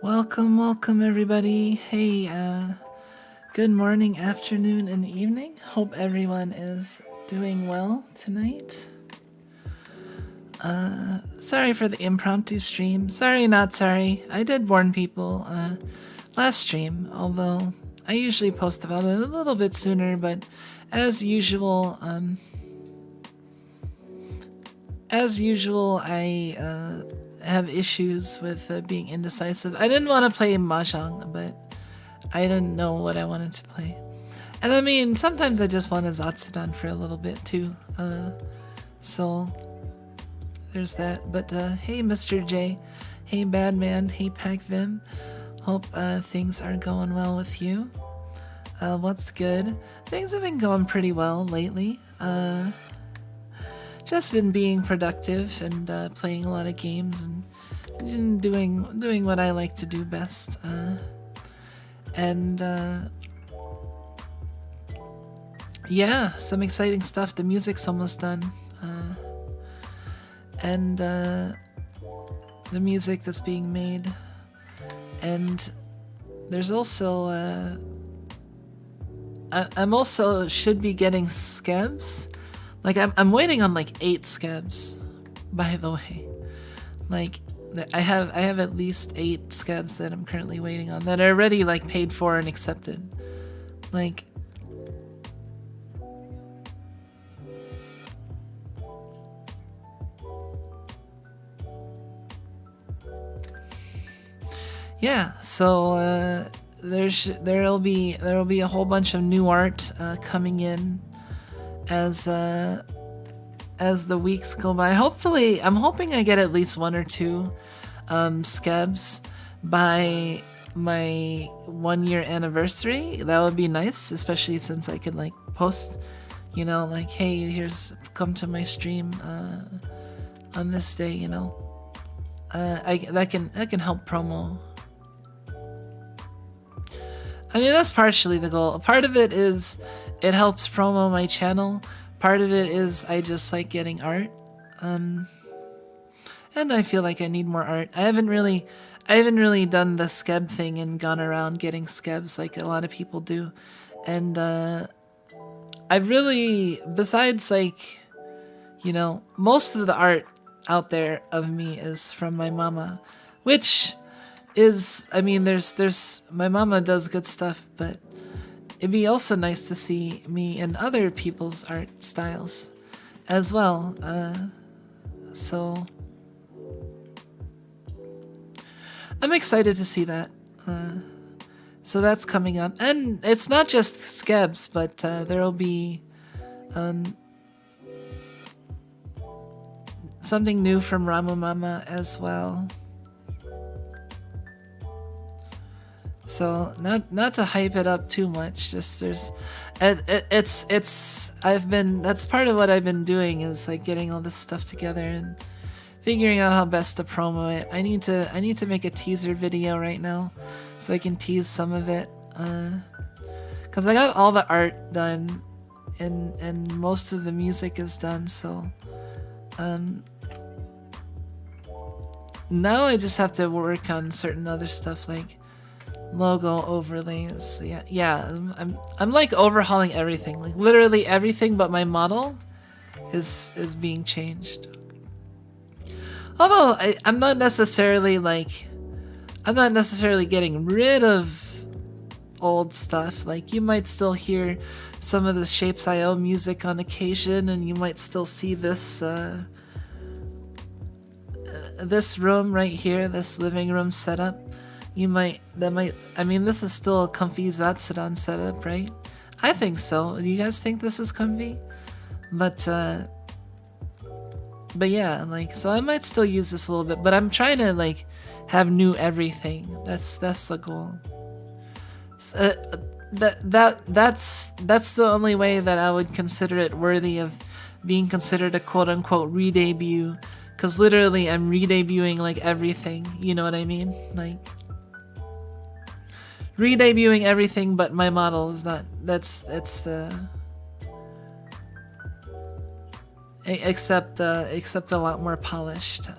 Welcome everybody. Hey, good morning, afternoon, and evening. Hope everyone is doing well tonight. Sorry for the impromptu stream. Sorry, not sorry. I did warn people, last stream, although I usually post about it a little bit sooner, but as usual, I have issues with being indecisive. I didn't want to play Mahjong, but I didn't know what I wanted to play. And I mean, sometimes I just want a Zatsudan for a little bit too. So there's that. But hey, Mr. J. Hey, Badman. Hey, Pacvim. Hope things are going well with you. What's good? Things have been going pretty well lately. Just been being productive and playing a lot of games and doing what I like to do best. Yeah, some exciting stuff. The music's almost done. The music that's being made. And there's also I'm also should be getting skebs. Like I'm waiting on like 8 skebs, by the way. Like I have at least 8 skebs that I'm currently waiting on that are already like paid for and accepted. Like yeah, so there'll be a whole bunch of new art coming in as the weeks go by. Hopefully, I'm hoping I get at least 1 or 2 skebs by my 1-year anniversary. That would be nice, especially since I could like post, you know, like, hey, here's come to my stream on this day, you know. That can help promo. I mean, that's partially the goal. Part of it is it helps promo my channel. Part of it is I just like getting art. And I feel like I need more art. I haven't really done the skeb thing and gone around getting skebs like a lot of people do. And I've really, besides like, you know, most of the art out there of me is from my mama, which is, I mean, there's my mama does good stuff, but it'd be also nice to see me in other people's art styles as well. So I'm excited to see that. So that's coming up, and it's not just skebs, but there'll be something new from Ramu Mama as well. So not to hype it up too much. Just that's part of what I've been doing is like getting all this stuff together and figuring out how best to promo it. I need to make a teaser video right now so I can tease some of it. Cause I got all the art done and most of the music is done. So now I just have to work on certain other stuff like logo overlays. Yeah. I'm like overhauling everything, like literally everything, but my model is being changed. Although I'm not necessarily getting rid of old stuff. Like you might still hear some of the Shapes.io music on occasion, and you might still see this this room right here, this living room setup. I mean, this is still a comfy Zatsudan setup, right? I think so. Do you guys think this is comfy? But yeah, like, so I might still use this a little bit, but I'm trying to like have new everything. That's the goal. That's the only way that I would consider it worthy of being considered a quote unquote re-debut, because literally I'm re-debuting like everything. You know what I mean? Like re-debuting everything, but my model is not. It's the except a lot more polished.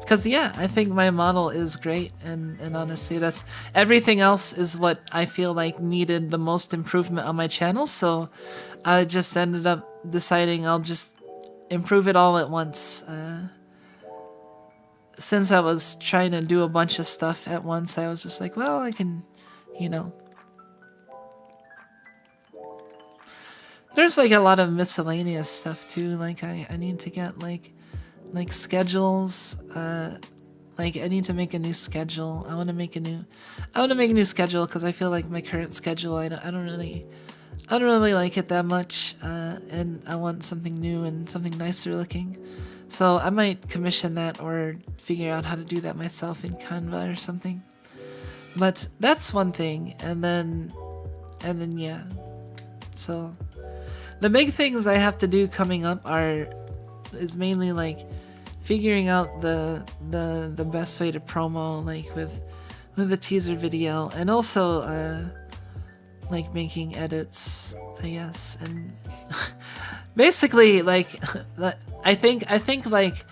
Cause yeah, I think my model is great, and honestly, that's everything else is what I feel like needed the most improvement on my channel. So I just ended up deciding I'll just improve it all at once. Since I was trying to do a bunch of stuff at once, I was just like, well, I can, you know. There's like a lot of miscellaneous stuff too. Like I need to get like schedules. Like I need to make a new schedule. I want to make a new schedule because I feel like my current schedule, I don't really like it that much. And I want something new and something nicer looking. So I might commission that or figure out how to do that myself in Canva or something. But that's one thing, and then yeah. So the big things I have to do coming up is mainly like figuring out the best way to promo, like with the teaser video, and also like making edits, I guess, and basically like I think like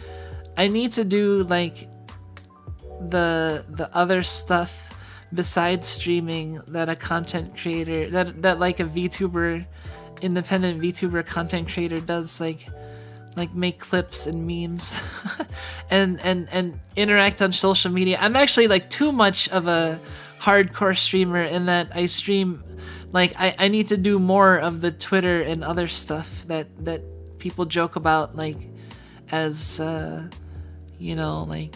I need to do like the other stuff besides streaming that a content creator that like a VTuber, independent VTuber content creator does, like make clips and memes and interact on social media. I'm actually like too much of a hardcore streamer in that I stream, like I need to do more of the Twitter and other stuff that people joke about, like as you know, like,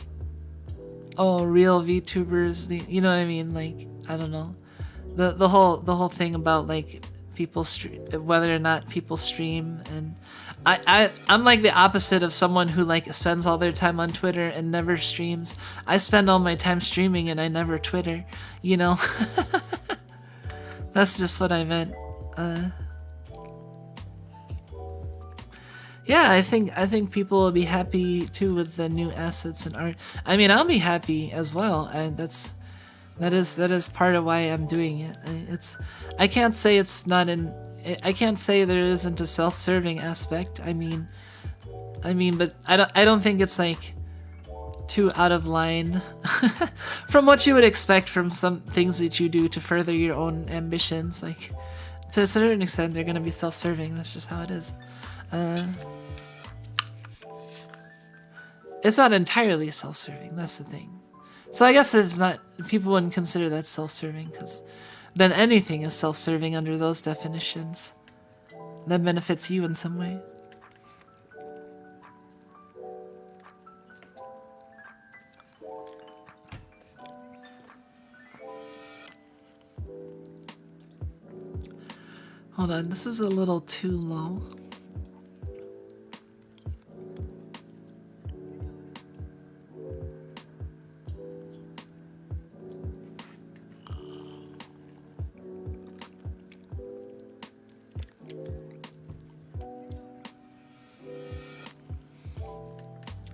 oh, real VTubers, you know what I mean? Like, I don't know, the whole thing about like people whether or not people stream, and I'm like the opposite of someone who like spends all their time on Twitter and never streams. I spend all my time streaming and I never Twitter, you know. That's just what I meant. Yeah, I think people will be happy too with the new assets and art. I mean, I'll be happy as well, and that is part of why I'm doing it. I can't say it's not I can't say there isn't a self-serving aspect. I mean, but I don't think it's like too out of line from what you would expect from some things that you do to further your own ambitions. Like, to a certain extent, they're gonna be self-serving. That's just how it is. It's not entirely self-serving. That's the thing. So I guess it's not. People wouldn't consider that self-serving, because then anything is self-serving under those definitions that benefits you in some way. Hold on, this is a little too low.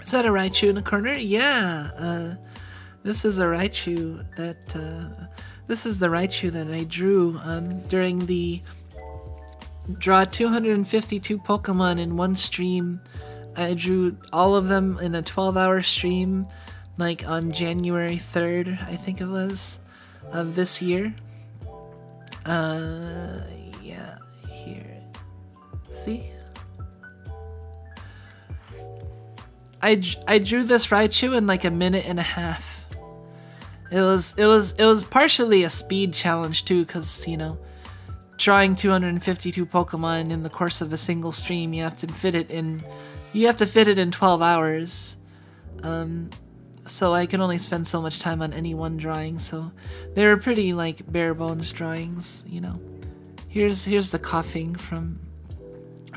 Is that a Raichu in the corner? Yeah. This is a Raichu that this is the Raichu that I drew during the draw 252 Pokemon in one stream. I drew all of them in a 12-hour stream, like on January 3rd, I think it was, of this year. Yeah, here. See? I drew this Raichu in like a minute and a half. It was partially a speed challenge too, because, you know, drawing 252 Pokemon in the course of a single stream, you have to fit it in 12 hours. So I could only spend so much time on any one drawing, so they were pretty like bare bones drawings, you know. Here's the coughing from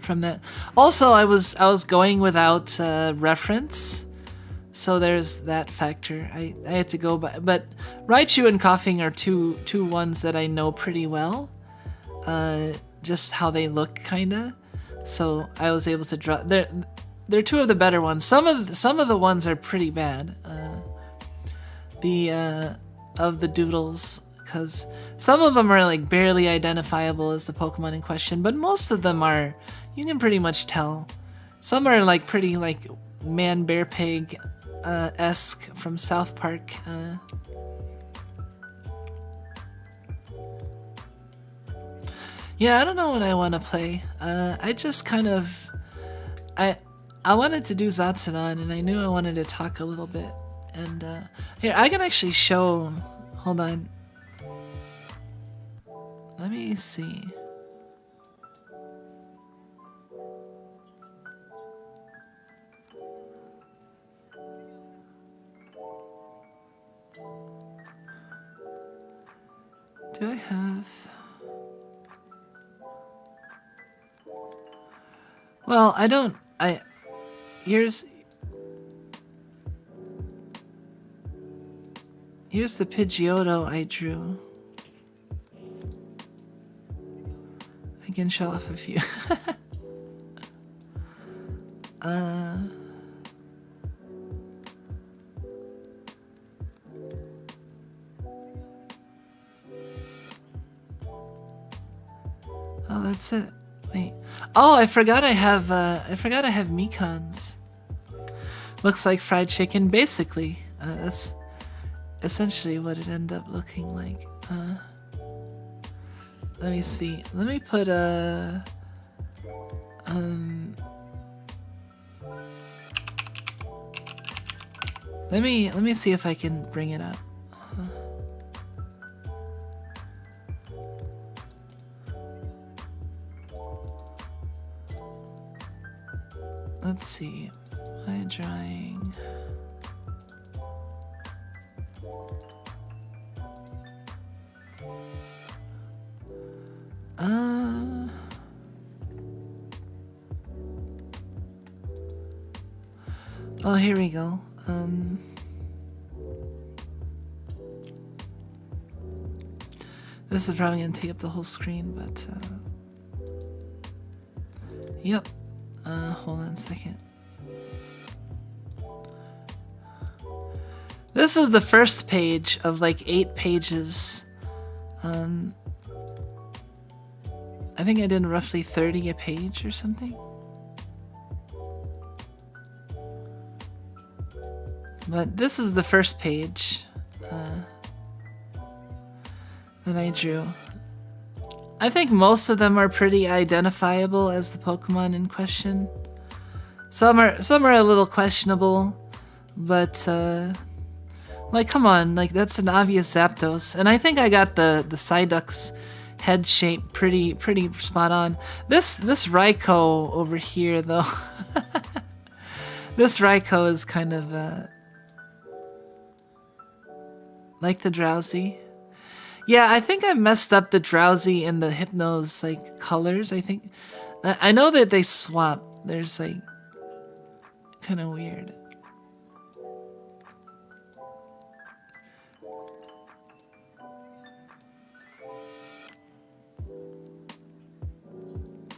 that. Also, I was going without reference, so there's that factor. I had to go by, but Raichu and coughing are two ones that I know pretty well, just how they look, kinda. So I was able to draw. They're two of the better ones. Some of the ones are pretty bad. Of the doodles, because some of them are like barely identifiable as the Pokemon in question, but most of them are. You can pretty much tell. Some are like pretty like man, bear, pig, esque from South Park. Yeah, I don't know what I want to play. I just kind of... I wanted to do Zatsudan, and I knew I wanted to talk a little bit. And here, I can actually show... Hold on. Let me see. Do I have... Well, I don't... Here's the Pidgeotto I drew. I can show off a few. Oh, that's it. Wait. Oh, I forgot I have Mekons. Looks like fried chicken, basically. That's essentially what it ended up looking like. Let me see. Let me put a... Let me see if I can bring it up. Let's see. My drawing. Oh, here we go. This is probably gonna take up the whole screen, but yep. Hold on a second. This is the first page of like 8 pages. I think I did roughly 30 a page or something. But this is the first page that I drew. I think most of them are pretty identifiable as the Pokemon in question. Some are a little questionable, but like, come on, like that's an obvious Zapdos, and I think I got the Psyduck's head shape pretty spot on. This Raikou over here though, this Raikou is kind of like the Drowsy. Yeah, I think I messed up the Drowsy and the Hypno's like colors. I think I know that they swap. There's like kind of weird.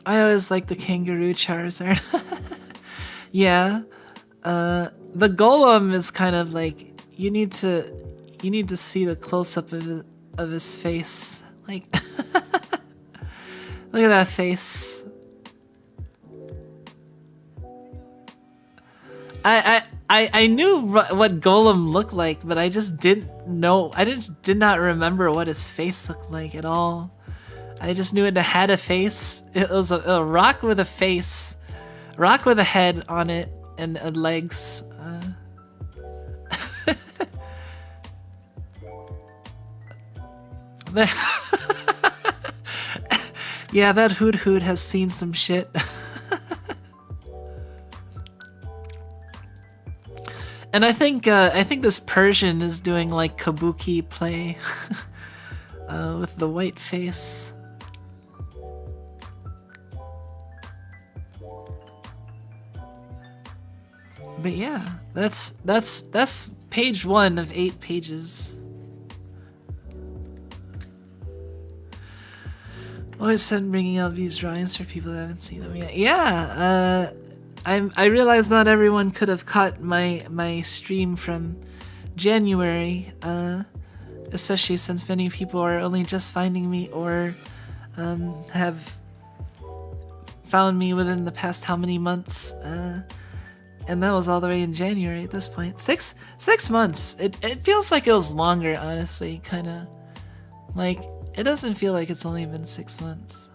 I always like the Kangaroo Charizard. Yeah, the Golem is kind of like you need to see the close up of his face. Like, look at that face. I knew what Golem looked like, but I just didn't know. I did not remember what his face looked like at all. I just knew it had a face. It was a rock with a face, rock with a head on it and legs. Yeah, that Hoot has seen some shit. And I think this Persian is doing like kabuki play with the white face. But yeah, that's page 1 of 8 pages. Always fun bringing out these drawings for people that haven't seen them yet. Yeah, I realized not everyone could have caught my stream from January, especially since many people are only just finding me or have found me within the past how many months. and that was all the way in January at this point. Six months. It feels like it was longer, honestly, kind of. Like, it doesn't feel like it's only been 6 months.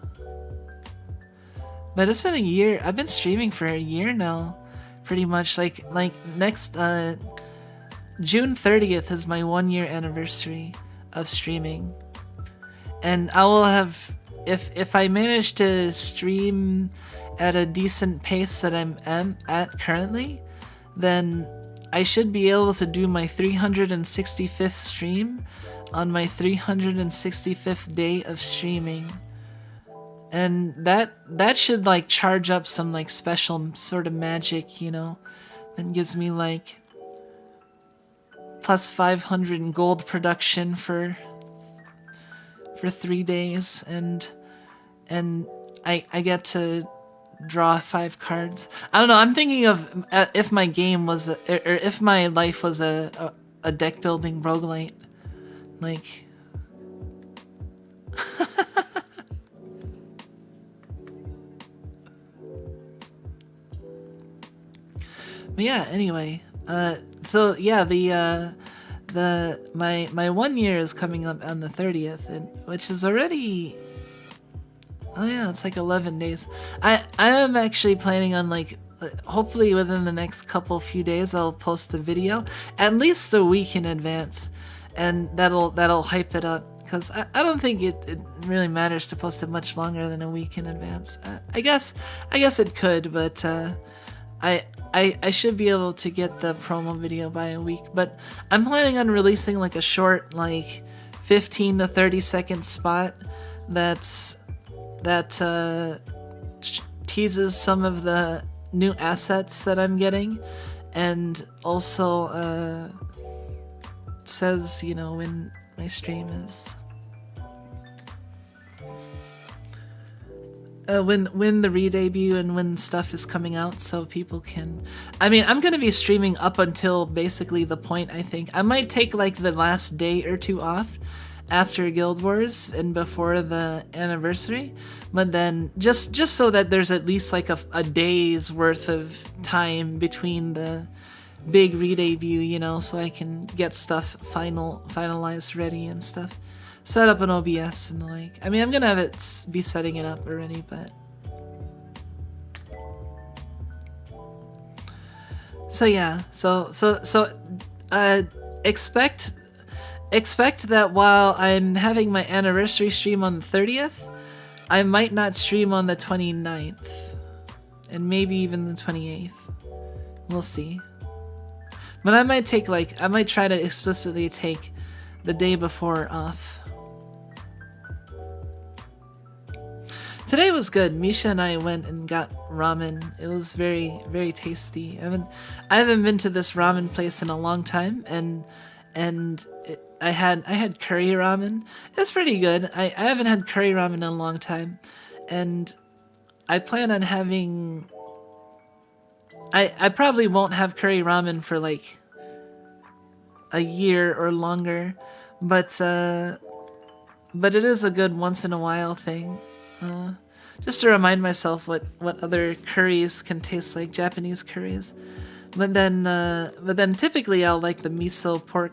But it's been a year. I've been streaming for a year now, pretty much. Like next June 30th is my 1-year anniversary of streaming, and I will have, if I manage to stream at a decent pace that I'm at currently, then I should be able to do my 365th stream on my 365th day of streaming. And that should like charge up some like special sort of magic, you know, that gives me like plus 500 in gold production for 3 days, and I get to draw 5 cards. I don't know. I'm thinking of if my game was or if my life was a deck building roguelite, like. But yeah, anyway, so yeah, my 1 year is coming up on the 30th, and which is already, oh yeah, it's like 11 days. I am actually planning on like, hopefully within the next few days I'll post a video, at least a week in advance, and that'll hype it up, because I don't think it really matters to post it much longer than a week in advance. I guess it could, but I should be able to get the promo video by a week, but I'm planning on releasing like a short, like 15 to 30 second spot that teases some of the new assets that I'm getting, and also says, you know, when my stream is. When the re-debut and when stuff is coming out, so people can. I mean, I'm gonna be streaming up until basically the point. I think I might take like the last day or two off after Guild Wars and before the anniversary, but then just so that there's at least like a day's worth of time between the big re-debut, you know, so I can get stuff finalized, ready and stuff. Set up an OBS and the like. I mean, I'm gonna have it be setting it up already, but. So yeah, so expect that while I'm having my anniversary stream on the 30th, I might not stream on the 29th, and maybe even the 28th. We'll see. But I might try to explicitly take the day before off. Today was good. Misha and I went and got ramen. It was very, very tasty. I haven't been to this ramen place in a long time, and I had curry ramen. It's pretty good. I haven't had curry ramen in a long time, and I plan on having. I probably won't have curry ramen for like a year or longer, but it is a good once in a while thing. Just to remind myself what other curries can taste like, Japanese curries. But then typically I'll like the miso pork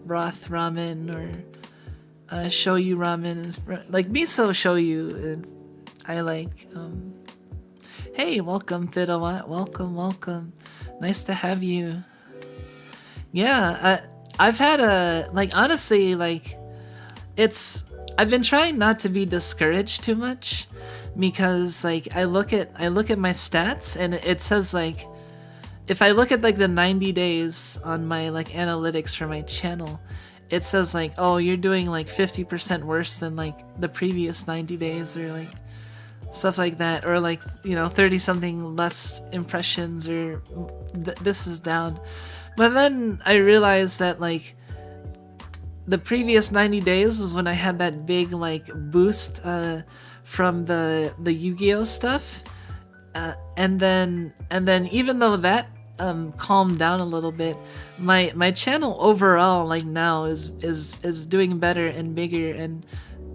broth ramen or shoyu ramen. Like miso shoyu I like. Hey, welcome Fiddle. Welcome. Nice to have you. Yeah, I've had honestly, like, I've been trying not to be discouraged too much, because like I look at my stats and it says like, if I look at like the 90 days on my like analytics for my channel, it says like, oh, you're doing like 50% worse than like the previous 90 days, or like stuff like that, or like, you know, 30 something less impressions, or this is down. But then I realized that like the previous 90 days was when I had that big like boost from the Yu-Gi-Oh stuff, and then even though that calmed down a little bit, my channel overall like now is doing better and bigger, and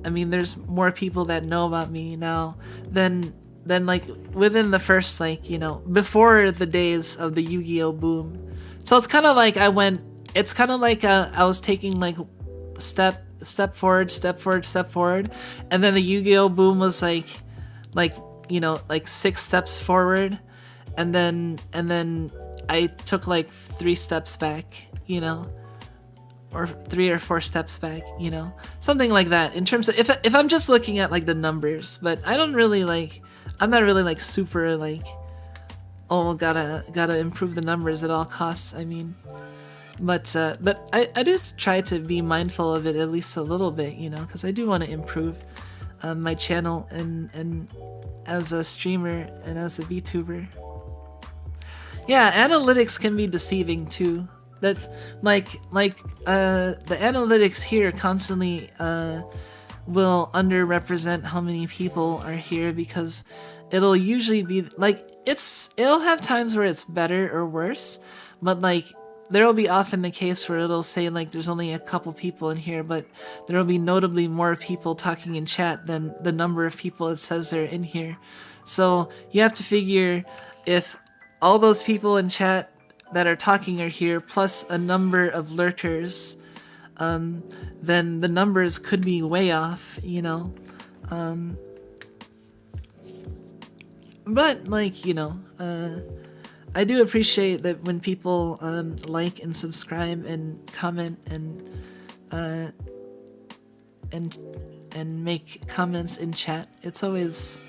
I mean there's more people that know about me now than then like within the first like, you know, before the days of the Yu-Gi-Oh boom. So it's kind of like it's kind of like I was taking like step forward, step forward, step forward, and then the Yu-Gi-Oh boom was like you know, like 6 steps forward, and then I took like 3 steps back, you know, or 3 or 4 steps back, you know, something like that. In terms of if I'm just looking at like the numbers, but I don't really like, I'm not really like super like, oh, gotta improve the numbers at all costs. I mean, but I do try to be mindful of it at least a little bit, you know, because I do want to improve my channel and as a streamer and as a VTuber. Yeah, analytics can be deceiving too. That's like the analytics here constantly will underrepresent how many people are here, because it'll usually be like it'll have times where it's better or worse, but like there will be often the case where it'll say like there's only a couple people in here, but there will be notably more people talking in chat than the number of people it says are in here. So you have to figure if all those people in chat that are talking are here, plus a number of lurkers, then the numbers could be way off, you know. But like, you know, I do appreciate that when people like and subscribe and comment and make comments in chat. It's always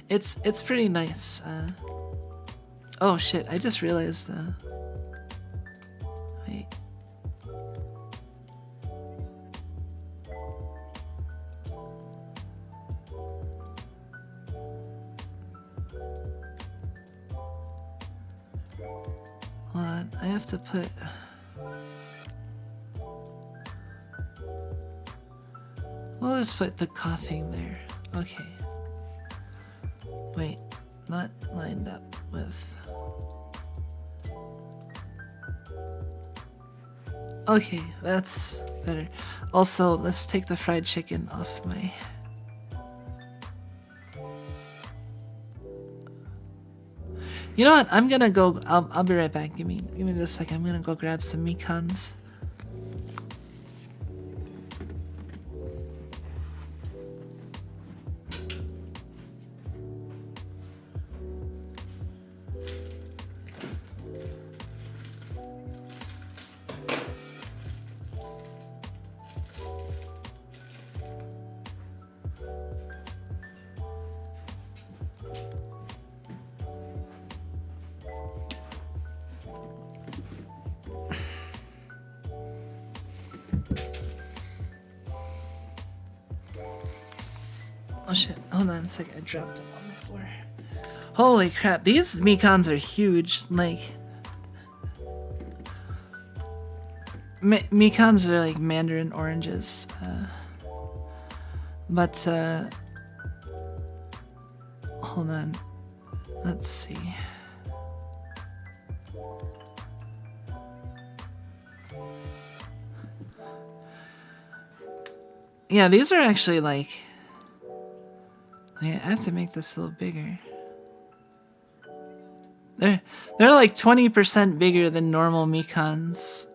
it's pretty nice. Oh shit! I just realized. Wait. Hold on, I have to put. We'll just put the coughing there. Okay. Wait, not lined up with. Okay, that's better. Also, let's take the fried chicken off my. You know what? I'm gonna go. I'll be right back. Give me just a second. I'm gonna go grab some Mekons. Oh shit, hold on a second, I dropped them on the floor. Holy crap, these Mekons are huge, like... Mekons are like mandarin oranges. Hold on, let's see. Yeah, these are actually like... I have to make this a little bigger. They're like 20% bigger than normal Mekons.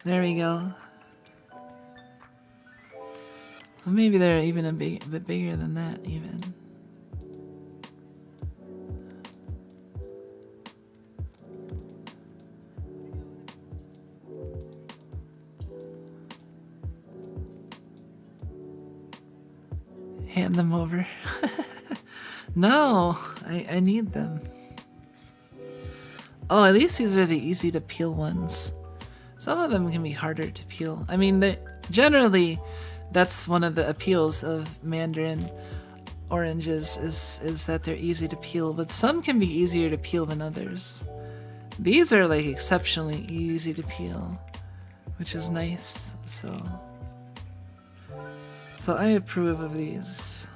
There we go. Well, maybe they're even a bit bigger than that even. Hand them over. No, I need them. Oh, at least these are the easy to peel ones. Some of them can be harder to peel. I mean, generally, that's one of the appeals of mandarin oranges is that they're easy to peel, but some can be easier to peel than others. These are like exceptionally easy to peel, which is nice. So I approve of these.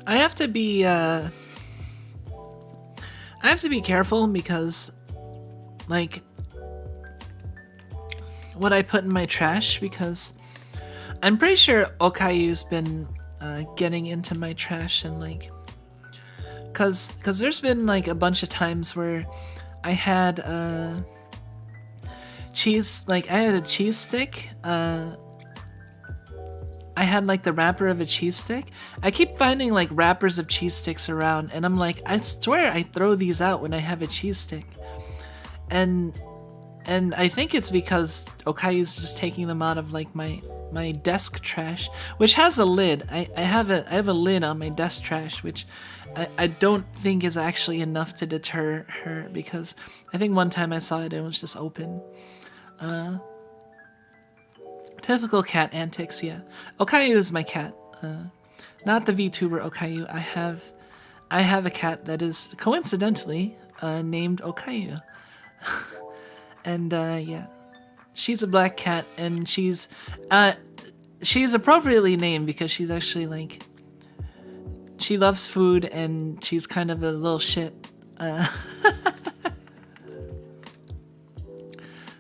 I have to be careful because, like, what I put in my trash, because I'm pretty sure Okayu's been getting into my trash, and like, cause there's been like a bunch of times where I had cheese, like I had a cheese stick. I had like the wrapper of a cheese stick. I keep finding like wrappers of cheese sticks around, and I'm like, I swear I throw these out when I have a cheese stick, and I think it's because Okayu's just taking them out of like my desk trash, which has a lid. I have a lid on my desk trash, which I don't think is actually enough to deter her, because I think one time I saw it and it was just open. Typical cat antics, yeah. Okayu is my cat. Not the VTuber Okayu. I have a cat that is coincidentally named Okayu. And yeah. She's a black cat, and she's appropriately named because she's actually like, she loves food and she's kind of a little shit.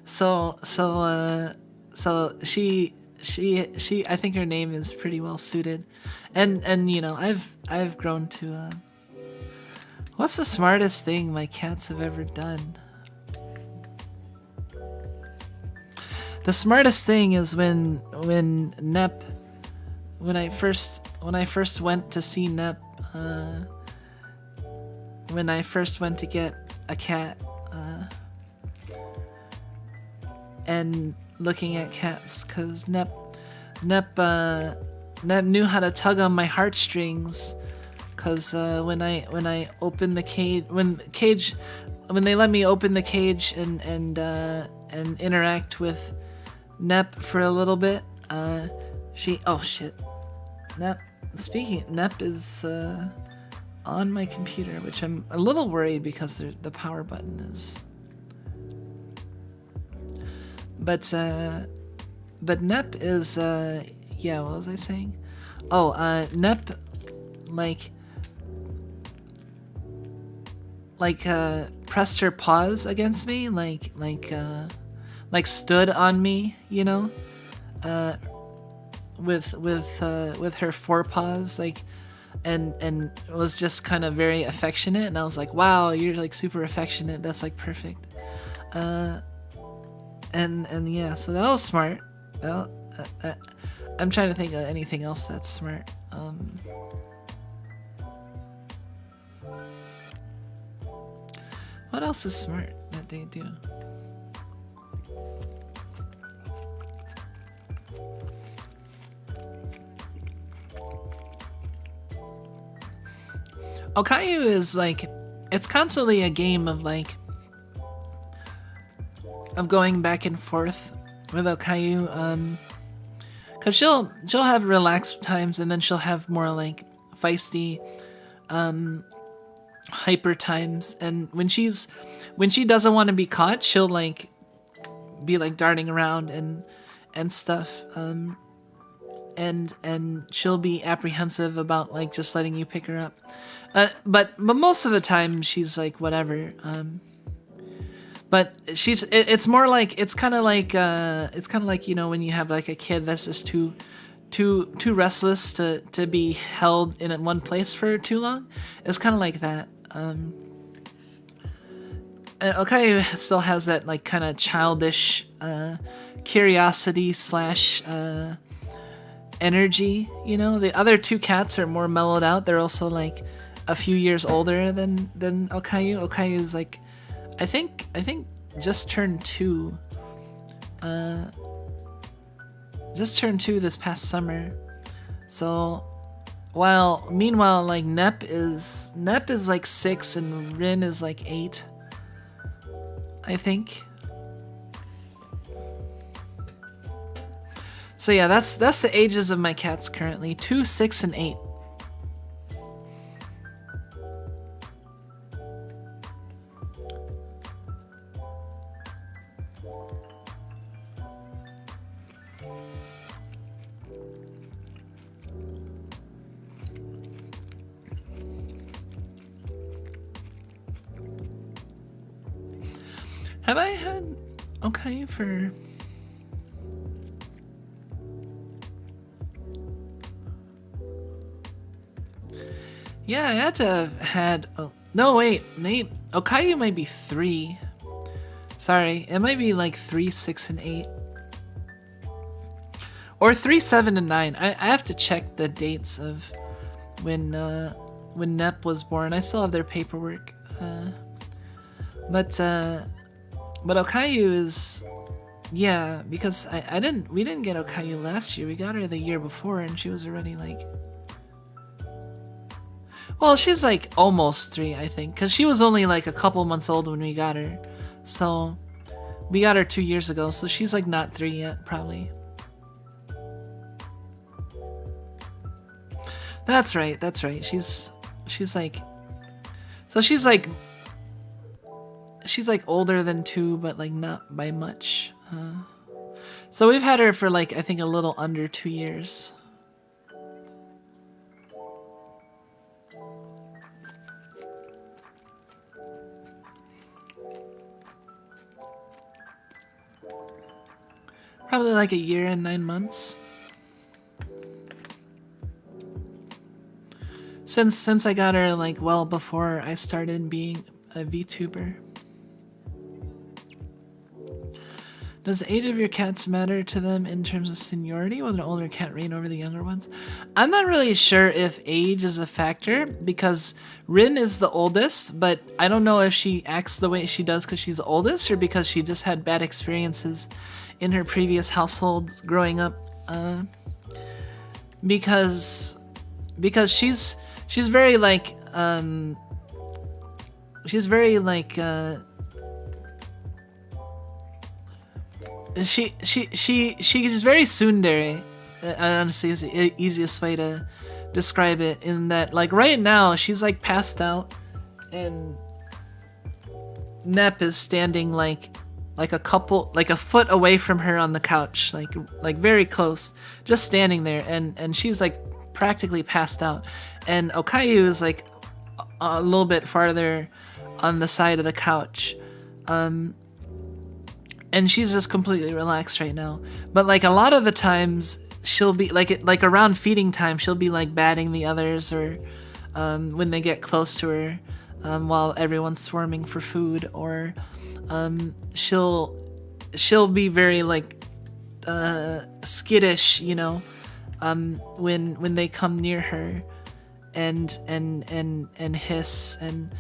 So she I think her name is pretty well suited, and you know, I've grown to what's the smartest thing my cats have ever done? The smartest thing is when I first went to see Nep, when I first went to get a cat, and looking at cats, because Nep knew how to tug on my heartstrings, because when I opened the cage, when they let me open the cage and interact with Nep for a little bit, oh shit, Nep is on my computer, which I'm a little worried because the power button is. But Nep is yeah, what was I saying? Oh, Nep pressed her paws against me, like stood on me, you know, with her forepaws, like, and was just kind of very affectionate, and I was like, wow, you're like super affectionate, that's like perfect. And yeah, so that was smart. Well, I'm trying to think of anything else that's smart. What else is smart that they do? Okayu is like, it's constantly a game of like, of going back and forth with Okayu, cause she'll have relaxed times, and then she'll have more like feisty, hyper times. And when she doesn't want to be caught, she'll like be like darting around and stuff, and she'll be apprehensive about like just letting you pick her up, but most of the time she's like whatever. But it's more like, it's kind of like you know, when you have like a kid that's just too restless to be held in one place for too long. It's kind of like that. Okay, still has that like kind of childish curiosity slash energy, you know. The other two cats are more mellowed out. They're also like a few years older than Okayu. Okayu is like, I think just turned 2. Just turned 2 this past summer. So meanwhile, like Nep is like 6 and Rin is like 8, I think. So yeah, that's the ages of my cats currently: 2, 6, and 8. Have I had Okayu for... Yeah, I had to have had... Oh, no, wait. Maybe Okayu might be 3. Sorry, it might be like 3, 6, and 8. Or 3, 7, and 9. I have to check the dates of when Nep was born. I still have their paperwork. But Okayu is... Yeah, because we didn't get Okayu last year. We got her the year before, and she was already like... Well, she's like almost 3, I think, because she was only like a couple months old when we got her. So we got her 2 years ago, so she's like not 3 yet, probably. That's right. She's like... So she's like older than 2, but like not by much. So we've had her for like, I think a little under 2 years. Probably like a year and 9 months. Since I got her like well before I started being a VTuber. Does the age of your cats matter to them in terms of seniority? Will an older cat reign over the younger ones? I'm not really sure if age is a factor because Rin is the oldest, but I don't know if she acts the way she does because she's the oldest or because she just had bad experiences in her previous household growing up. Because she's very like she's very like she's very tsundere. Honestly, is the easiest way to describe it. In that, like right now, she's like passed out, and Nep is standing like a foot away from her on the couch, like very close, just standing there, and she's like practically passed out, and Okayu is like a little bit farther on the side of the couch. And she's just completely relaxed right now. But like a lot of the times she'll be like around feeding time, she'll be like batting the others or when they get close to her while everyone's swarming for food, or she'll be very like skittish, you know, when they come near her and hiss, and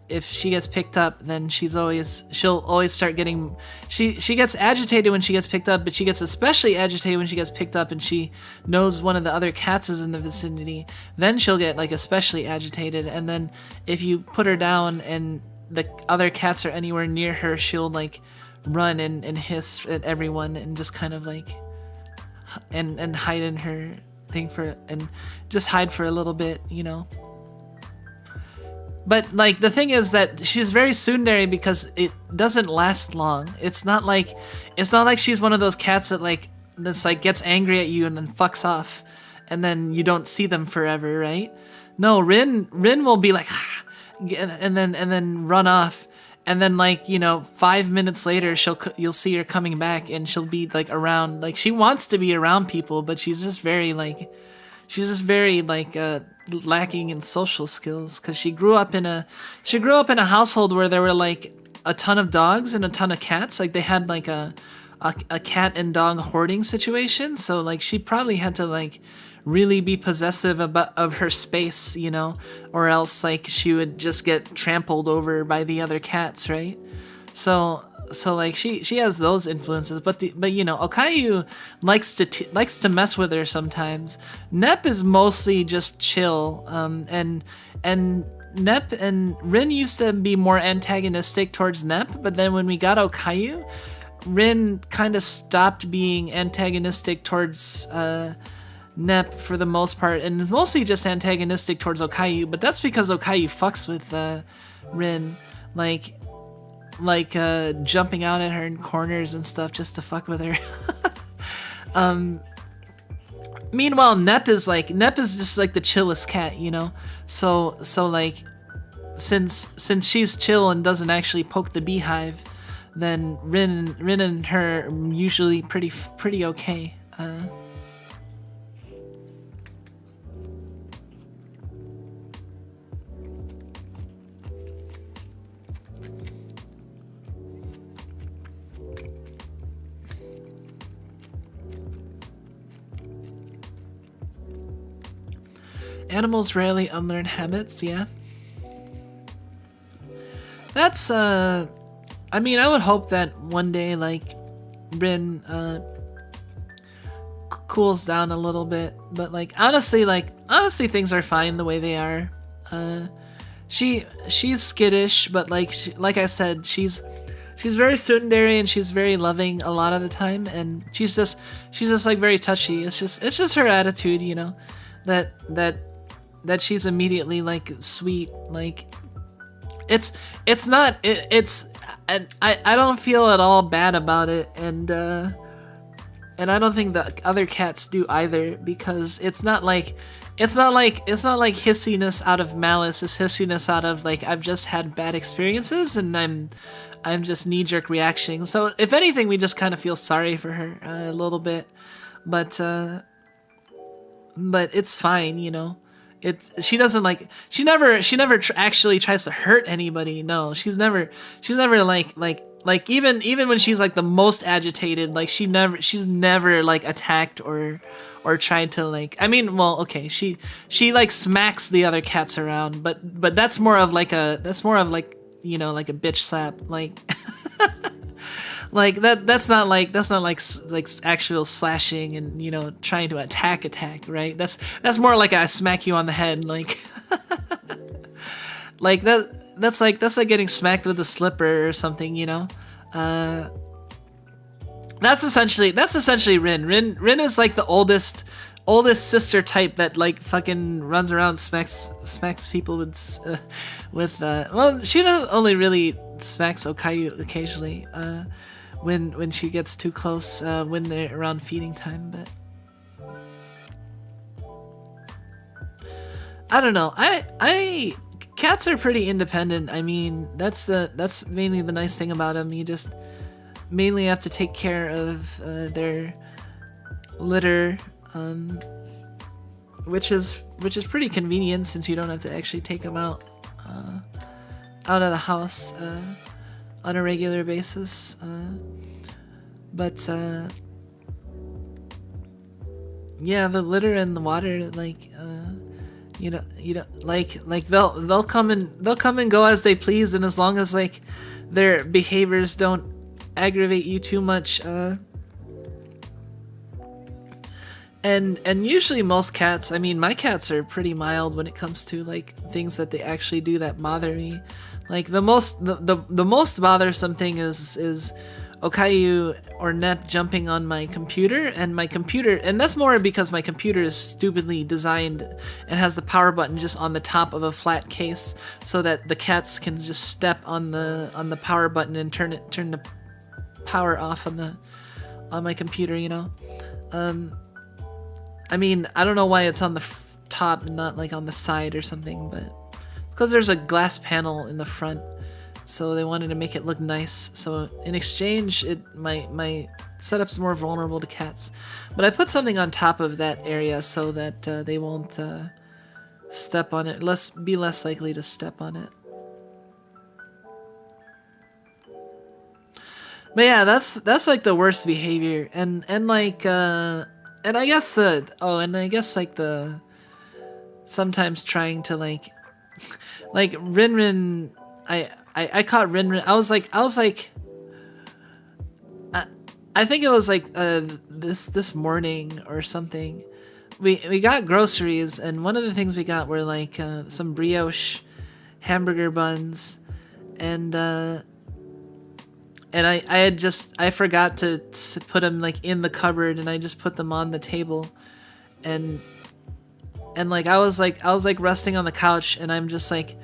if she gets picked up, then she'll always start getting... She gets agitated when she gets picked up, but she gets especially agitated when she gets picked up and she knows one of the other cats is in the vicinity. Then she'll get like especially agitated, and then if you put her down and the other cats are anywhere near her, she'll like run and hiss at everyone and just kind of like and hide in her thing and just hide for a little bit, you know. But like the thing is that she's very tsundere because it doesn't last long. It's not like she's one of those cats that's like gets angry at you and then fucks off, and then you don't see them forever, right? No, Rin will be like, and then run off, and then like, you know, 5 minutes later you'll see her coming back, and she'll be like around, like she wants to be around people, but she's just very lacking in social skills because she grew up in a household where there were like a ton of dogs and a ton of cats. Like they had like a cat and dog hoarding situation, so like she probably had to like really be possessive of her space, you know, or else like she would just get trampled over by the other cats, right? So like she has those influences, but you know, Okayu likes to mess with her sometimes. Nep is mostly just chill, and Nep and Rin used to be more antagonistic towards Nep, but then when we got Okayu, Rin kind of stopped being antagonistic towards Nep for the most part, and mostly just antagonistic towards Okayu. But that's because Okayu fucks with Rin, like jumping out at her in corners and stuff just to fuck with her. Meanwhile, Nep is just like the chillest cat, you know. So like since she's chill and doesn't actually poke the beehive, then Rin and her are usually pretty okay. Animals rarely unlearn habits, yeah. That's, I mean, I would hope that one day, like, Rin, cools down a little bit, but, like, honestly, things are fine the way they are. She's skittish, but, like I said, she's very tsundere and she's very loving a lot of the time, and she's just, like, very touchy. It's just her attitude, you know, that she's immediately like sweet, like it's not it's and I don't feel at all bad about it, and I don't think the other cats do either, because it's not like hissiness out of malice. It's hissiness out of like, I've just had bad experiences and I'm just knee-jerk reacting. So if anything, we just kind of feel sorry for her a little bit, but it's fine, you know. She never actually tries to hurt anybody. No, she's never like even when she's like the most agitated, like she's never like attacked or tried to, like, I mean, well, okay, she like smacks the other cats around, but that's more of like, you know, like a bitch slap, like like that's not like actual slashing and, you know, trying to attack, right? That's more like I smack you on the head, like like that's like getting smacked with a slipper or something, you know. That's essentially Rin. Rin is like the oldest sister type that like fucking runs around, smacks people with well, she doesn't only really smacks Okayu occasionally when she gets too close when they're around feeding time, but I don't know. I cats are pretty independent. I mean, that's mainly the nice thing about them. You just mainly have to take care of their litter, which is pretty convenient since you don't have to actually take them out of the house on a regular basis. But yeah, the litter and the water, like you know, like they'll come and go as they please, and as long as like their behaviors don't aggravate you too much, and usually most cats, I mean, my cats are pretty mild when it comes to like things that they actually do that bother me. Like the most bothersome thing is Okayu or Nep jumping on my computer, and that's more because my computer is stupidly designed and has the power button just on the top of a flat case, so that the cats can just step on the power button and turn the power off on my computer, you know. I mean, I don't know why it's on the top and not like on the side or something, but it's because there's a glass panel in the front, so they wanted to make it look nice. So in exchange, my setup's more vulnerable to cats, but I put something on top of that area so that they won't step on it. Be less likely to step on it. But yeah, that's like the worst behavior, and like and I guess the sometimes trying to like Rin. I caught Rin. I was like I think it was like this morning or something. We got groceries, and one of the things we got were like some brioche hamburger buns, and I forgot to put them like in the cupboard, and I just put them on the table, and like I was like resting on the couch, and I'm just like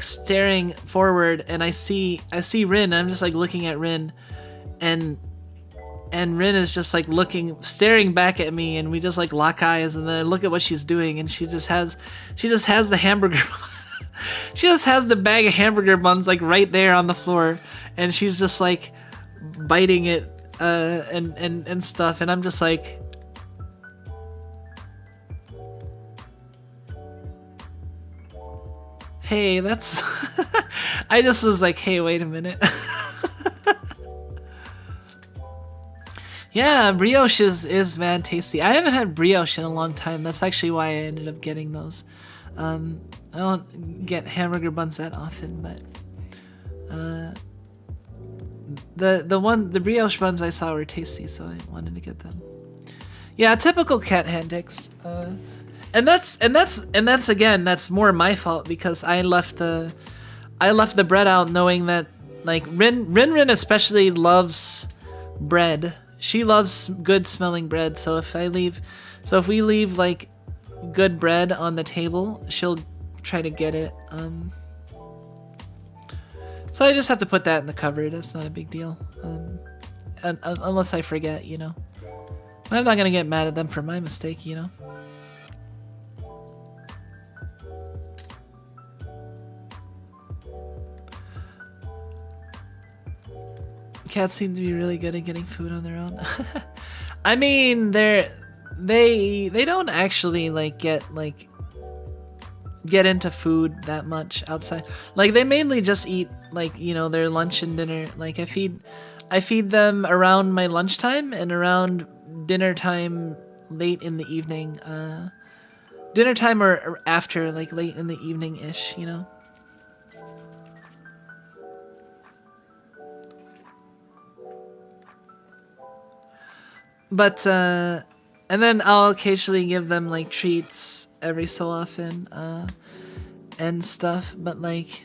staring forward, and I see Rin. I'm just like looking at Rin, and Rin is just like staring back at me, and we just like lock eyes, and then I look at what she's doing, and she just has the hamburger She just has the bag of hamburger buns like right there on the floor, and she's just like biting it and stuff, and I'm just like, hey, that's I just was like, hey, wait a minute. Yeah, brioche is mad tasty. I haven't had brioche in a long time. That's actually why I ended up getting those. I don't get hamburger buns that often, but the brioche buns I saw were tasty, so I wanted to get them. Yeah, typical cat antics. And that's again, that's more my fault because I left the bread out knowing that like Rin especially loves bread. She loves good smelling bread, so if we leave like good bread on the table, she'll try to get it. So I just have to put that in the cupboard. That's not a big deal. Unless I forget, you know. I'm not gonna get mad at them for my mistake, you know. Cats seem to be really good at getting food on their own. I mean, they don't actually like get into food that much outside. Like they mainly just eat like, you know, their lunch and dinner. Like I feed them around my lunchtime and around dinner time late in the evening. Dinner time or after, like late in the evening ish, you know. But and then I'll occasionally give them like treats every so often and stuff, but like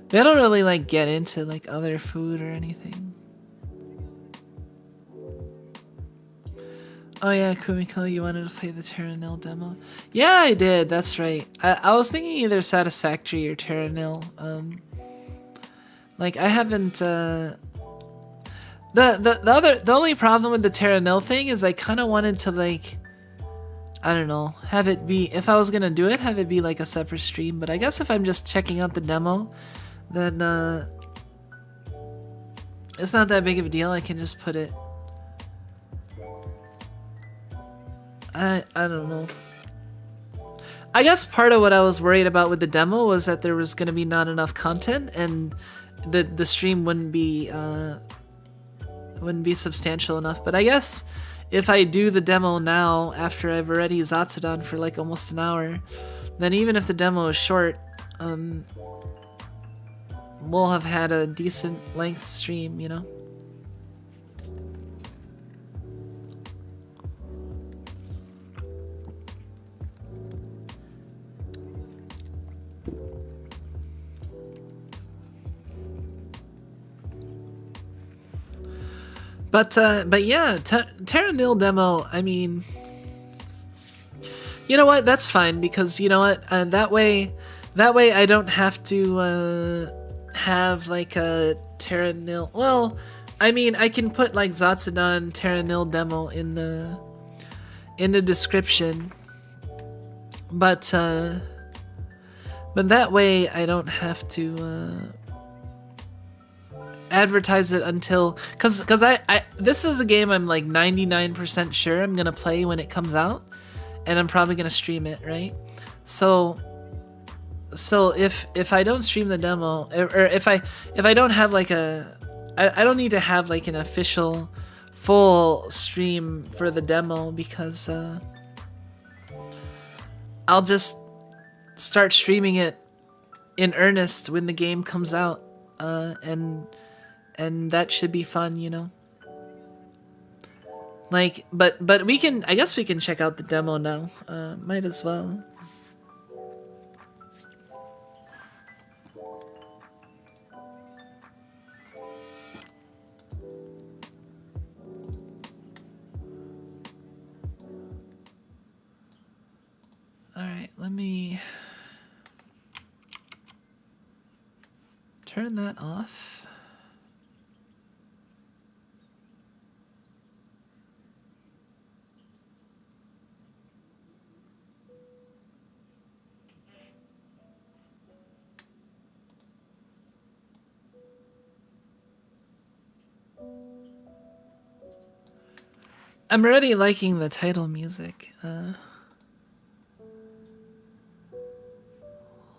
they don't really like get into like other food or anything. Oh yeah, Kumiko, you wanted to play the Terra Nil demo? Yeah, I did. That's right. I was thinking either Satisfactory or Terra Nil. Like I haven't. The only problem with the Terra Nil thing is I kind of wanted to like, I don't know, have it be, if I was gonna do it, have it be like a separate stream. But I guess if I'm just checking out the demo, then it's not that big of a deal. I can just put it. I don't know. I guess part of what I was worried about with the demo was that there was gonna be not enough content and the stream wouldn't be substantial enough. But I guess if I do the demo now after I've already Zatsudan for like almost an hour, then even if the demo is short, we'll have had a decent length stream, you know. But yeah, Terra Nil demo, I mean, you know what, that's fine, because you know what, that way I don't have to have like a Terra Nil, well, I mean, I can put like Zatsudan Terra Nil demo in the description, but that way I don't have to advertise it until, cause I this is a game I'm like 99% sure I'm gonna play when it comes out, and I'm probably gonna stream it, right? So if I don't stream the demo, or if I don't have like I don't need to have like an official full stream for the demo, because I'll just start streaming it in earnest when the game comes out, and that should be fun, you know. Like, but we can, I guess we can check out the demo now. Might as well. All right, let me turn that off. I'm already liking the title music.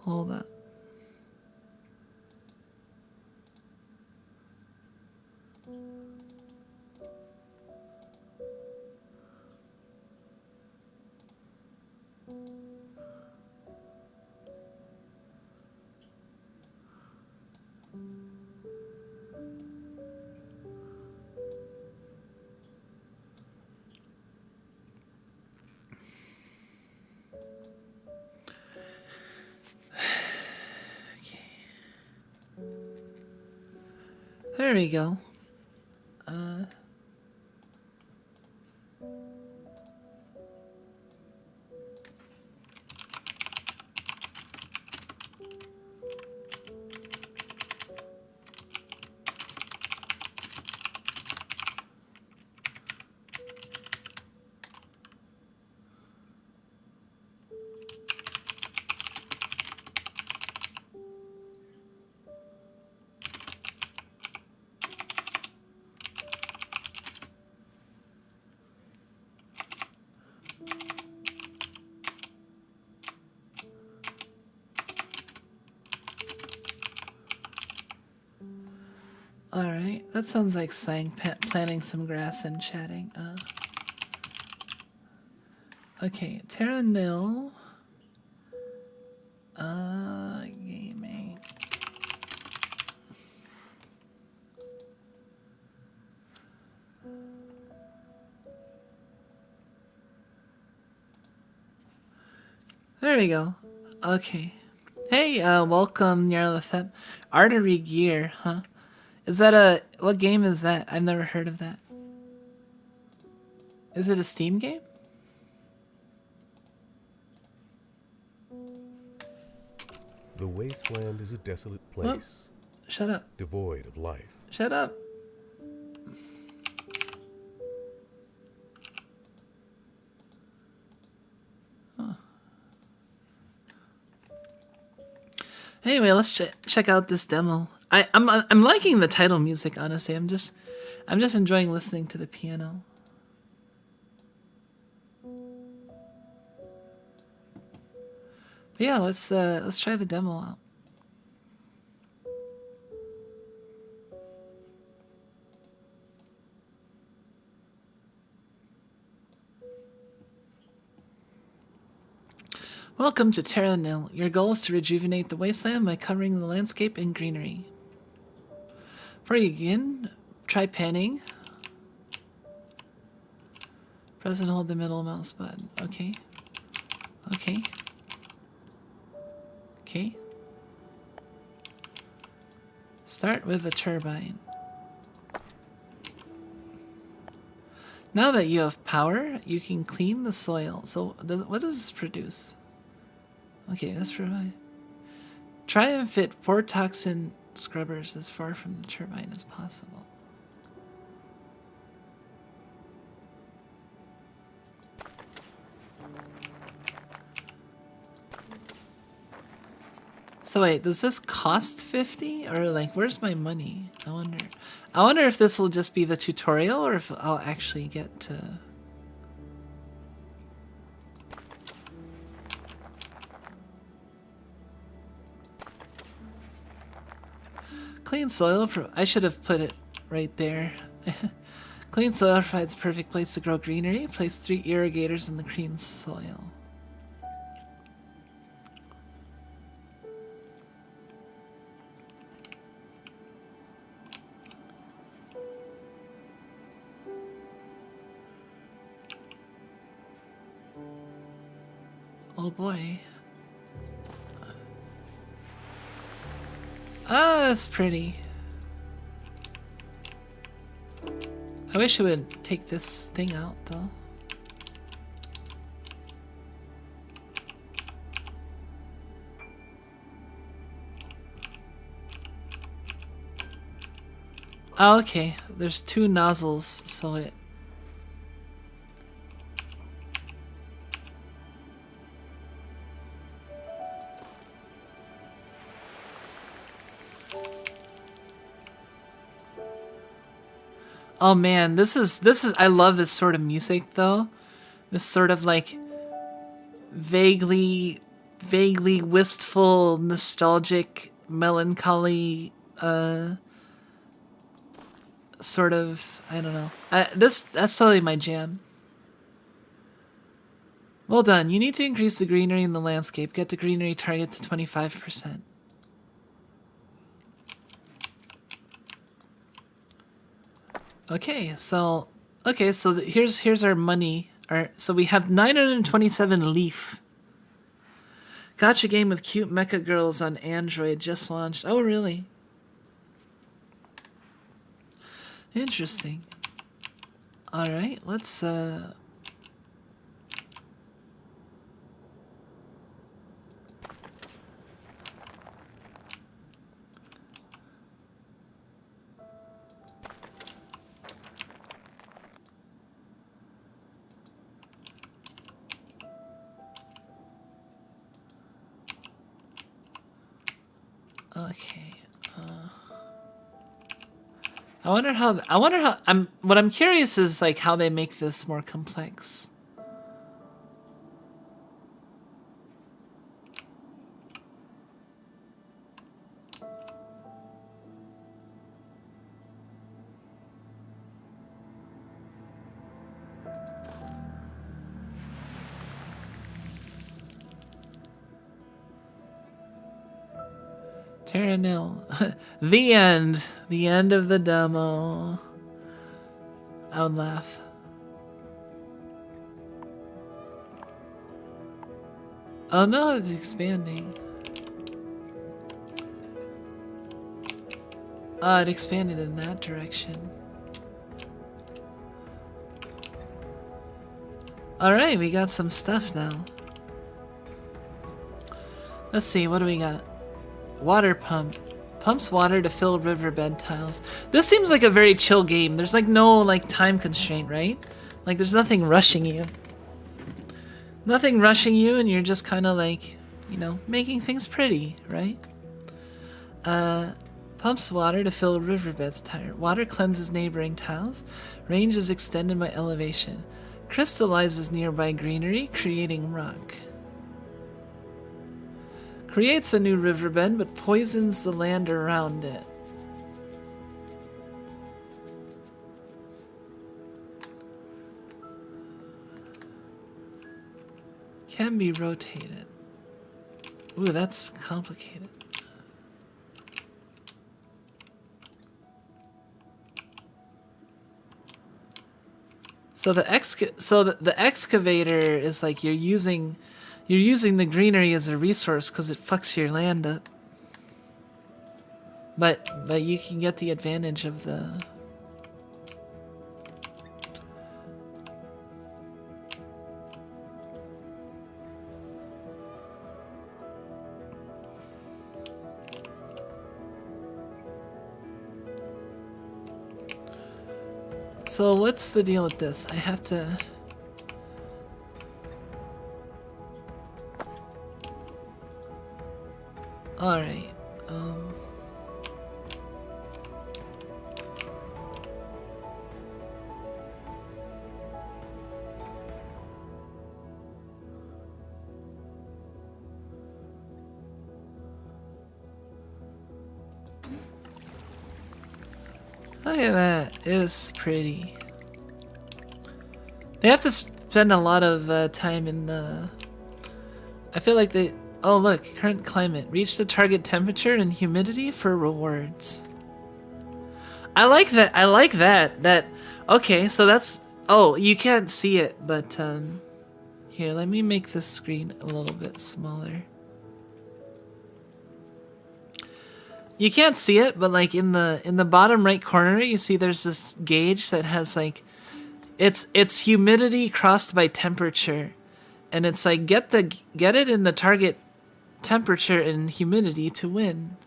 Hold up. There we go. Alright, that sounds like Sang planting some grass and chatting. Okay, Terra nil. Gaming. There we go. Okay. Hey, welcome, Nyarlathep. Artery Gear, huh? Is that what game is that? I've never heard of that. Is it a Steam game? The wasteland is a desolate place. Oh, shut up. Devoid of life. Shut up. Huh. Anyway, let's check out this demo. I'm liking the title music, honestly. I'm just enjoying listening to the piano. But yeah, let's try the demo out. Welcome to Terra Nil. Your goal is to rejuvenate the wasteland by covering the landscape in greenery. Before you begin, try panning. Press and hold the middle mouse button. Okay. Okay. Okay. Start with the turbine. Now that you have power, you can clean the soil. So, what does this produce? Okay, that's provide. Try and fit 4 toxin scrubbers as far from the turbine as possible. So wait, does this cost 50? Or like, where's my money? I wonder if this will just be the tutorial or if I'll actually get to... Clean soil, I should have put it right there. Clean soil provides a perfect place to grow greenery. Place 3 irrigators in the clean soil. Oh boy. Ah, that's pretty. I wish it would take this thing out, though. Oh, okay. There's 2 nozzles, so it... Oh man, this is I love this sort of music though. This sort of like vaguely wistful, nostalgic, melancholy sort of, I don't know. That's totally my jam. Well done. You need to increase the greenery in the landscape. Get the greenery target to 25%. Okay, so here's our money. So we have 927 leaf. Gotcha game with cute mecha girls on Android just launched. Oh, really? Interesting. All right, let's okay. What I'm curious is like how they make this more complex. Terra nil. The end. The end of the demo. I would laugh. Oh no, it's expanding. Oh, it expanded in that direction. Alright, we got some stuff now. Let's see, what do we got? Water pump. Pumps water to fill riverbed tiles. This seems like a very chill game. There's like no like time constraint, right? Like there's nothing rushing you. Nothing rushing you, and you're just kind of like, you know, making things pretty, right? Pumps water to fill riverbeds tile. Water cleanses neighboring tiles. Range is extended by elevation. Crystallizes nearby greenery, creating rock. Creates a new riverbed, but poisons the land around it. Can be rotated. Ooh, that's complicated. So the excavator is like you're using the greenery as a resource because it fucks your land up. But you can get the advantage of the. So what's the deal with this? I have to. All right. Look at that. It's pretty. They have to spend a lot of time in the. I feel like they. Oh look, current climate. Reach the target temperature and humidity for rewards. I like that. I like that. Okay, so that's. Oh, you can't see it, but here, let me make this screen a little bit smaller. You can't see it, but like in the bottom right corner, you see there's this gauge that has like, it's humidity crossed by temperature, and it's like get it in the target temperature and humidity to win.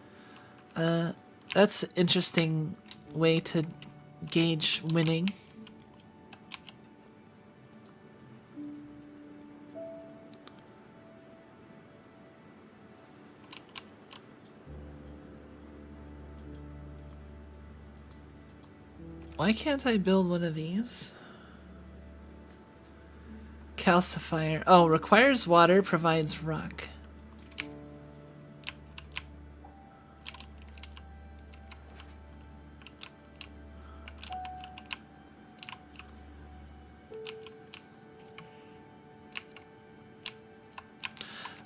That's an interesting way to gauge winning. Why can't I build one of these? Calcifier. Oh, requires water, provides rock.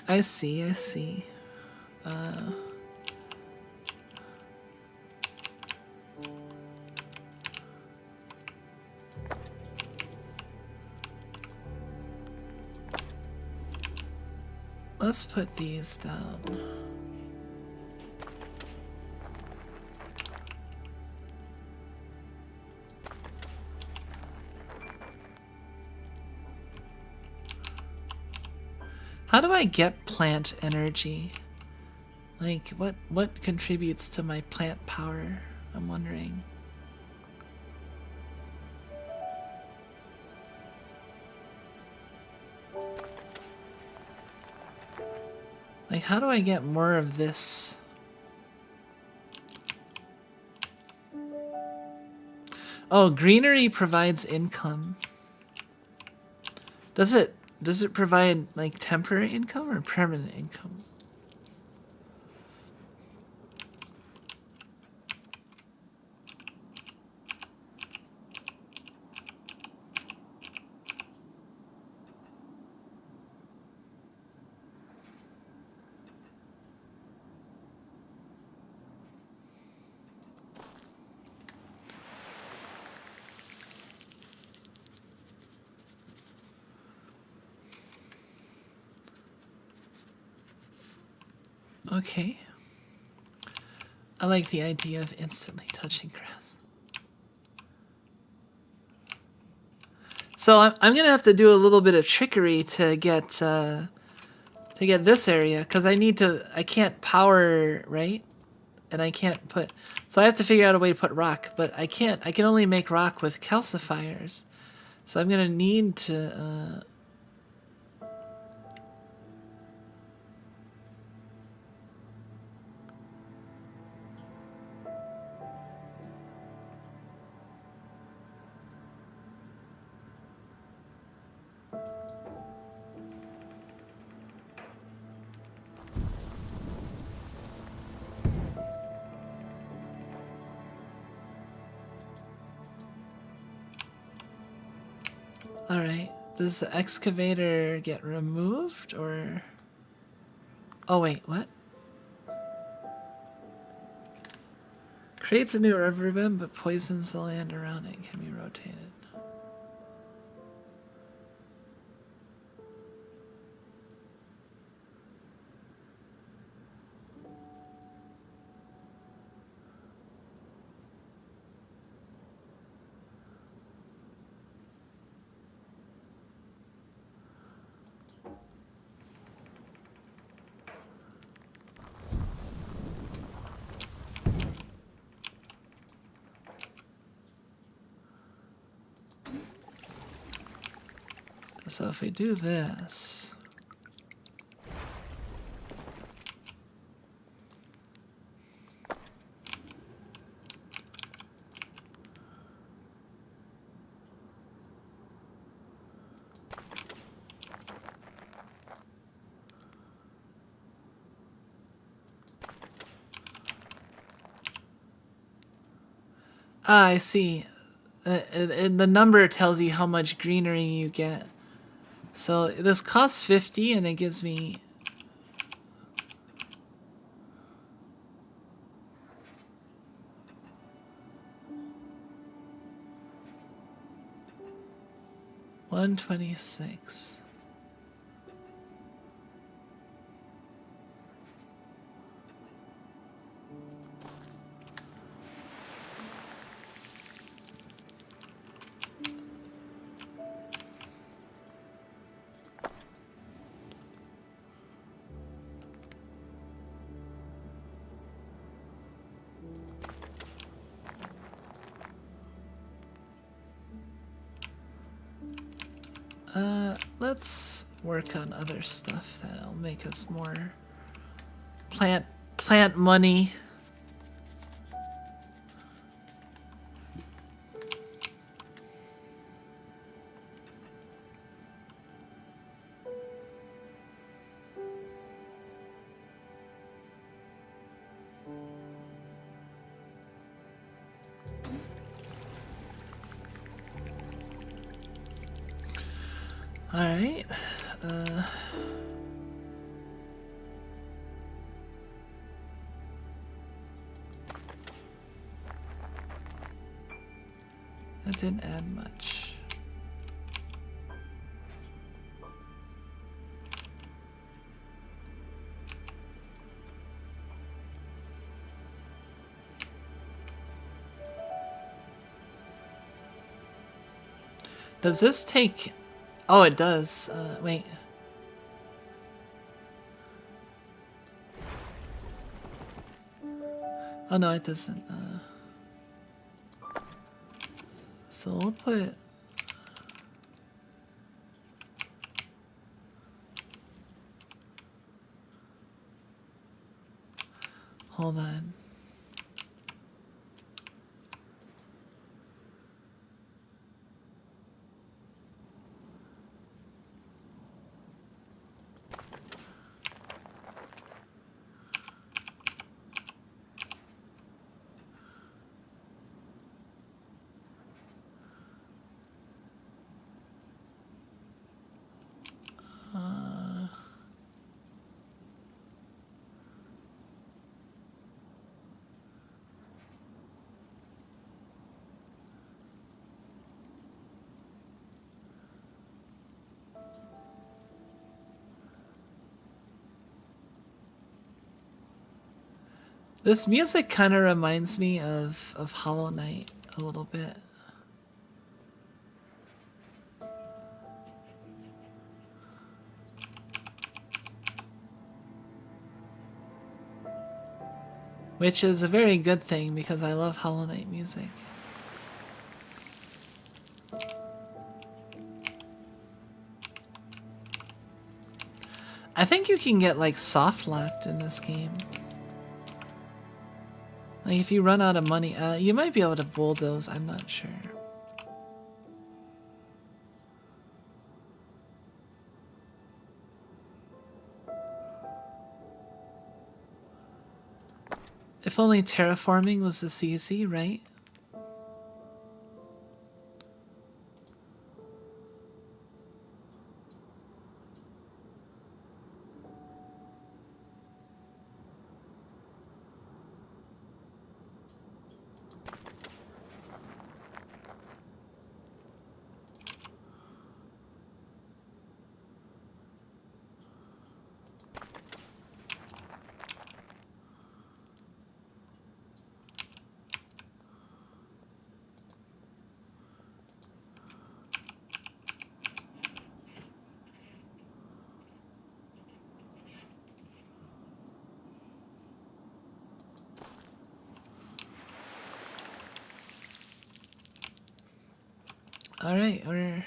I see, I see. Let's put these down. How do I get plant energy? Like, what contributes to my plant power? I'm wondering. Like, how do I get more of this? Oh, greenery provides income. Does it provide like temporary income or permanent income? Okay. I like the idea of instantly touching grass. So I'm gonna have to do a little bit of trickery to get this area, because I can't power, right? And I can't put, so I have to figure out a way to put rock, but I can only make rock with calcifiers. So I'm gonna need to Alright, does the excavator get removed, or... Oh wait, what? Creates a new riverbed, but poisons the land around it, can be rotated. So if we do this... Ah, I see. The number tells you how much greenery you get. So this costs 50 and it gives me... $126. Let's work on other stuff that'll make us more plant money. Alright. That didn't add much. Does this take... Oh, it does. Wait. Oh, no, it doesn't. So we'll put... Hold on. This music kind of reminds me of Hollow Knight a little bit. Which is a very good thing because I love Hollow Knight music. I think you can get like soft locked in this game. Like if you run out of money, you might be able to bulldoze, I'm not sure. If only terraforming was this easy, right? All right, we're...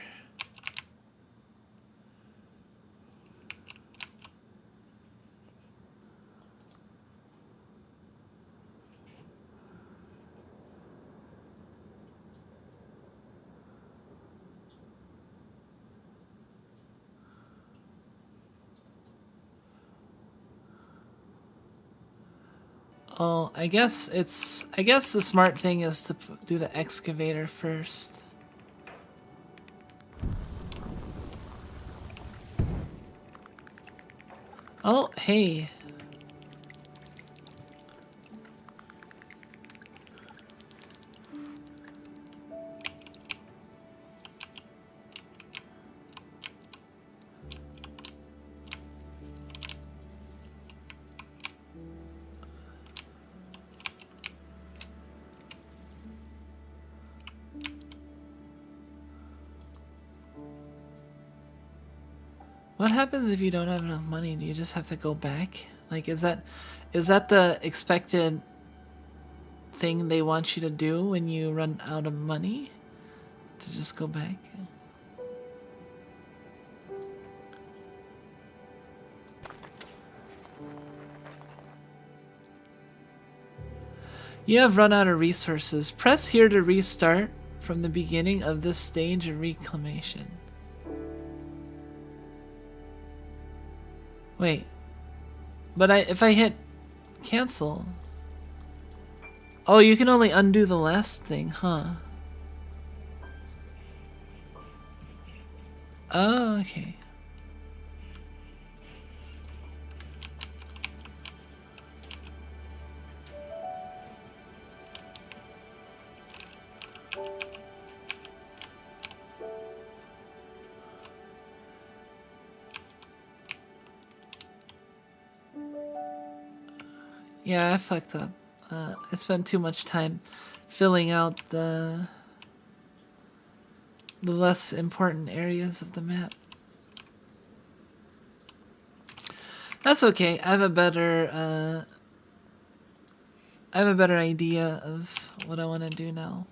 Oh, I guess the smart thing is to do the excavator first. Oh, hey. What happens if you don't have enough money? Do you just have to go back? Like, is that the expected thing they want you to do when you run out of money? To just go back? You have run out of resources. Press here to restart from the beginning of this stage of reclamation. Wait, but if I hit cancel... Oh, you can only undo the last thing, huh? Oh, okay. Yeah, I fucked up. I spent too much time filling out the less important areas of the map. That's okay. I have a better idea of what I want to do now.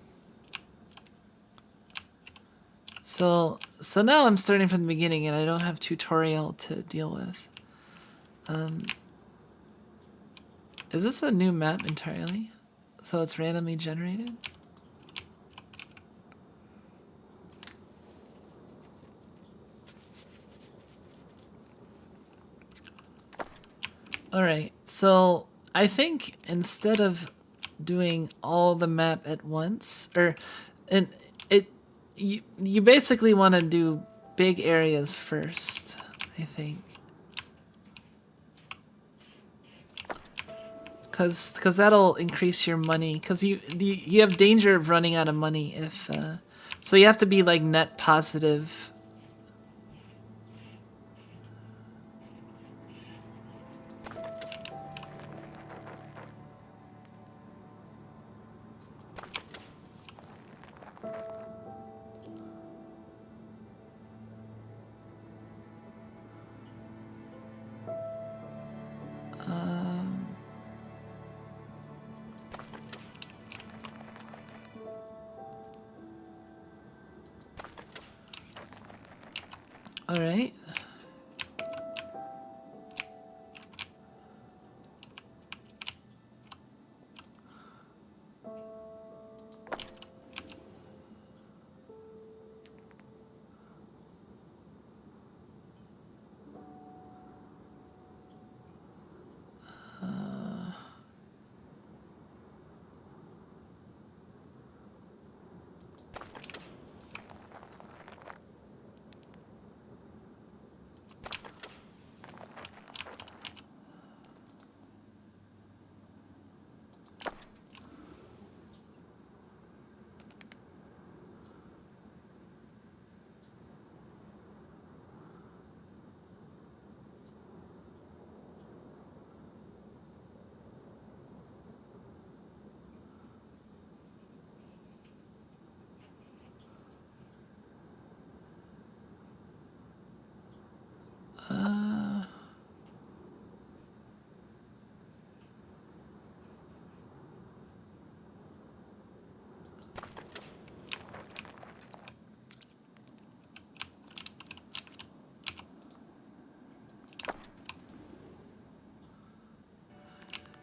So now I'm starting from the beginning and I don't have tutorial to deal with. Is this a new map entirely? So it's randomly generated? Alright, so I think instead of doing all the map at once, you basically want to do big areas first, I think. Cause that'll increase your money. Cause you have danger of running out of money if so you have to be like net positive. All right.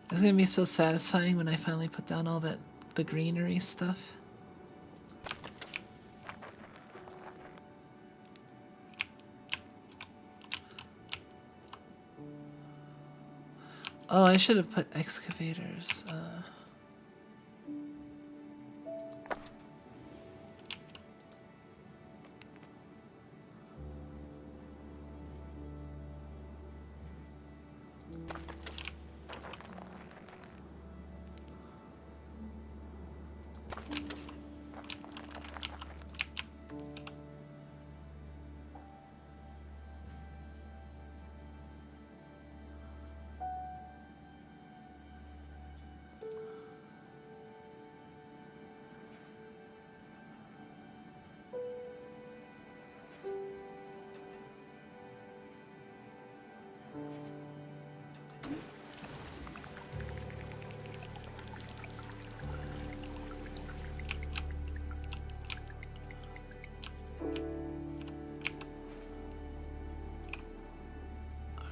It's gonna be so satisfying when I finally put down all the greenery stuff. Oh, I should have put excavators.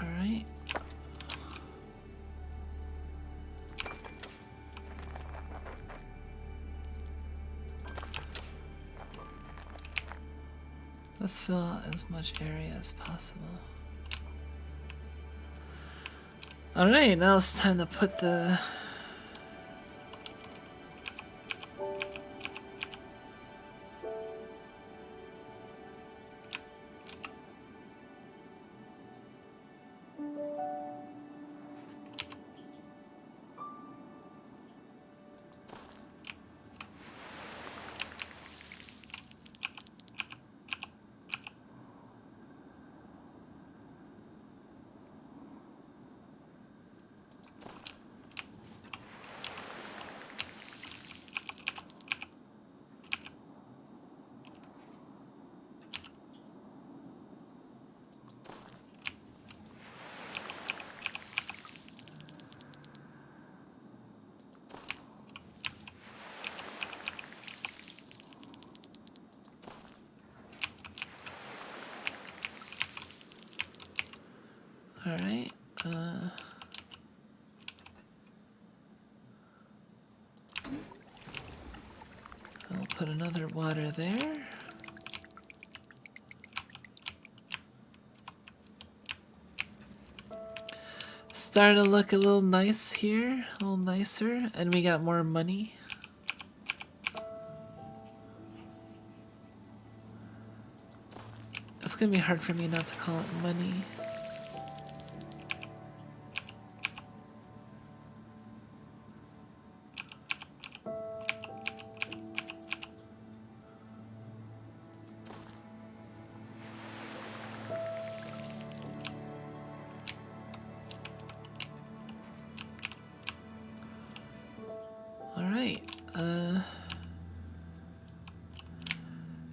All right. Let's fill out as much area as possible. Alright, now it's time to put the... I'll put another water there. Starting to look a little nice here, a little nicer, and we got more money. It's gonna be hard for me not to call it money.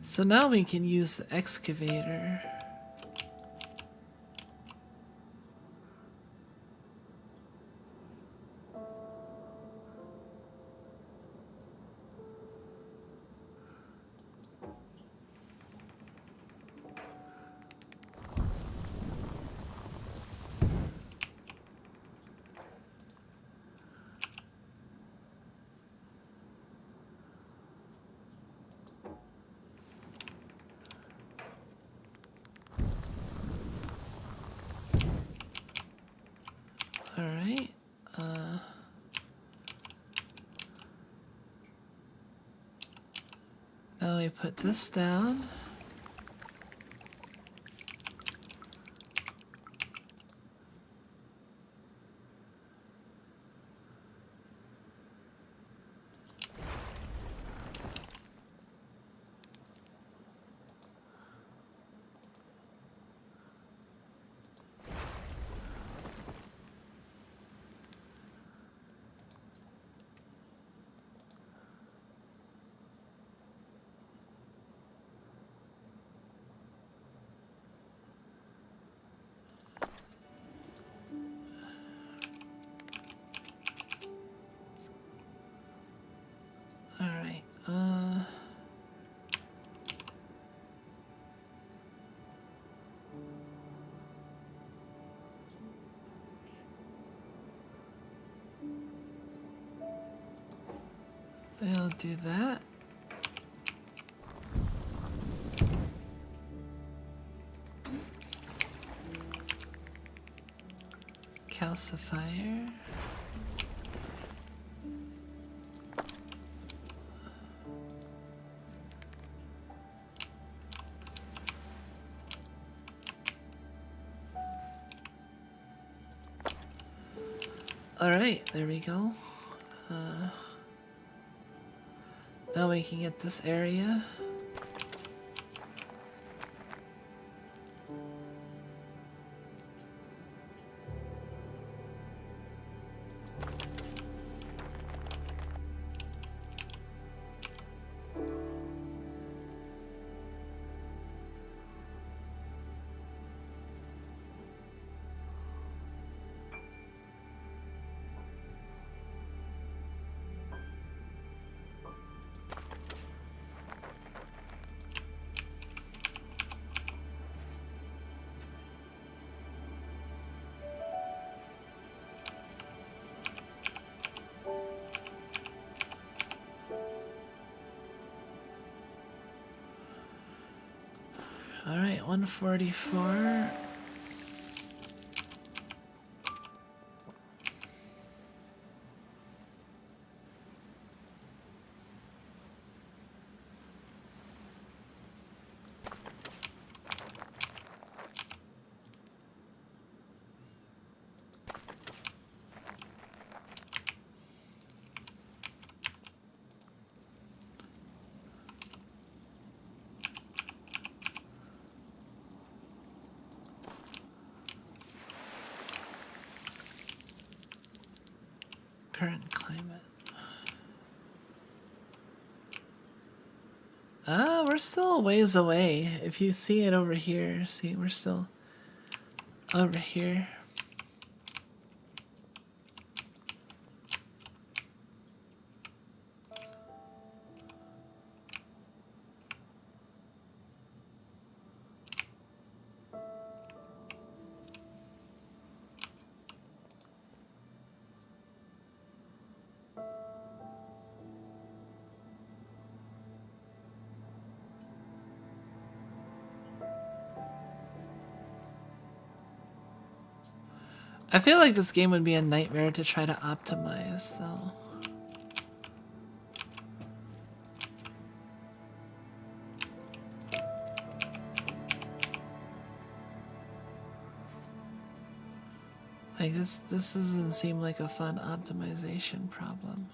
So now we can use the excavator. Alright, now we put this down. Alright, we'll do that. Calcifier. Alright, there we go. Now we can get this area. Alright, 144. Current climate. We're still a ways away. If you see it over here, see, we're still over here. I feel like this game would be a nightmare to try to optimize, though. Like this doesn't seem like a fun optimization problem.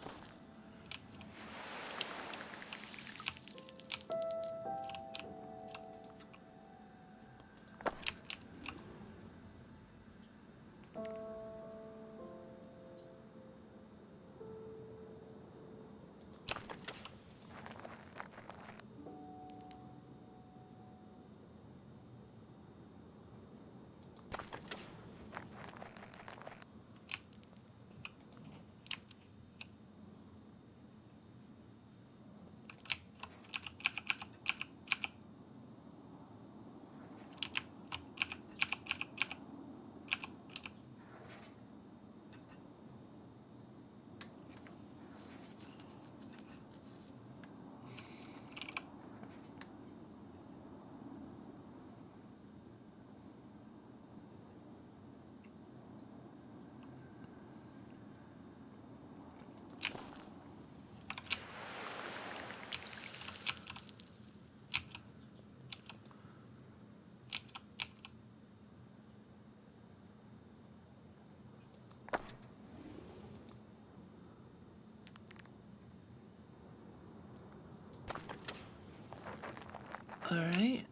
All right.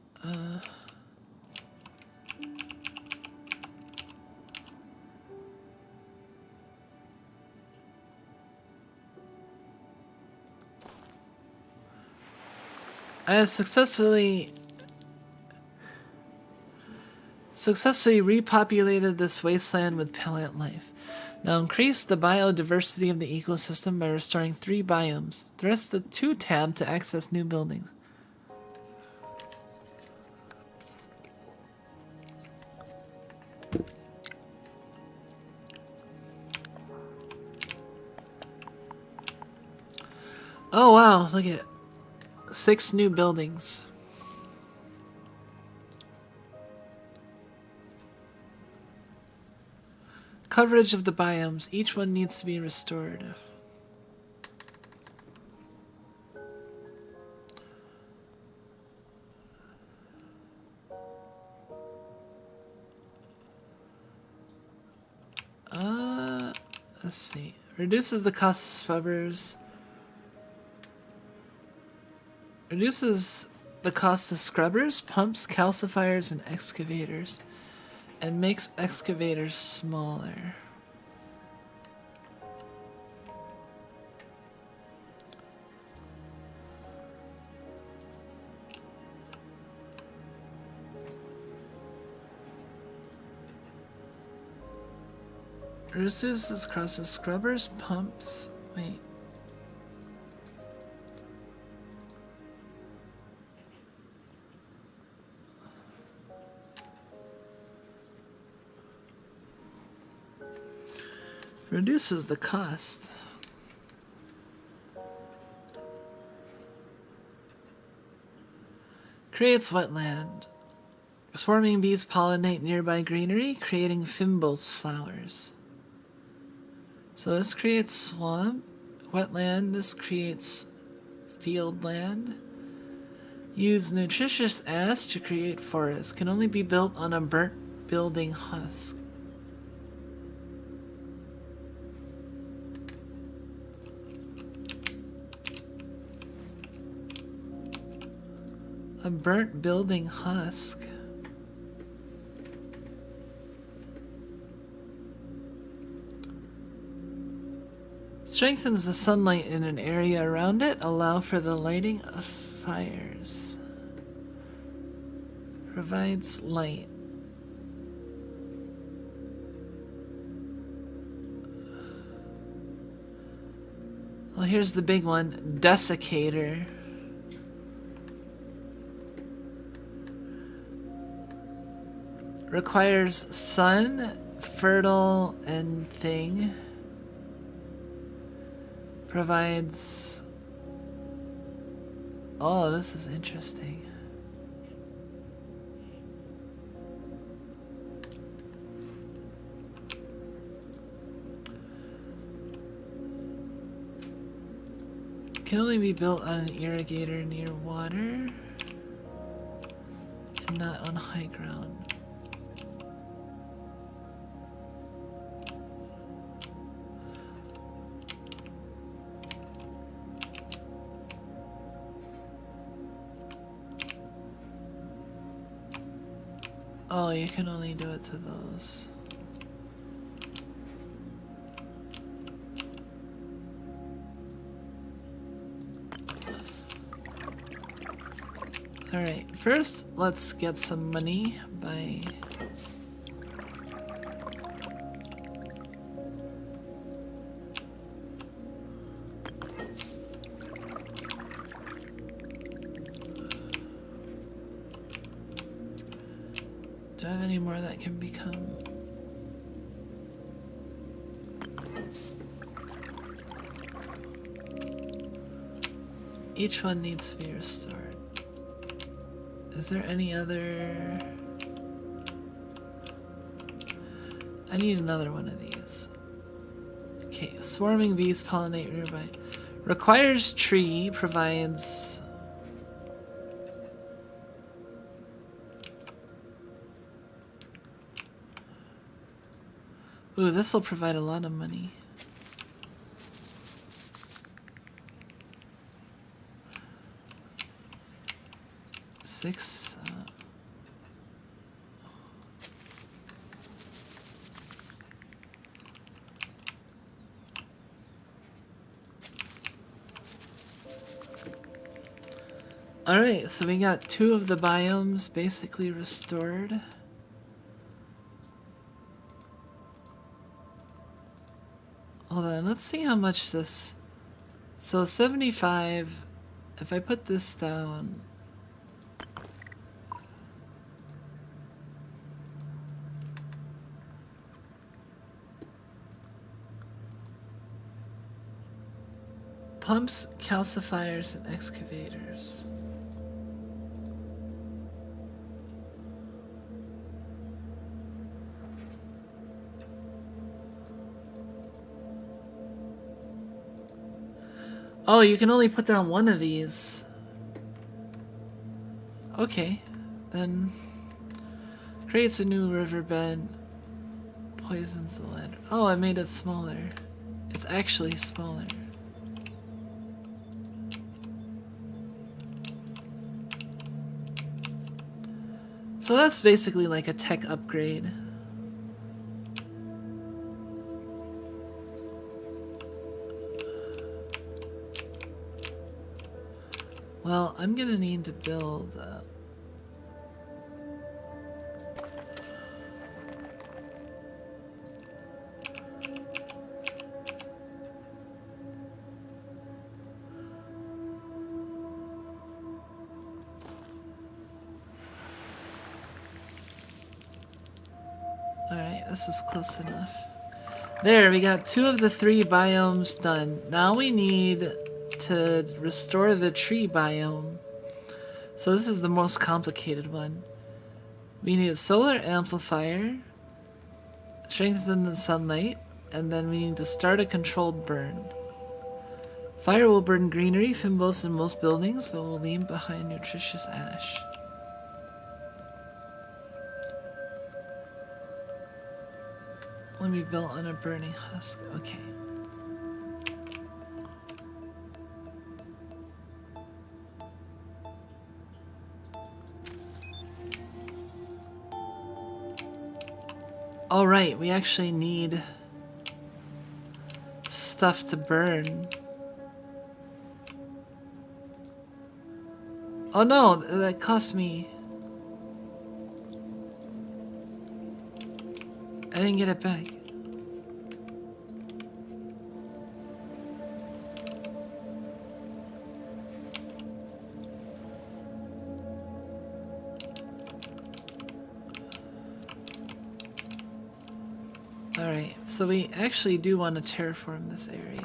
I have successfully repopulated this wasteland with plant life. Now increase the biodiversity of the ecosystem by restoring 3 biomes. Press the 2 tab to access new buildings. Oh wow, look at 6 new buildings. Coverage of the biomes. Each one needs to be restored. Let's see. Reduces the cost of scrubbers. Reduces the cost of scrubbers, pumps, calcifiers, and excavators. And makes excavators smaller. Reduces cost of scrubbers, pumps. Wait. Reduces the cost. Creates wetland. Swarming bees pollinate nearby greenery, creating Fimbul's flowers. So this creates swamp, wetland, this creates field land. Use nutritious ash to create forest. Can only be built on a burnt building husk. A burnt building husk. Strengthens the sunlight in an area around it. Allow for the lighting of fires. Provides light. Well, here's the big one. Desiccator. Requires sun, fertile, and thing. Provides... Oh, this is interesting. can only be built on an irrigator near water and not on high ground. Oh, you can only do it to those. Alright, first let's get some money by... Do I have any more that can become? Each one needs to be restored. Is there any other? I need another one of these. Okay, swarming bees pollinate nearby. Requires tree, provides... Ooh, this will provide a lot of money. Six. Alright, so we got 2 of the biomes basically restored. Hold on, let's see how much this... So 75, if I put this down... Pumps, calcifiers, and excavators. Oh, you can only put down 1 of these. Okay, then creates a new riverbed, poisons the land. Oh, I made it smaller. It's actually smaller. So that's basically like a tech upgrade. Well, I'm gonna need to build Alright, this is close enough. There, we got 2 of the 3 biomes done. Now we need to restore the tree biome. So this is the most complicated one. We need a solar amplifier, strengthen the sunlight, and then we need to start a controlled burn. Fire will burn greenery, fimbles in most buildings, but will leave behind nutritious ash. Let me build on a burning husk. Okay. All right, we actually need stuff to burn. Oh no, that cost me. I didn't get it back. Alright, so we actually do want to terraform this area.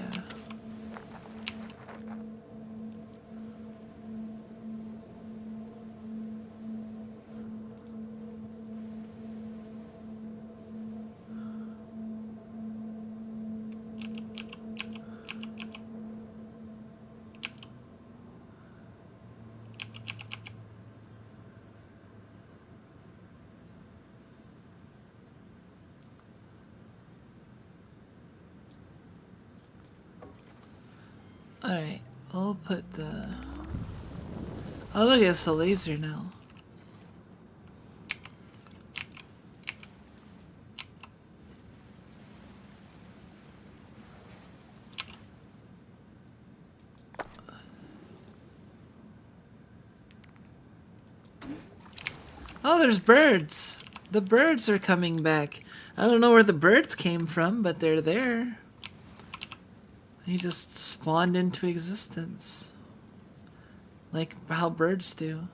Alright, we'll put the... Oh, look, it's a laser now. Oh, there's birds. The birds are coming back. I don't know where the birds came from, but they're there. They just spawned into existence. Like how birds do.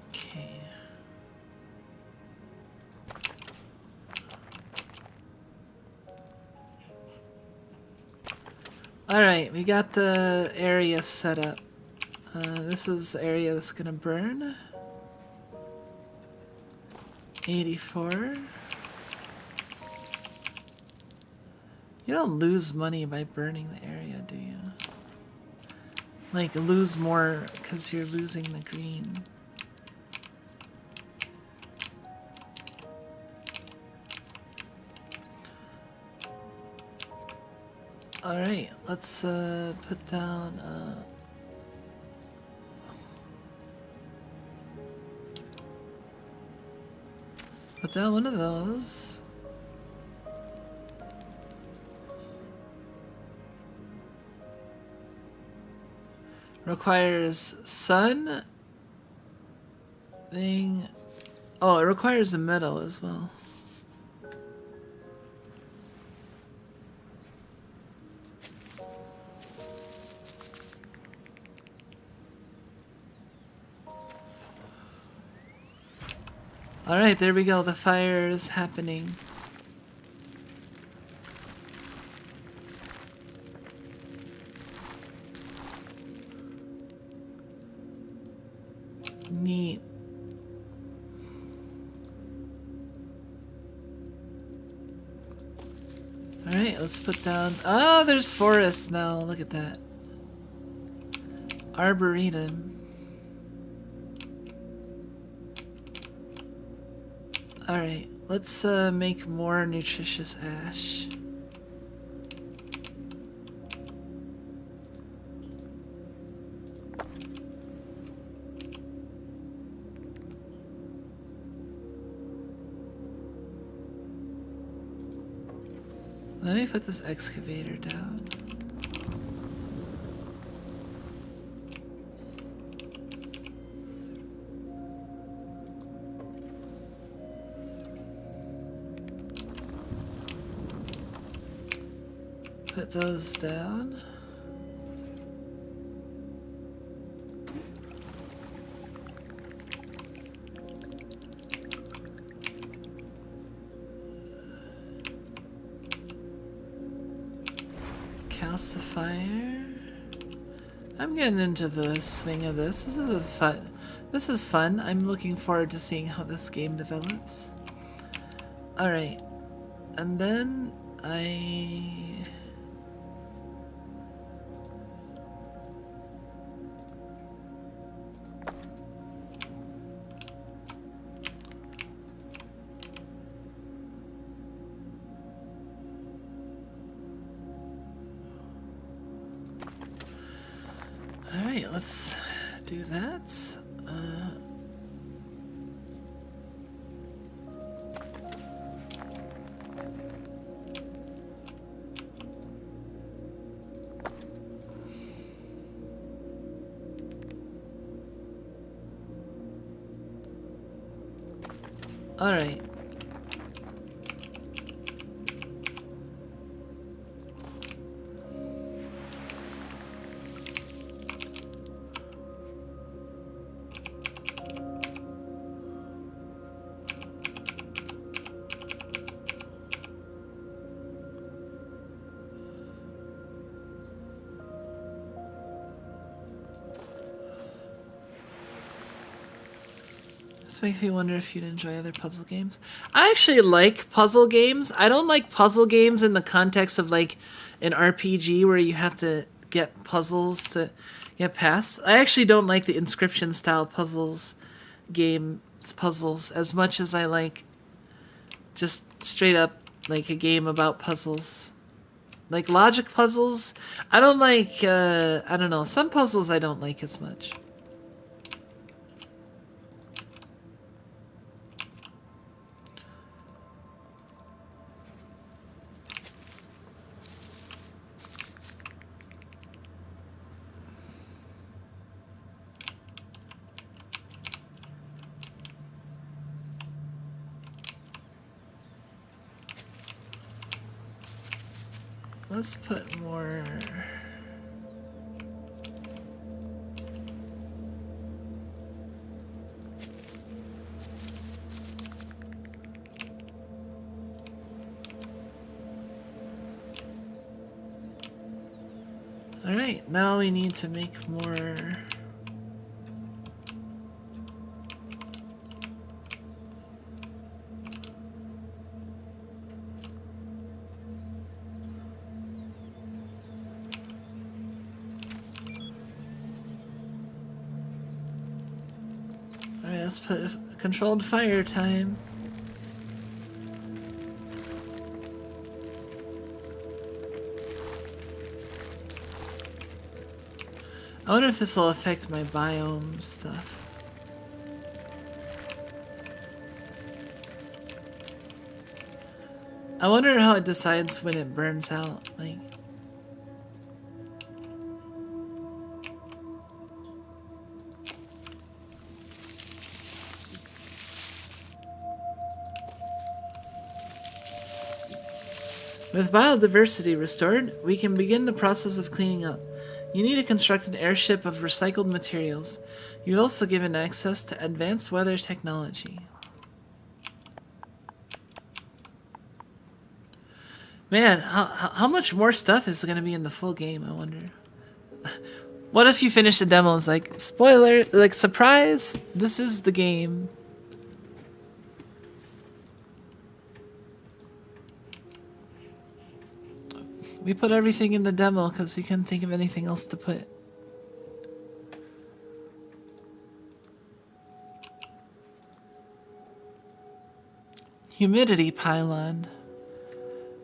Okay. Alright, we got the area set up. This is the area that's gonna burn. 84. You don't lose money by burning the area, do you? Like, lose more because you're losing the green. Alright, let's put down one of those. Requires sun thing. Oh, it requires a metal as well. Alright, there we go. The fire is happening. Neat. Alright, let's put down... Ah, there's forest now. Look at that. Arboretum. Alright, let's make more nutritious ash. Let me put this excavator down. Put those down. Calcifier. I'm getting into the swing of this. This is fun. I'm looking forward to seeing how this game develops. Alright. And then Alright, let's do that. Alright. This makes me wonder if you'd enjoy other puzzle games. I actually like puzzle games. I don't like puzzle games in the context of like an RPG where you have to get puzzles to get past. I actually don't like the Inscription style puzzles as much as I like just straight up like a game about puzzles. Like logic puzzles, I don't like, I don't know, some puzzles I don't like as much. Let's put more... Alright, now we need to make more... Alright, let's put controlled fire time. I wonder if this will affect my biome stuff. I wonder how it decides when it burns out, like... With biodiversity restored, we can begin the process of cleaning up. You need to construct an airship of recycled materials. You've also given access to advanced weather technology. Man, how much more stuff is going to be in the full game, I wonder. What if you finish the demo and it's like, spoiler, like, surprise, this is the game. We put everything in the demo because we couldn't think of anything else to put. Humidity pylon.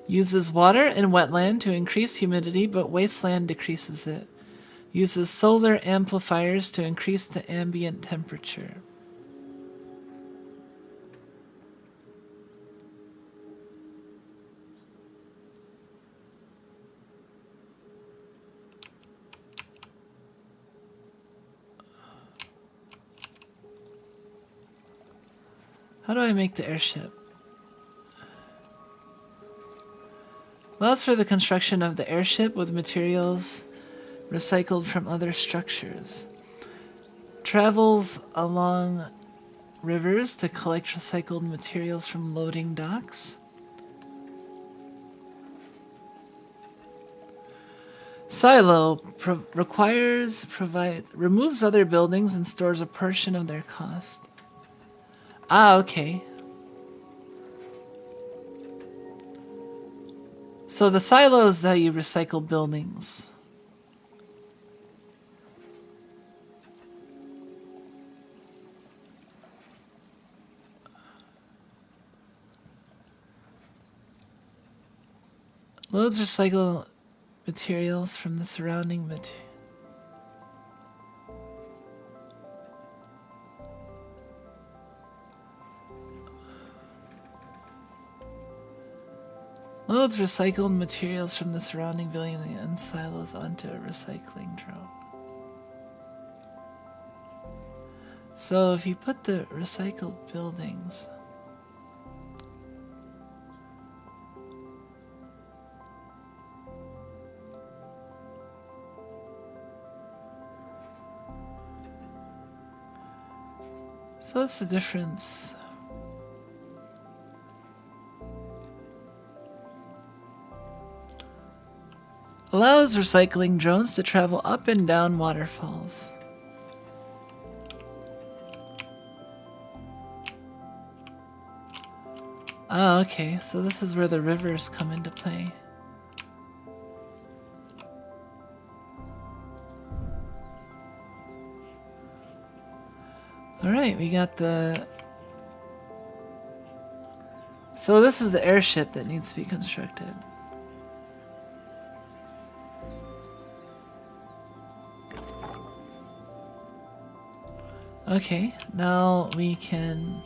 Uses water and wetland to increase humidity, but wasteland decreases it. Uses solar amplifiers to increase the ambient temperature. How do I make the airship? Allows for the construction of the airship with materials recycled from other structures. Travels along rivers to collect recycled materials from loading docks. Silo removes other buildings and stores a portion of their cost. Ah, okay. So the silo is how you recycle buildings. Loads recycle materials from the surrounding material. Loads recycled materials from the surrounding building and silos onto a recycling drone. So if you put the recycled buildings... So what's the difference? Allows recycling drones to travel up and down waterfalls. Oh, okay. So this is where the rivers come into play. Alright, we got the... So this is the airship that needs to be constructed. Okay, now we can...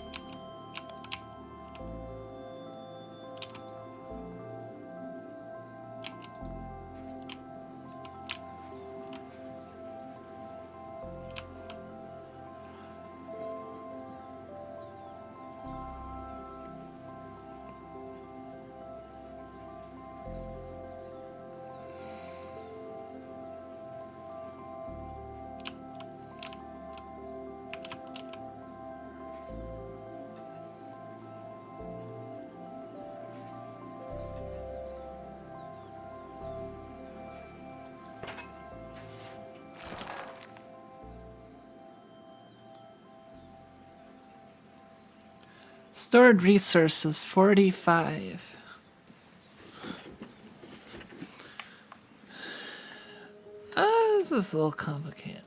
Stored resources 45. This is a little complicated.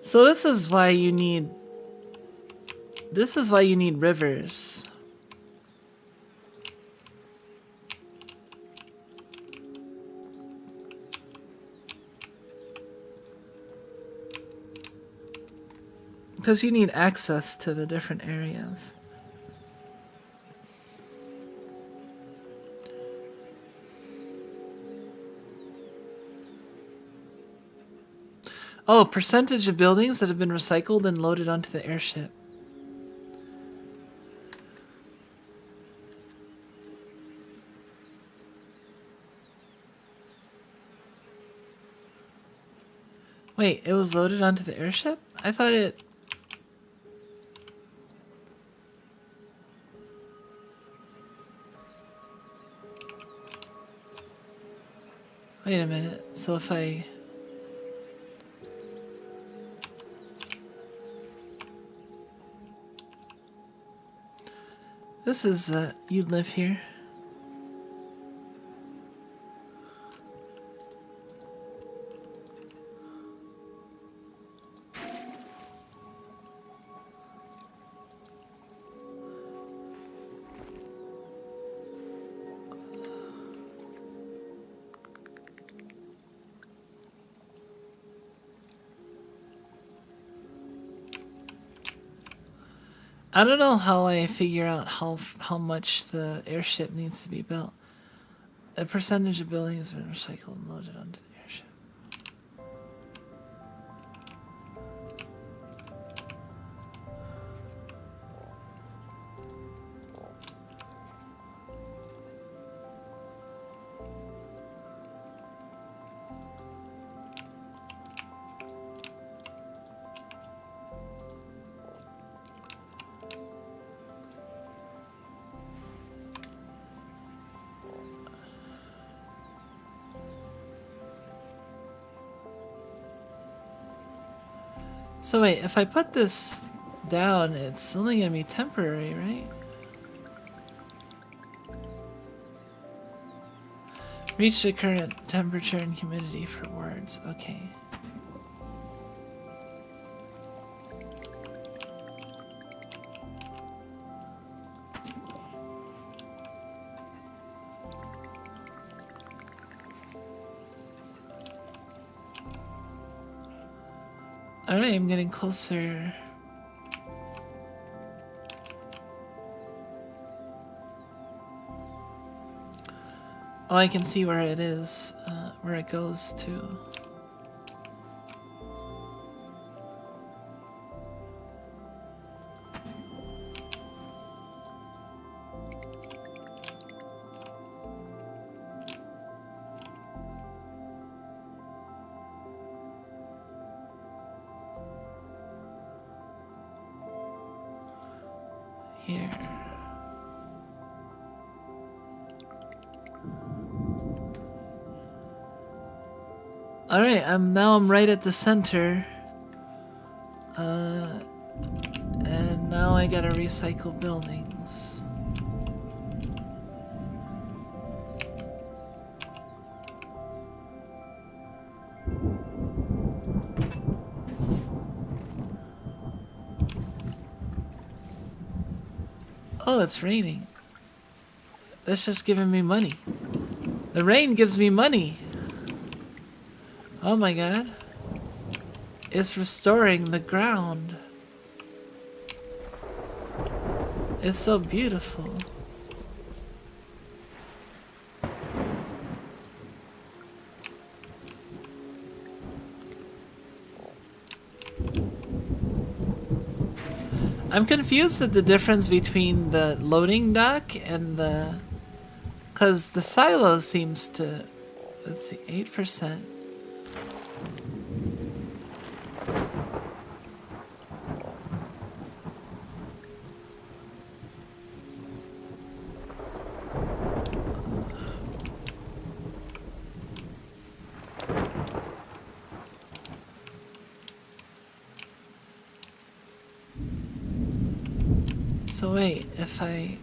So this is why you need rivers. Because you need access to the different areas. Oh, percentage of buildings that have been recycled and loaded onto the airship. Wait, it was loaded onto the airship? I thought it... Wait a minute, so if I... This is, you live here. I don't know how I figure out how much the airship needs to be built. A percentage of buildings have been recycled and loaded onto the airship. So wait, if I put this down, it's only going to be temporary, right? Reach the current temperature and humidity for words. Okay. Alright, I'm getting closer. Oh, I can see where it is, where it goes to. Here. Alright, now I'm right at the center. And now now I gotta recycle buildings. Oh, it's raining. That's just giving me money. The rain gives me money. Oh my god. It's restoring the ground. It's so beautiful. I'm confused at the difference between the loading dock and the... Because the silo seems to... Let's see, 8%. So wait, if I...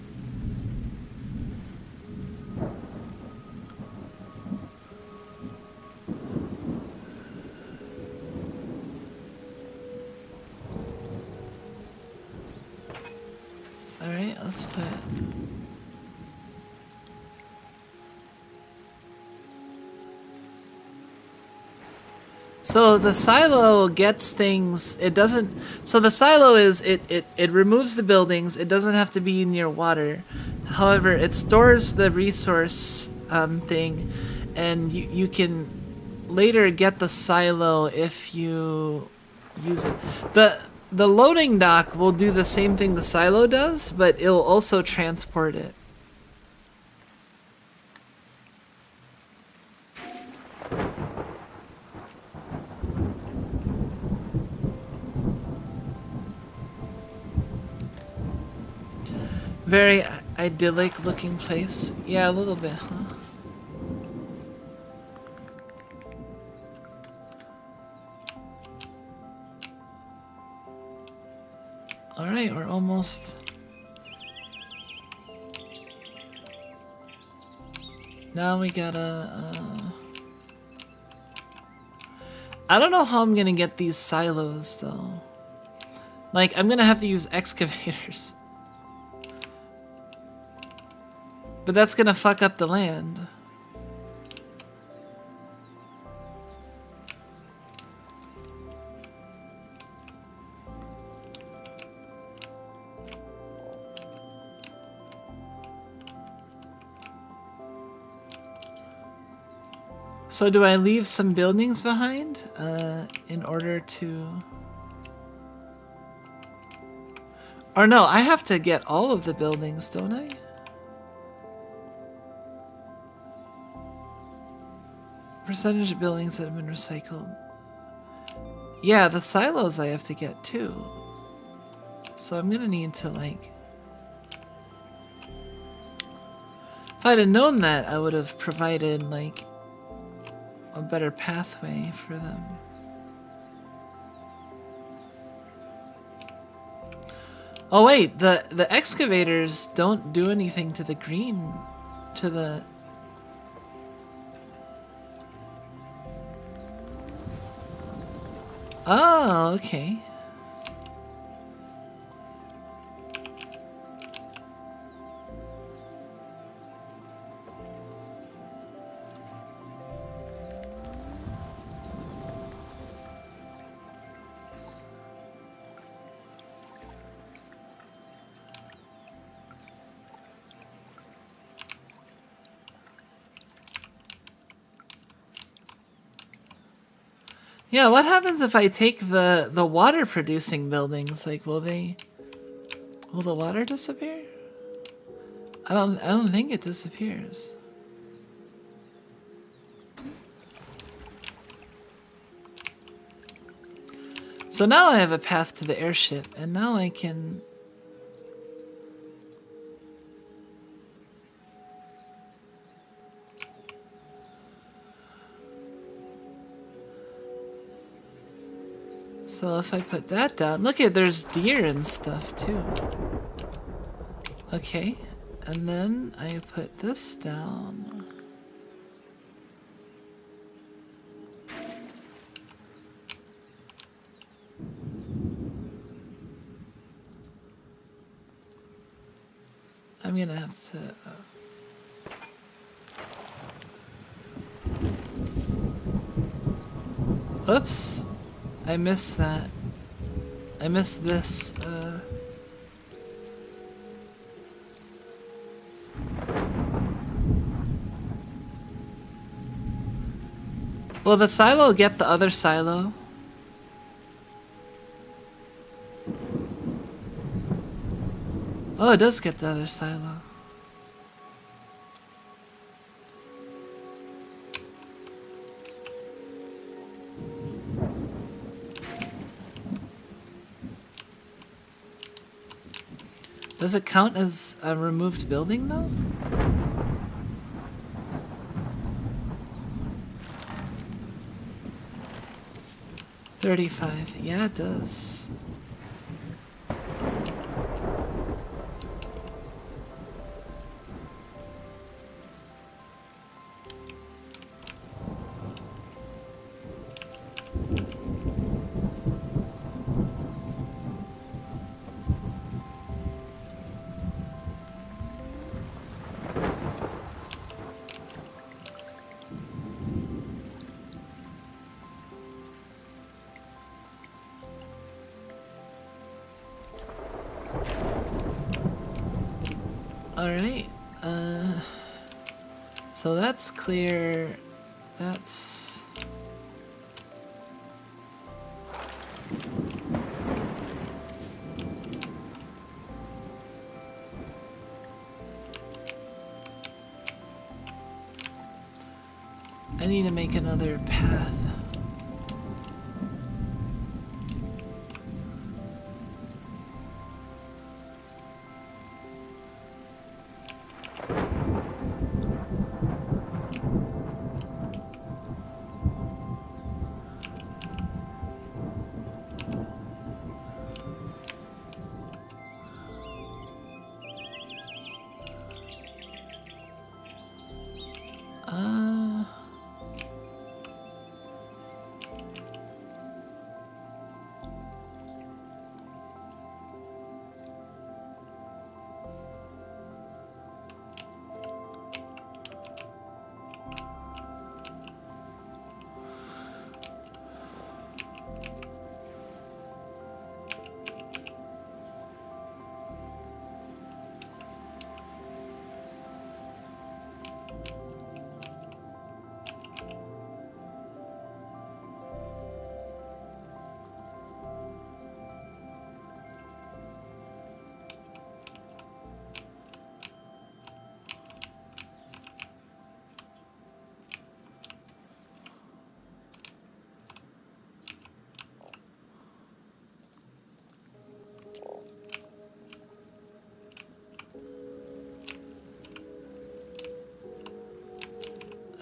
Alright, let's put... So the silo gets things, it doesn't, so the silo is, it removes the buildings, it doesn't have to be near water. However, it stores the resource thing, and you can later get the silo if you use it. The loading dock will do the same thing the silo does, but it'll also transport it. Very idyllic looking place. Yeah, a little bit, huh? Alright, we're almost... Now we gotta... I don't know how I'm gonna get these silos, though. Like, I'm gonna have to use excavators. But that's gonna fuck up the land. So do I leave some buildings behind in order to... Or no, I have to get all of the buildings, don't I? Percentage of buildings that have been recycled. Yeah, the silos I have to get too. So I'm gonna need to like... If I'd have known that, I would have provided like a better pathway for them. Oh wait, the excavators don't do anything to the green, to the... Oh, okay. Yeah, what happens if I take the water producing buildings? Like, will the water disappear? I don't think it disappears. So now I have a path to the airship, and now I can... So if I put that down, look at there's deer and stuff too. Okay, and then I put this down. I'm gonna have to. Oops, I missed that. I missed this. Will the silo get the other silo? Oh, it does get the other silo. Does it count as a removed building though? $35. Yeah, it does. Alright, so that's clear. That's... I need to make another path.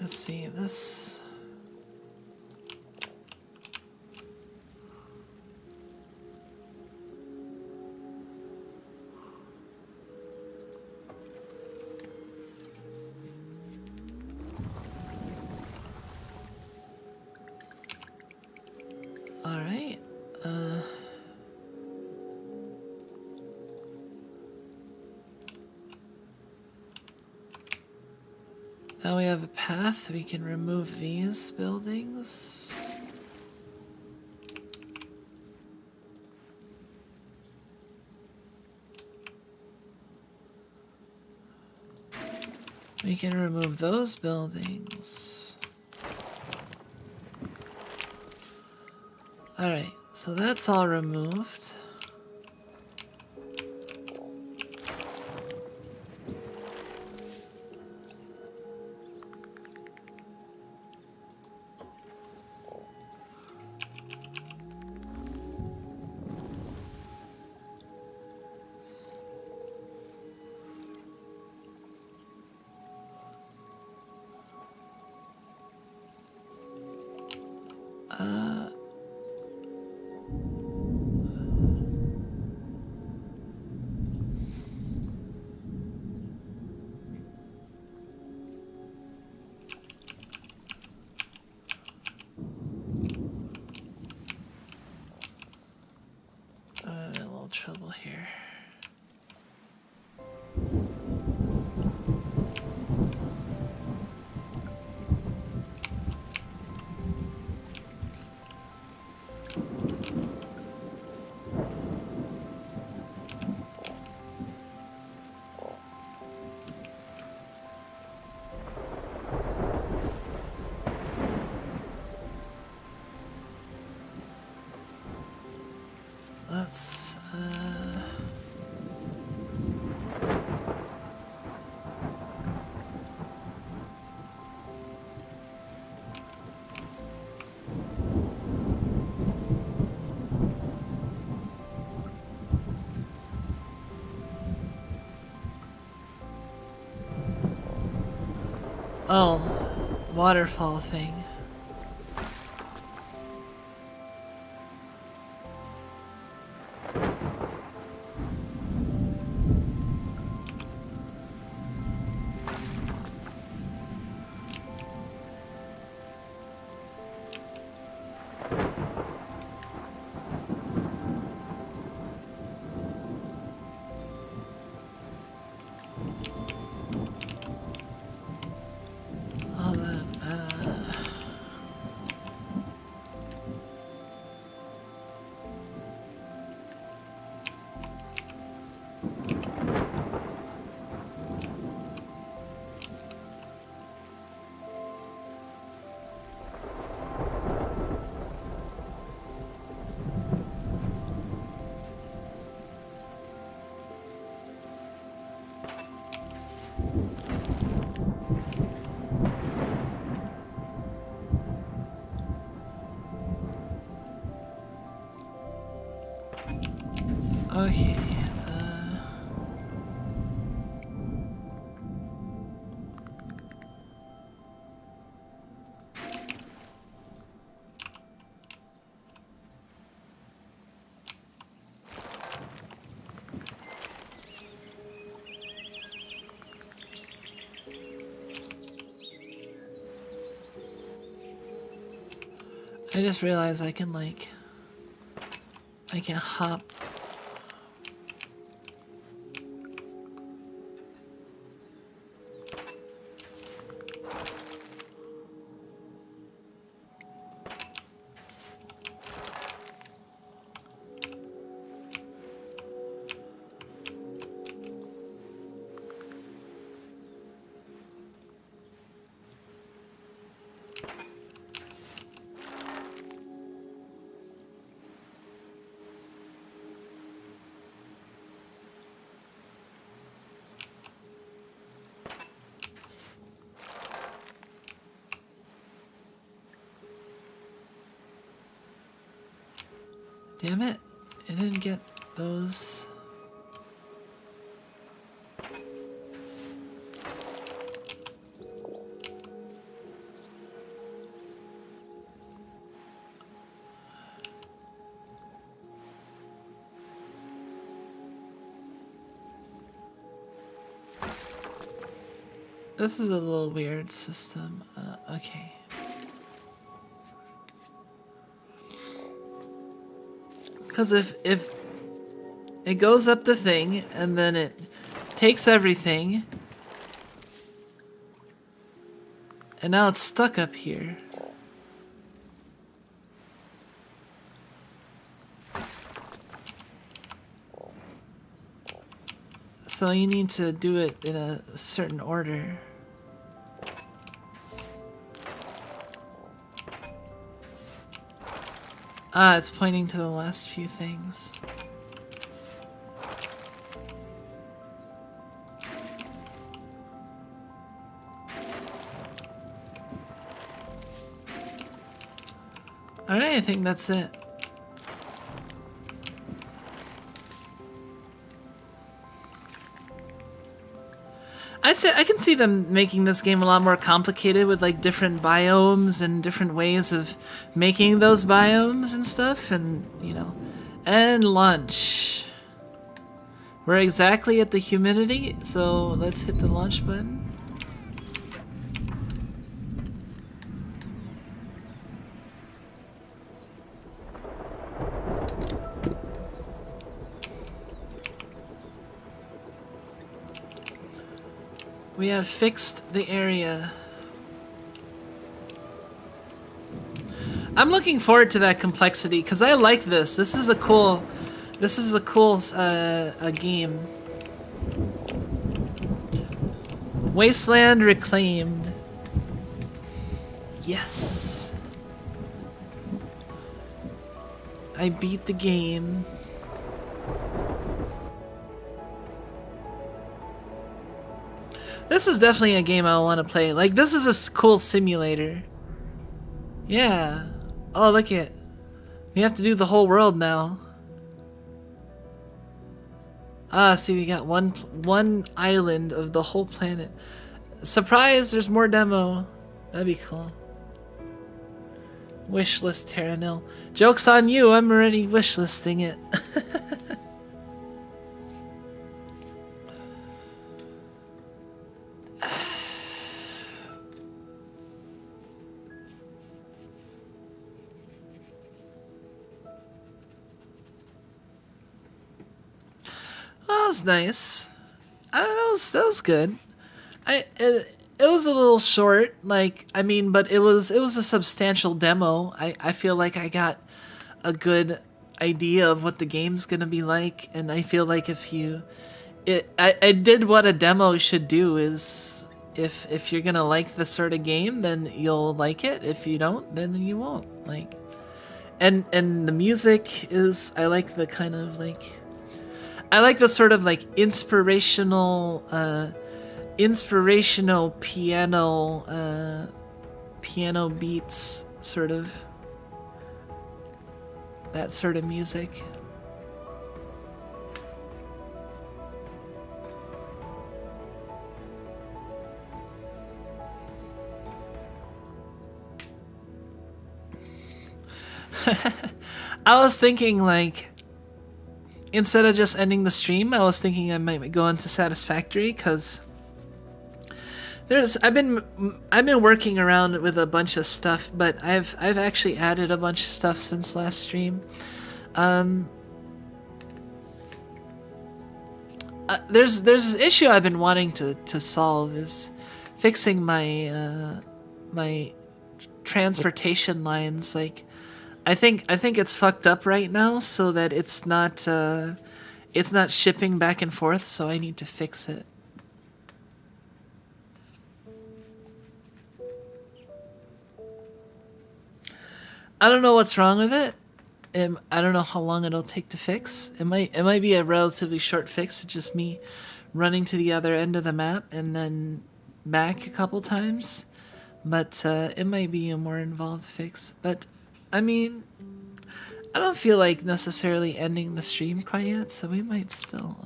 Let's see, this... Alright, now we have a path, we can remove these buildings. We can remove those buildings. Alright, so that's all removed. Oh, waterfall thing. Okay. I just realized I can hop. Damn it, I didn't get those. This is a little weird system. Okay. Because if it goes up the thing and then it takes everything and now it's stuck up here. So you need to do it in a certain order. Ah, it's pointing to the last few things. Alright, I think that's it. I can see them making this game a lot more complicated with like different biomes and different ways of making those biomes and stuff, and you know. And lunch. We're exactly at the humidity, so let's hit the launch button. We have fixed the area. I'm looking forward to that complexity because I like this. This is a cool game. Wasteland reclaimed. Yes. I beat the game. This is definitely a game I want to play. Like, this is a cool simulator. Yeah. Oh, look it. We have to do the whole world now. Ah, see, we got one island of the whole planet. Surprise, there's more demo. That'd be cool. Wishlist Terra nil. Joke's on you, I'm already wishlisting it. Well, that was nice. That was good. It was a little short, like, I mean, but it was a substantial demo. I feel like I got a good idea of what the game's gonna be like, and I feel like I did what a demo should do. Is if you're gonna like this sort of game, then you'll like it. If you don't, then you won't. Like, and the music is, I like the kind of like, I like the sort of like inspirational piano beats, sort of that sort of music. I was thinking, like, instead of just ending the stream, I was thinking I might go into Satisfactory, because I've been working around with a bunch of stuff, but I've actually added a bunch of stuff since last stream. There's this issue I've been wanting to solve, is fixing my my transportation lines. Like, I think it's fucked up right now, so that it's not shipping back and forth. So I need to fix it. I don't know what's wrong with it. I don't know how long it'll take to fix. It might be a relatively short fix. It's just me running to the other end of the map and then back a couple times. But it might be a more involved fix. But I mean, I don't feel like necessarily ending the stream quite yet, so we might still.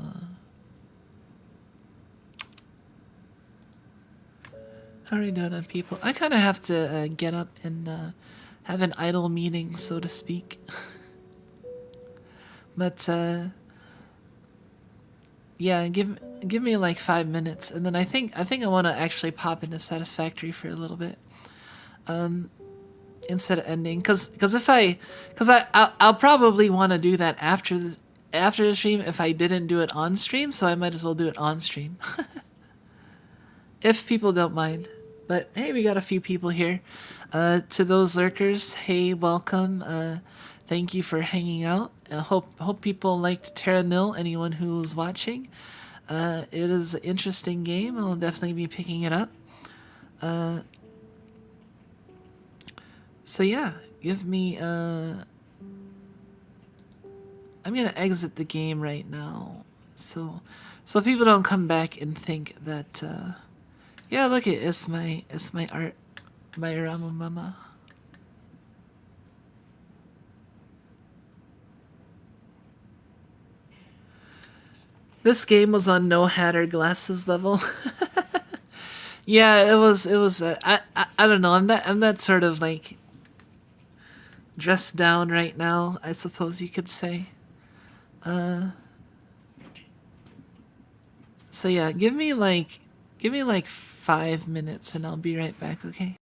How are we doing on people? I kind of have to get up and have an idle meeting, so to speak. But yeah, give me like 5 minutes, and then I think I want to actually pop into Satisfactory for a little bit, instead of ending, because I'll probably want to do that after the stream if I didn't do it on stream, so I might as well do it on stream. If people don't mind. But hey, we got a few people here. To those lurkers, hey, welcome. Thank you for hanging out. Hope people liked Terra Nil, anyone who was watching. It is an interesting game. I'll definitely be picking it up. So yeah, give me... I'm gonna exit the game right now. So people don't come back and think that... yeah, look, it's my art by Rama Mama. This game was on no hat or glasses level. Yeah, it was. I don't know. I'm that sort of like dressed down right now, I suppose you could say. So yeah, give me like 5 minutes and I'll be right back, okay?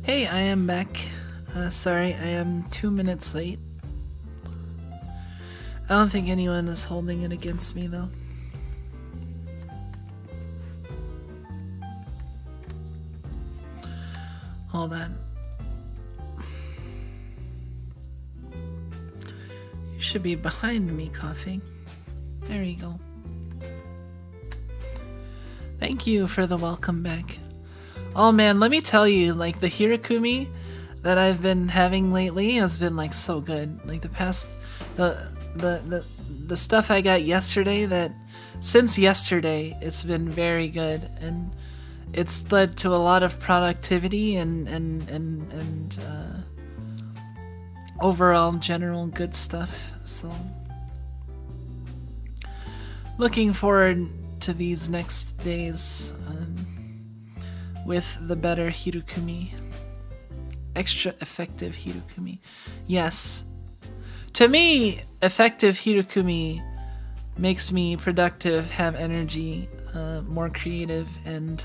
Hey, I am back. Sorry, I am 2 minutes late. I don't think anyone is holding it against me, though. Hold on. You should be behind me coughing. There you go. Thank you for the welcome back. Oh man, let me tell you, like the Hirokumi that I've been having lately has been like so good. Like the past, the stuff I got yesterday, since yesterday it's been very good, and it's led to a lot of productivity and overall general good stuff. So looking forward to these next days with the better Hirokumi. Extra effective Hirokumi. Yes. To me, effective Hirokumi makes me productive, have energy, more creative, and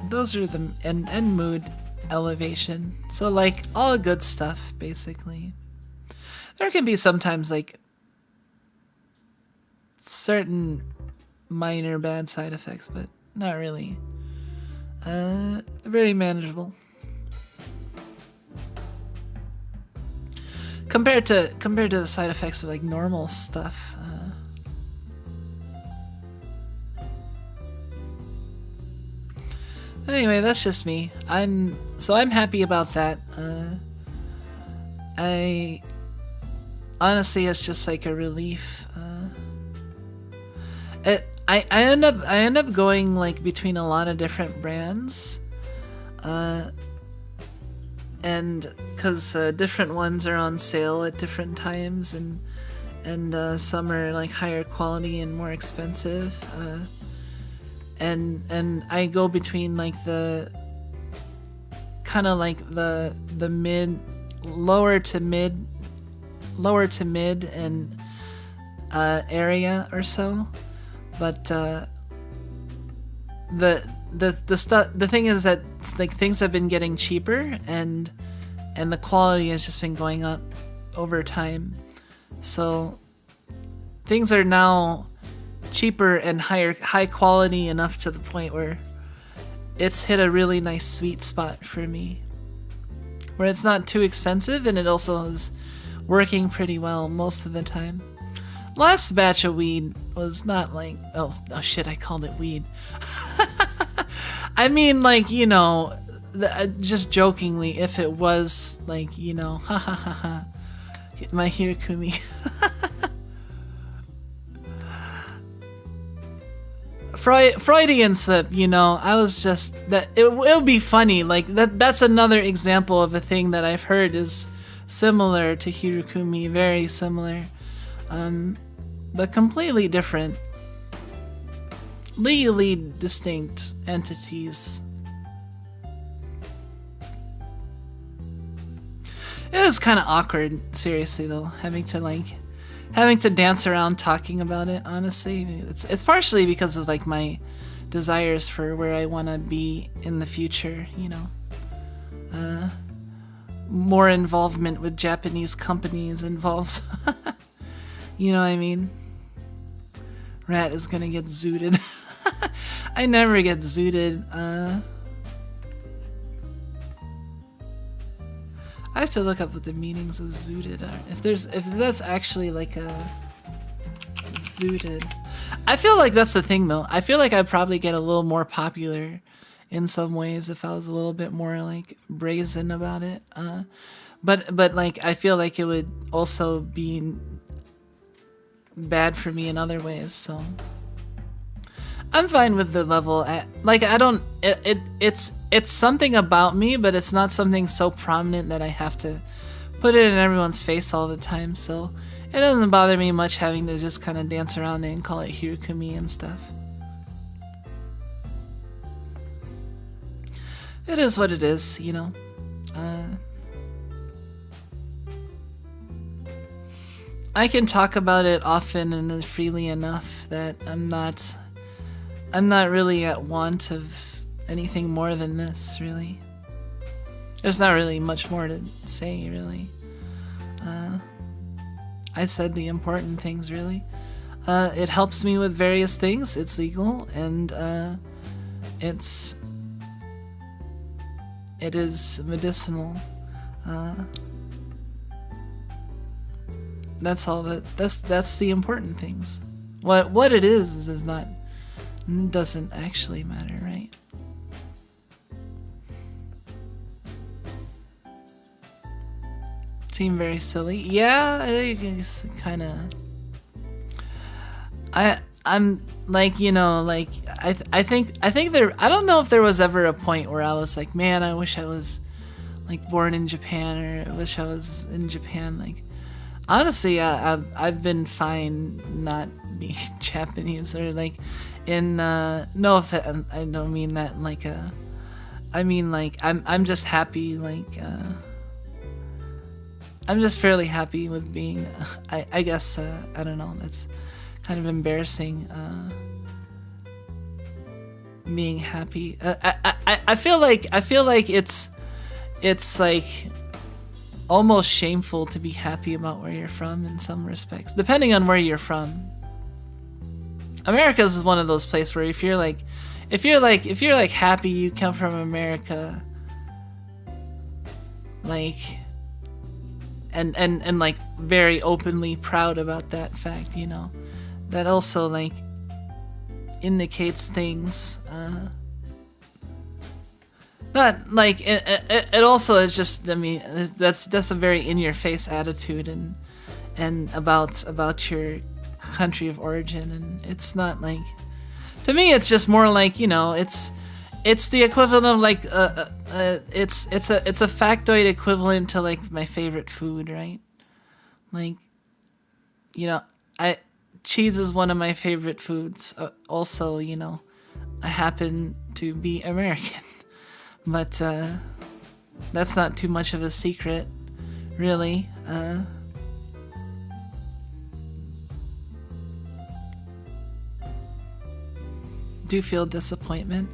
those are the and mood elevation. So like all good stuff basically. There can be sometimes like certain minor bad side effects, but not really. Very manageable. Compared to the side effects of like normal stuff. Anyway, that's just me. I'm happy about that. I honestly, it's just like a relief. I end up going like between a lot of different brands, and because different ones are on sale at different times, and some are like higher quality and more expensive, and I go between like the kind of like the mid, lower to mid and area or so. But the thing is that like things have been getting cheaper, and the quality has just been going up over time. So things are now cheaper and high quality enough to the point where it's hit a really nice sweet spot for me, where it's not too expensive and it also is working pretty well most of the time. Last batch of weed was not like, oh shit, I called it weed. I mean, like, you know, just jokingly, if it was like, you know, ha ha ha ha, my Hirokumi. Freudian slip, you know. I was just that it'll be funny. Like that's another example of a thing that I've heard is similar to Hirokumi, very similar. But completely different, legally distinct entities. It was kind of awkward, seriously though, having to dance around talking about it. Honestly, it's partially because of like my desires for where I want to be in the future. You know, more involvement with Japanese companies involves. You know what I mean? Rat is gonna get zooted. I never get zooted. I have to look up what the meanings of zooted are. If that's actually like a zooted. I feel like that's the thing though. I feel like I'd probably get a little more popular in some ways if I was a little bit more like brazen about it. But like I feel like it would also be bad for me in other ways, so I'm fine with the level. Like I don't. It's something about me, but it's not something so prominent that I have to put it in everyone's face all the time. So it doesn't bother me much having to just kind of dance around it and call it Hirokumi and stuff. It is what it is, you know. I can talk about it often and freely enough that I'm not really at want of anything more than this, really. There's not really much more to say, really. I said the important things, really. It helps me with various things. It's legal, and it is medicinal. That's all. That's the important things. What it is doesn't actually matter, right? Seem very silly. Yeah, it's kind of. I'm like, you know, like I think there. I don't know if there was ever a point where I was like, man, I wish I was like born in Japan, or I wish I was in Japan. Like, honestly, I've been fine not being Japanese, or like in no offense, I don't mean that like I mean like I'm just happy, like I'm just fairly happy with being I guess I don't know, that's kind of embarrassing, being happy. I feel like it's like almost shameful to be happy about where you're from in some respects, depending on where you're from. America's is one of those places where if you're like happy you come from America, like and like very openly proud about that fact, you know, that also like indicates things, not like it also is just, I mean, that's a very in-your-face attitude and about your country of origin, and it's not like, to me it's just more like, you know, it's the equivalent of like it's a factoid equivalent to like my favorite food, right? Like, you know, cheese is one of my favorite foods. Also, you know, I happen to be American, but that's not too much of a secret, really. Do feel disappointment.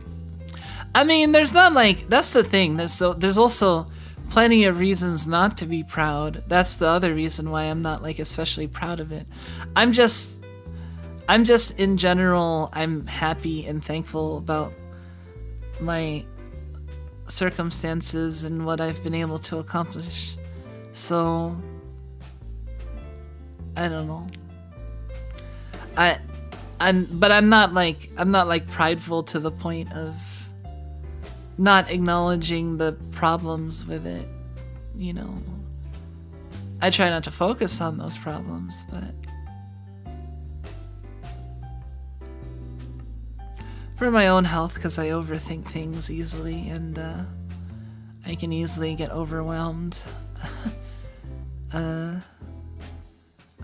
I mean, there's not like, that's the thing. There's also plenty of reasons not to be proud. That's the other reason why I'm not like especially proud of it. I'm just in general, I'm happy and thankful about my circumstances and what I've been able to accomplish. So I don't know. But I'm not like prideful to the point of not acknowledging the problems with it, you know. I try not to focus on those problems, but for my own health, because I overthink things easily, and I can easily get overwhelmed.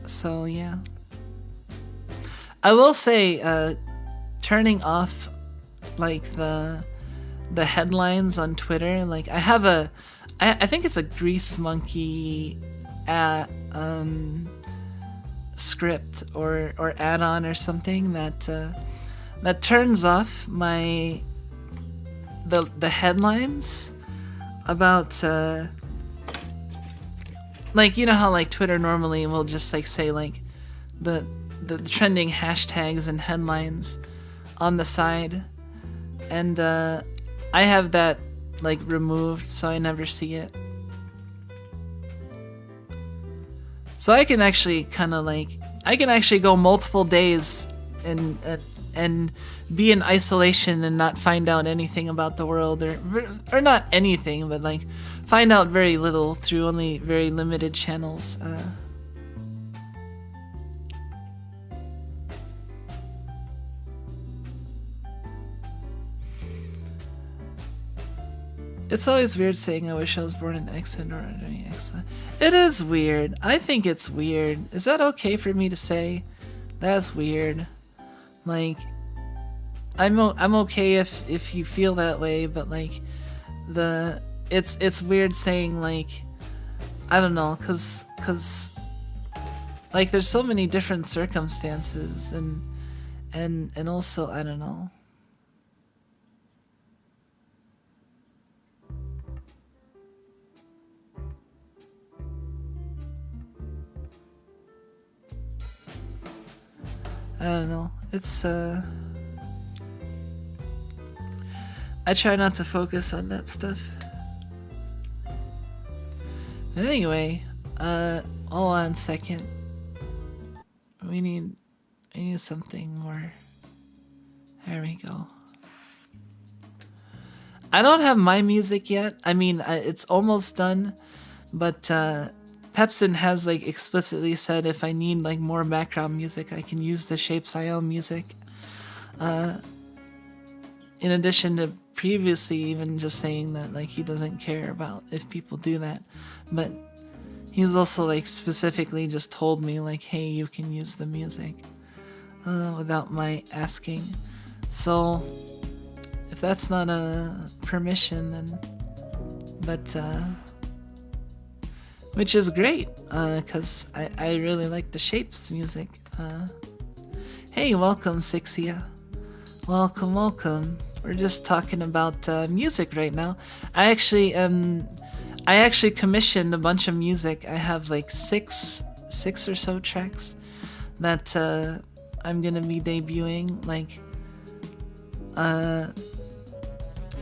So yeah. I will say, turning off like the headlines on Twitter, like I have I think it's a Grease Monkey script or add-on or something that turns off the headlines about like, you know how like Twitter normally will just like say like the trending hashtags and headlines on the side, and I have that like removed, so I never see it. So I can actually kind of like, I can actually go multiple days and be in isolation and not find out anything about the world, or not anything, but like find out very little through only very limited channels. It's always weird saying I wish I was born in Exit or any Exit. It is weird. I think it's weird. Is that okay for me to say? That's weird. Like, I'm okay if you feel that way, but like it's weird saying like, I don't know, cause like there's so many different circumstances and also I don't know. I don't know. It's I try not to focus on that stuff. But anyway, hold on a second. We need something more. There we go. I don't have my music yet. I mean, it's almost done, but Peppsen has like explicitly said if I need like more background music, I can use the Shapes.io music. In addition to previously even just saying that like he doesn't care about if people do that, but he was also like specifically just told me like, hey, you can use the music without my asking. So if that's not a permission, then which is great, because I really like the Shapes music. Hey, welcome, Sixia. Welcome. We're just talking about music right now. I actually commissioned a bunch of music. I have like six or so tracks that I'm gonna be debuting, like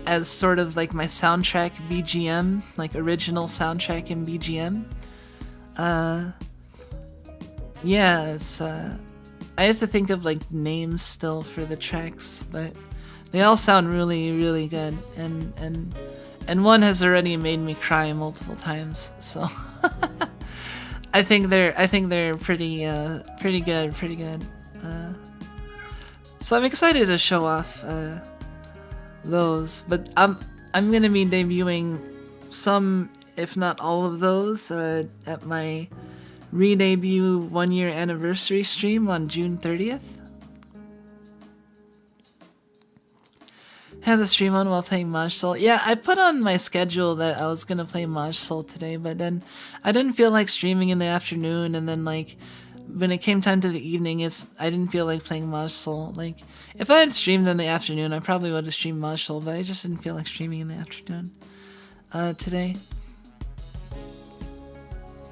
as sort of like my soundtrack BGM, like original soundtrack in BGM. Yeah, it's I have to think of like names still for the tracks, but they all sound really good, and one has already made me cry multiple times, so I think they're pretty good. So I'm excited to show off those, but I'm gonna be debuting some, if not all of those, at my re-debut 1-year anniversary stream on June 30th. Had the stream on while playing Maj Soul. Yeah, I put on my schedule that I was gonna play Maj Soul today, but then I didn't feel like streaming in the afternoon, and then like when it came time to the evening, I didn't feel like playing Maj Soul. Like if I had streamed in the afternoon, I probably would have streamed Maj Soul, but I just didn't feel like streaming in the afternoon today.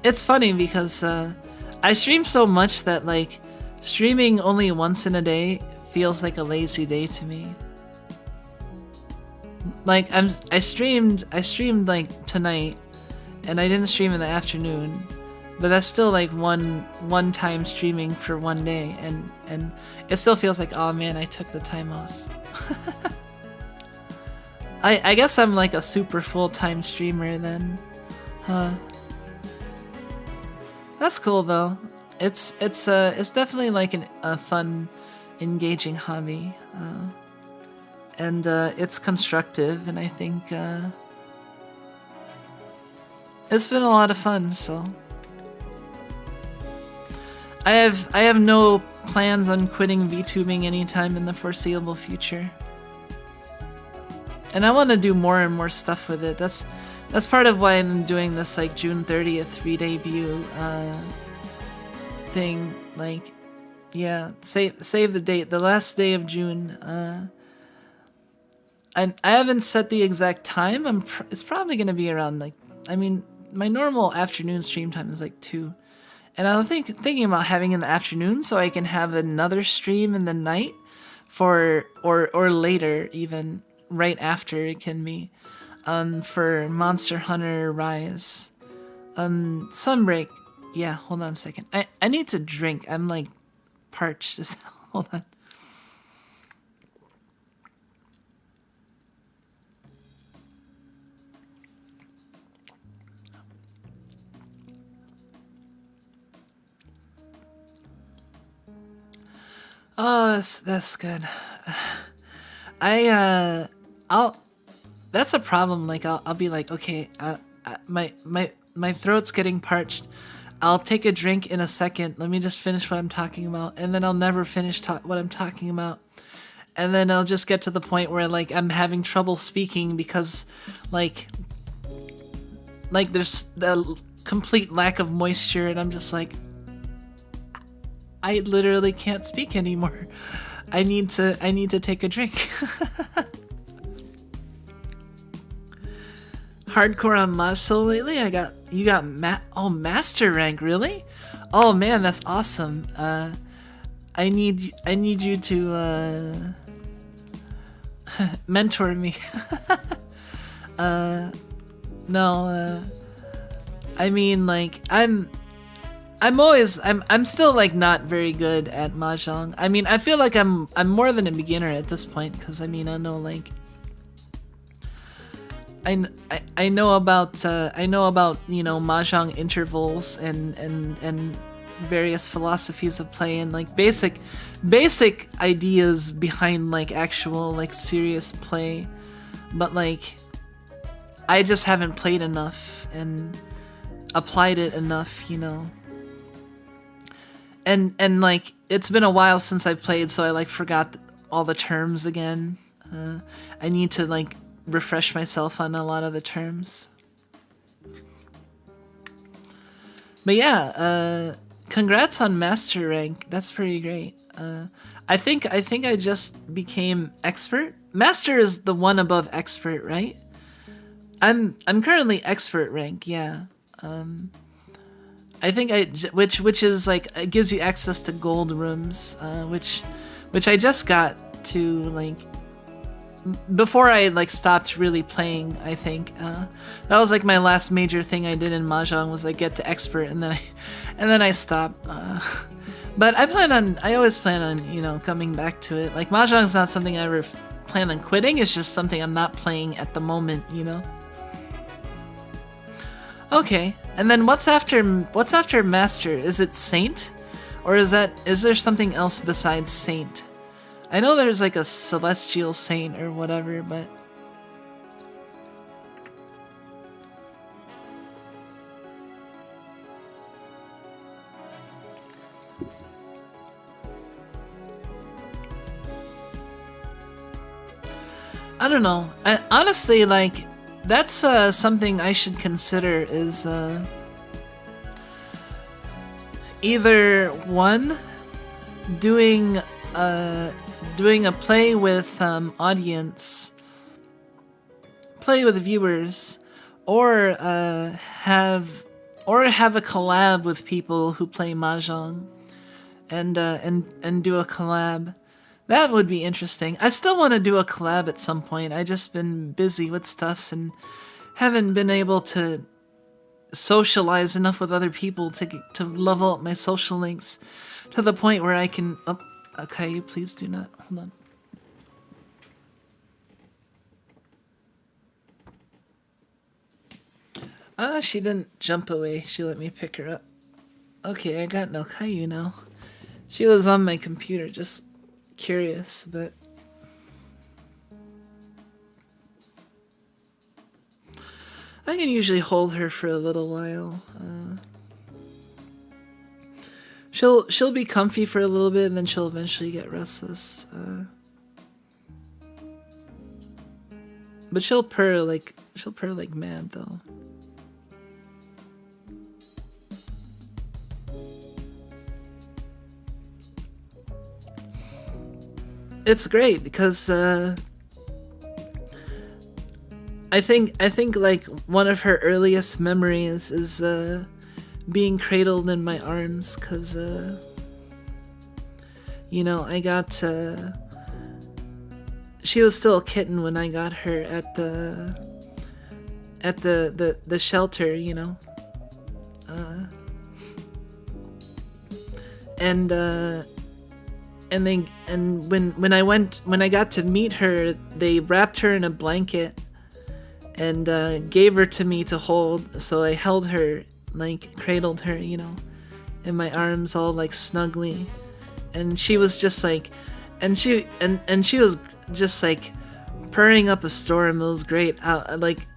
It's funny because I stream so much that like streaming only once in a day feels like a lazy day to me. Like I streamed like tonight, and I didn't stream in the afternoon, but that's still like one time streaming for one day, and it still feels like, oh man, I took the time off. I guess I'm like a super full-time streamer then, huh? That's cool though. It's definitely like a fun, engaging hobby. And it's constructive, and I think it's been a lot of fun. So I have no plans on quitting VTubing anytime in the foreseeable future, and I want to do more and more stuff with it. That's part of why I'm doing this like June 30th re-debut thing. Like, yeah, save the date, the last day of June. I haven't set the exact time. It's probably going to be around like, I mean, my normal afternoon stream time is like 2. And I was thinking about having in the afternoon so I can have another stream in the night or later, even right after it can be, for Monster Hunter Rise. Sunbreak. Yeah, hold on a second. I need to drink. I'm like parched as hell. Hold on. Oh, that's good. That's a problem. Like I'll be like, okay, my throat's getting parched. I'll take a drink in a second. Let me just finish what I'm talking about, and then I'll never finish what I'm talking about, and then I'll just get to the point where like I'm having trouble speaking because like there's a complete lack of moisture, and I'm just like, I literally can't speak anymore. I need to take a drink. Hardcore on Maj Soul lately? You got master rank, really? Oh man, that's awesome. I need you to mentor me. No, I mean, like, I'm still like not very good at mahjong. I mean, I feel like I'm more than a beginner at this point, because I mean, I know like I know about mahjong intervals and various philosophies of play, and like basic ideas behind like actual like serious play, but like I just haven't played enough and applied it enough, and like it's been a while since I played, so I like forgot all the terms again. I need to like refresh myself on a lot of the terms. But yeah, congrats on master rank. That's pretty great. I think I just became expert. Master is the one above expert, right? I'm currently expert rank. Yeah. I think which is like, it gives you access to gold rooms, which I just got to like before I like stopped really playing. I think that was like my last major thing I did in mahjong, was like get to expert, and then I stopped. But I always plan on coming back to it. Like mahjong is not something I ever plan on quitting. It's just something I'm not playing at the moment. Okay, and then what's after master? Is it saint, or is there something else besides saint? I know there's like a celestial saint or whatever, but I don't know. Honestly, like, that's something I should consider, is either one, doing a play with audience, play with viewers, or have a collab with people who play mahjong, and do a collab. That would be interesting. I still want to do a collab at some point. I just been busy with stuff and haven't been able to socialize enough with other people to level up my social links to the point where I can. Oh, okay, please do not. Hold on. She didn't jump away. She let me pick her up. Okay, I got no Caillou now. She was on my computer, just curious, but I can usually hold her for a little while. She'll be comfy for a little bit, and then she'll eventually get restless. But she'll purr like mad though. It's great because I think like one of her earliest memories is being cradled in my arms, because I got she was still a kitten when I got her at the shelter, and when I got to meet her, they wrapped her in a blanket and gave her to me to hold. So I held her, like cradled her, in my arms, all like snugly, and she was just like, and she was just like purring up a storm. It was great. Like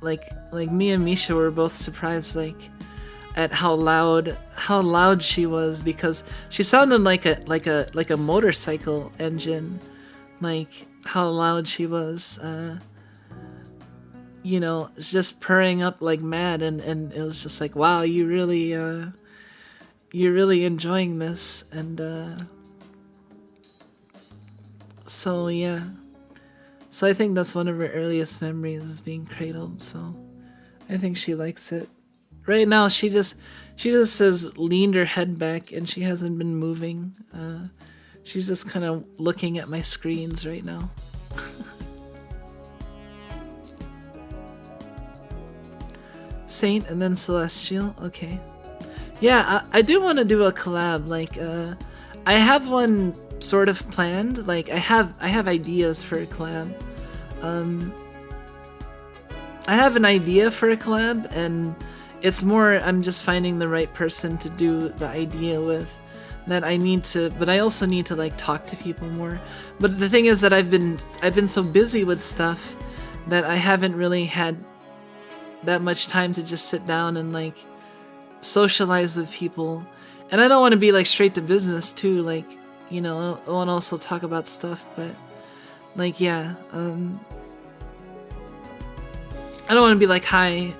me and Misha were both surprised, like, at how loud she was, because she sounded like a motorcycle engine, like how loud she was. Just purring up like mad, and it was just like, wow, you're really enjoying this. And so yeah, so I think that's one of her earliest memories, is being cradled. So I think she likes it. Right now, she just has leaned her head back, and she hasn't been moving. She's just kind of looking at my screens right now. Saint and then Celestial. Okay. Yeah, I do want to do a collab. Like, I have one sort of planned. Like, I have ideas for a collab. I have an idea for a collab, and it's more I'm just finding the right person to do the idea with. That I need to, but I also need to like talk to people more. But the thing is that I've been so busy with stuff that I haven't really had that much time to just sit down and like socialize with people. And I don't want to be like straight to business too, like, you know, I want to also talk about stuff, but like, yeah, I don't want to be like, hi,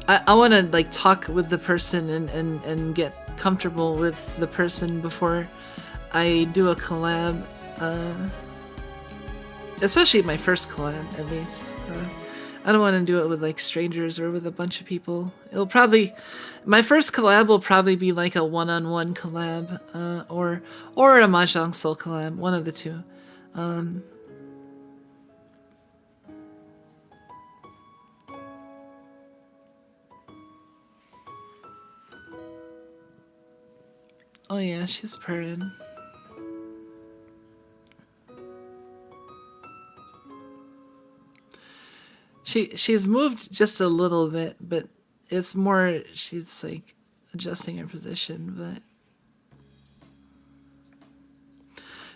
I want to like talk with the person and get comfortable with the person before I do a collab, especially my first collab at least. I don't want to do it with like strangers or with a bunch of people. It'll probably, my first collab will probably be like a one-on-one collab, or a Mahjong Soul collab, one of the two. Oh yeah, she's purring. She's moved just a little bit, but it's more she's like adjusting her position, but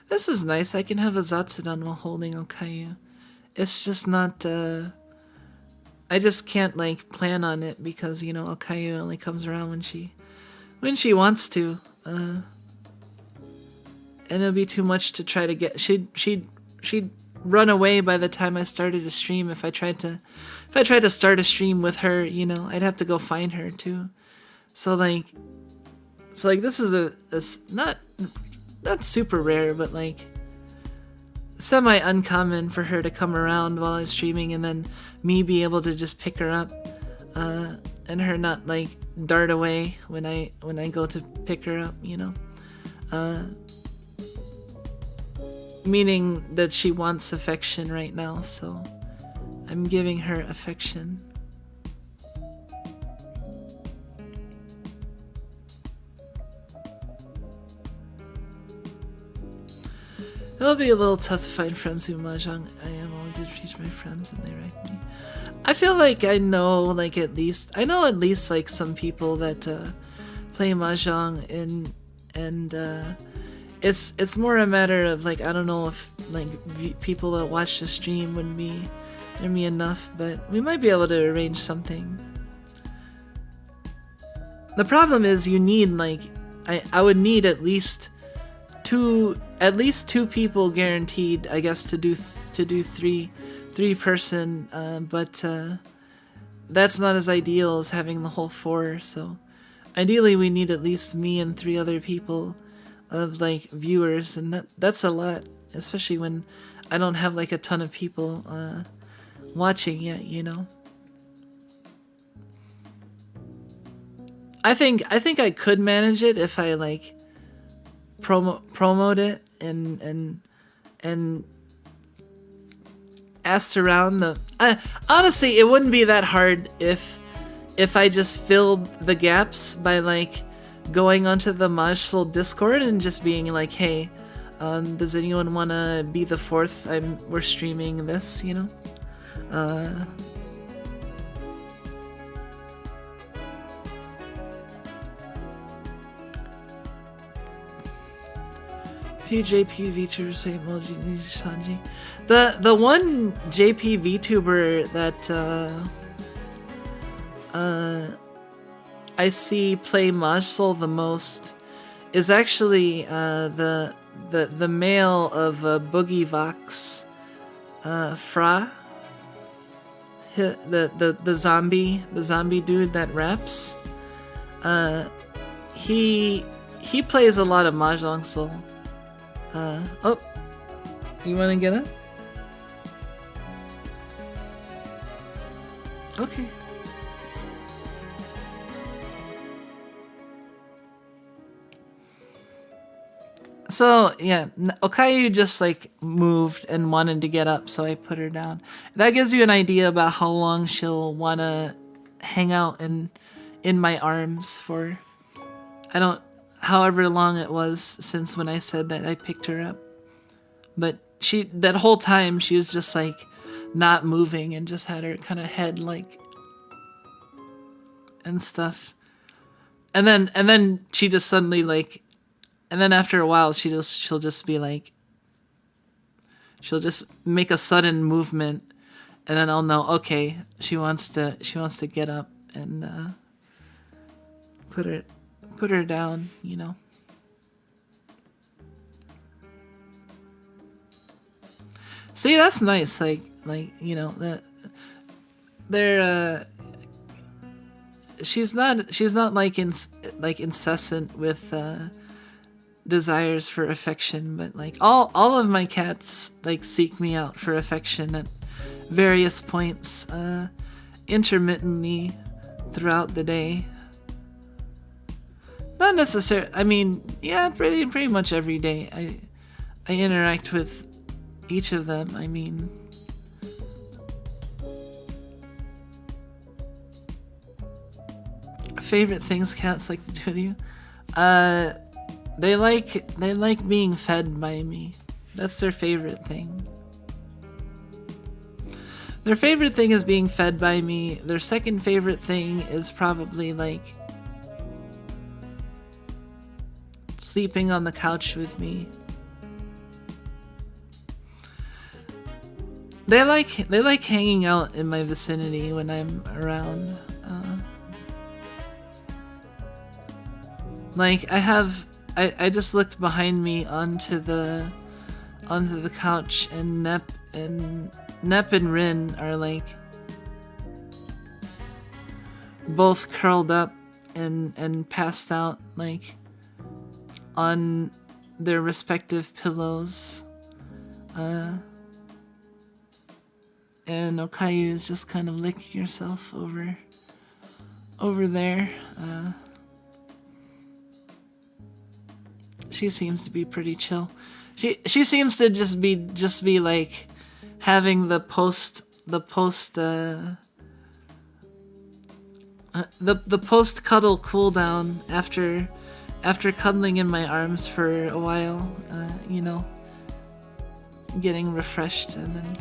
this is nice. I can have a Zatsudan while holding Okayu. It's just not I just can't like plan on it because, you know, Okayu only comes around when she wants to. And it'll be too much to try to get. She'd run away by the time I started a stream. If I tried to start a stream with her, you know, I'd have to go find her too. So like this is a not super rare, but like semi uncommon for her to come around while I'm streaming and then me be able to just pick her up, and her not like dart away when I go to pick her up, you know. Meaning that she wants affection right now, so I'm giving her affection. It'll be a little tough to find friends who Mahjong. I am only to teach my friends and they write me. I feel like I know like at least like some people that play Mahjong and it's more a matter of like, I don't know if like people that watch the stream would be enough, but we might be able to arrange something. The problem is you need like I would need at least two people guaranteed, I guess, to do three person, but that's not as ideal as having the whole four. So ideally we need at least me and 3 other people of like viewers, and that's a lot, especially when I don't have like a ton of people watching yet, you know. I think I could manage it if I like promote it and asked around the. Honestly, it wouldn't be that hard if I just filled the gaps by like going onto the Majsoul Discord and just being like, hey, does anyone want to be the 4th? We're streaming this, you know. Few JP VTubers say emoji Sanji. The one JP VTuber that I see play Majsoul the most is actually the male of Boogie Vox, Fra. The zombie dude that raps. He plays a lot of Mahjong Soul. Oh, you want to get up? Okay. So yeah, Okayu just like moved and wanted to get up, so I put her down. That gives you an idea about how long she'll wanna hang out in my arms for. I don't, however long it was since when I said that I picked her up, but that whole time she was just like not moving and just had her kind of head like and stuff, and then she just suddenly like. And then after a while, she'll just be like, she'll just make a sudden movement, and then I'll know, okay, she wants to get up and put her down, you know. See, that's nice. Like you know that they're she's not like incessant with. Desires for affection, but like all of my cats like seek me out for affection at various points, intermittently throughout the day. Not necessarily. I mean, yeah, pretty much every day. I interact with each of them. I mean, favorite things cats like to do with you. They like being fed by me. That's their favorite thing. Their favorite thing is being fed by me. Their second favorite thing is probably like sleeping on the couch with me. They like hanging out in my vicinity when I'm around. Like I just looked behind me onto the couch, and Nep and Rin are like both curled up and passed out like on their respective pillows. And Okayu is just kind of licking herself over there. She seems to be pretty chill. She seems to just be like having the post cuddle cool down after cuddling in my arms for a while, you know, getting refreshed. And then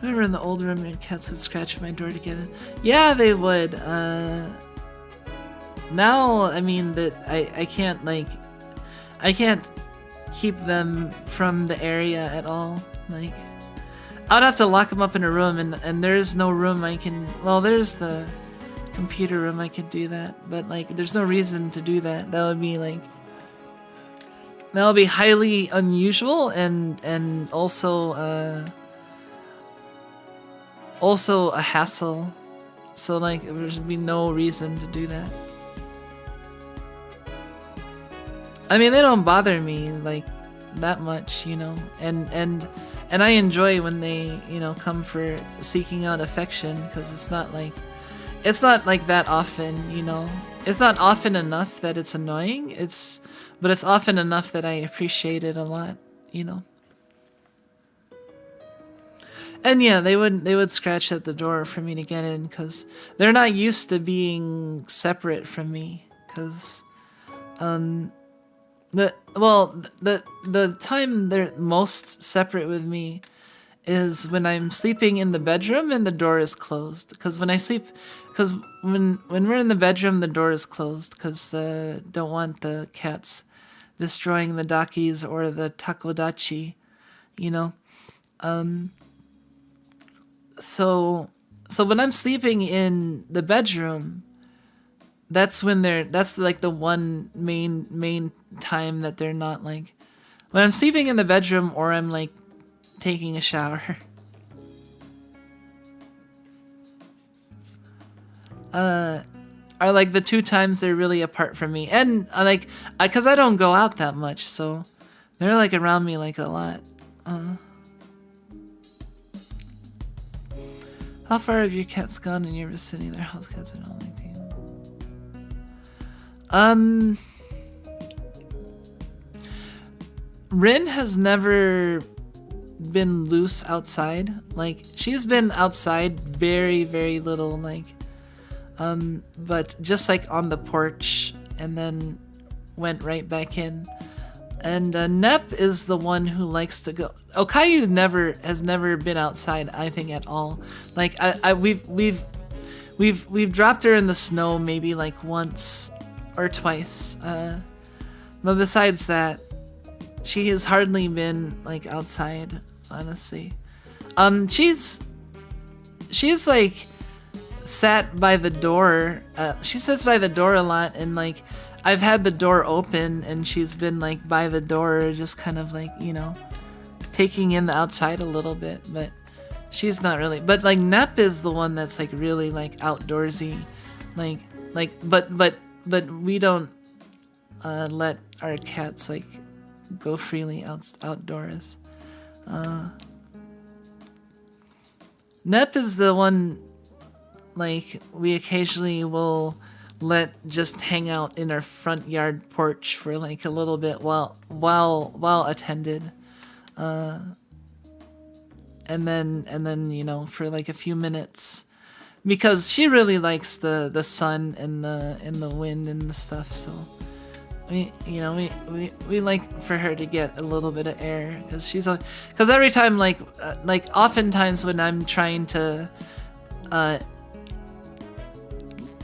remember in the old room your cats would scratch at my door to get in. Yeah, they would. Now, I mean that I can't keep them from the area at all. Like, I'd have to lock them up in a room, and there's no room I can. Well, there's the computer room I could do that, but like, there's no reason to do that. That would be highly unusual and also a hassle. So like, there'd be no reason to do that. I mean, they don't bother me like that much, you know, and I enjoy when they, you know, come for seeking out affection, because it's not like that often, you know. It's not often enough that it's annoying. But it's often enough that I appreciate it a lot, you know. And yeah, they would scratch at the door for me to get in, because they're not used to being separate from me, because the time they're most separate with me is when I'm sleeping in the bedroom and the door is closed. Because when we're in the bedroom, the door is closed, because don't want the cats destroying the dakis or the takodachi, you know. So when I'm sleeping in the bedroom, that's like the one main time that they're not like, when I'm sleeping in the bedroom or I'm like taking a shower. Are like the two times they're really apart from me. And like, cause I don't go out that much, so they're like around me like a lot. How far have your cats gone in your vicinity? Their house cats are not like you. Rin has never been loose outside. Like, she's been outside very, very little, like, but just like on the porch and then went right back in. And Nep is the one who likes to go. Okayu has never been outside, I think, at all. Like, we've dropped her in the snow maybe like once or twice. But besides that, she has hardly been like outside, honestly. She's like sat by the door. She sits by the door a lot, and like I've had the door open and she's been like by the door, just kind of like, you know, taking in the outside a little bit, but she's not really. But like Nep is the one that's like really like outdoorsy, but we don't let our cats like go freely outdoors. Nep is the one like we occasionally will let just hang out in our front yard porch for like a little bit while attended, and then you know, for like a few minutes, because she really likes the sun and the wind and the stuff. So we like for her to get a little bit of air, because every time like oftentimes when I'm trying to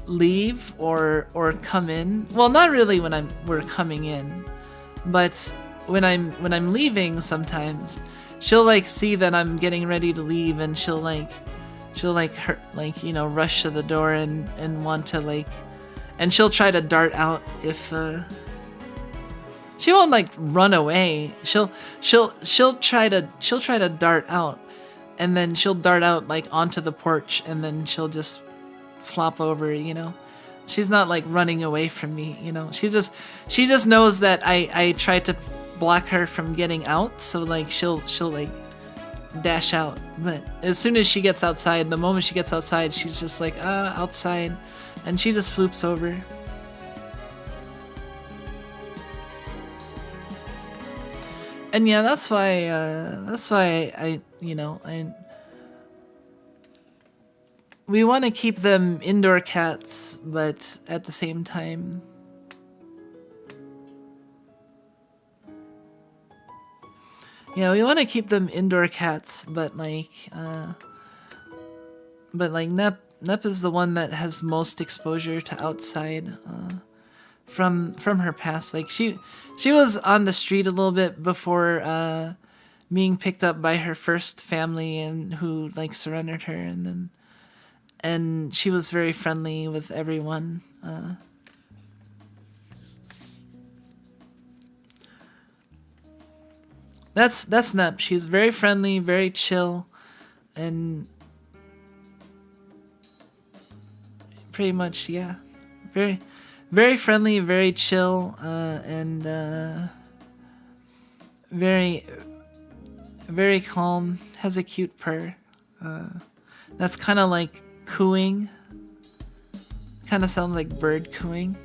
leave or come in, well, not really when we're coming in, but when I'm leaving, sometimes she'll like see that I'm getting ready to leave, and she'll you know, rush to the door and want to like, and she'll try to dart out. If she won't like run away, she'll try to dart out, and then she'll dart out like onto the porch, and then she'll just flop over, you know. She's not like running away from me, you know. She just knows that I try to block her from getting out, so like she'll like dash out. But as soon as she gets outside, the moment she gets outside, she's just like outside, and she just floops over. And yeah, that's why I you know, we want to keep them indoor cats, but at the same time, yeah, we want to keep them indoor cats, but like Nep is the one that has most exposure to outside, from her past. Like she was on the street a little bit before being picked up by her first family, and who like surrendered her, and she was very friendly with everyone. That's Nep. She's very friendly, very chill, and pretty much, yeah, very, very friendly, very chill, and very, very calm. Has a cute purr. That's kind of like cooing. Kind of sounds like bird cooing.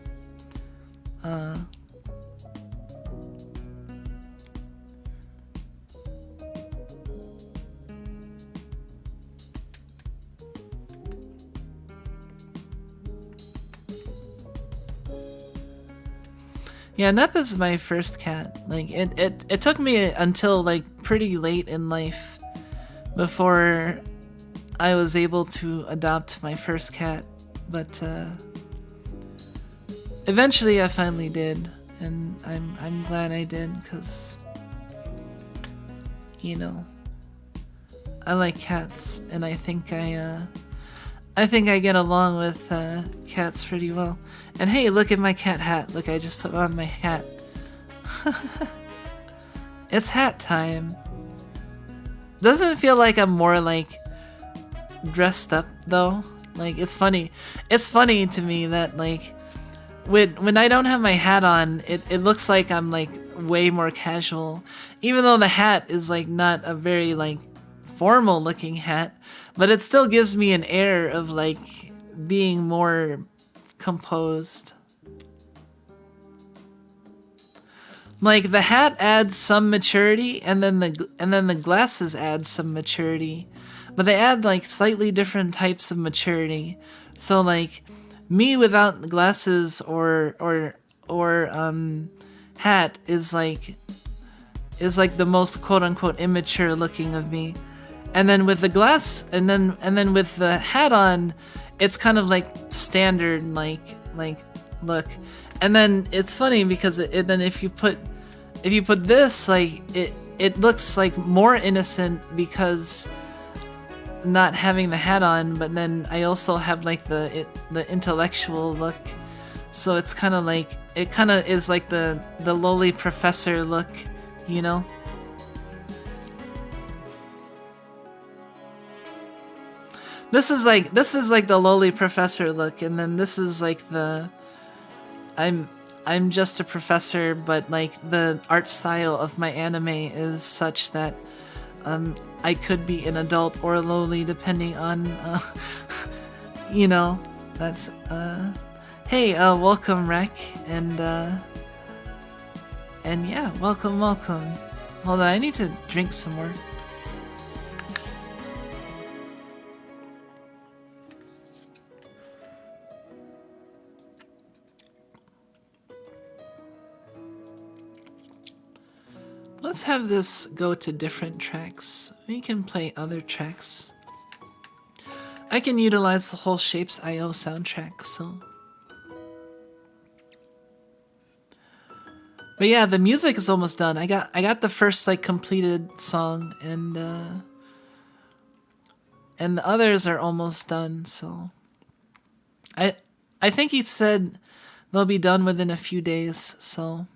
Yeah, Nep is my first cat. Like it took me until like pretty late in life before I was able to adopt my first cat, but eventually I finally did, and I'm glad I did, because you know, I like cats, and I think I get along with cats pretty well. And hey, look at my cat hat. Look, I just put on my hat. It's hat time. Doesn't it feel like I'm more like dressed up though? Like, it's funny. It's funny to me that like when I don't have my hat on, it looks like I'm like way more casual. Even though the hat is like not a very like formal looking hat, but it still gives me an air of like being more composed. like the hat adds some maturity, and then the glasses add some maturity, but they add like slightly different types of maturity. So like me without glasses or hat is like the most quote unquote immature looking of me. And then with the glass and then with the hat on, it's kind of like standard like look. And then it's funny because then if you put this, like it looks like more innocent because not having the hat on, but then I also have like the intellectual look. So it's kind of like, it kind of is like the lowly professor look, you know? This is like the lowly professor look, and then this is like the I'm just a professor, but like the art style of my anime is such that I could be an adult or lowly depending on you know, that's hey, welcome Rek, and yeah, welcome. Hold on, I need to drink some more. Let's have this go to different tracks. We can play other tracks. I can utilize the whole Shapes.io soundtrack, so. But yeah, the music is almost done. I got the first like completed song, and the others are almost done, so. I think he said they'll be done within a few days, so.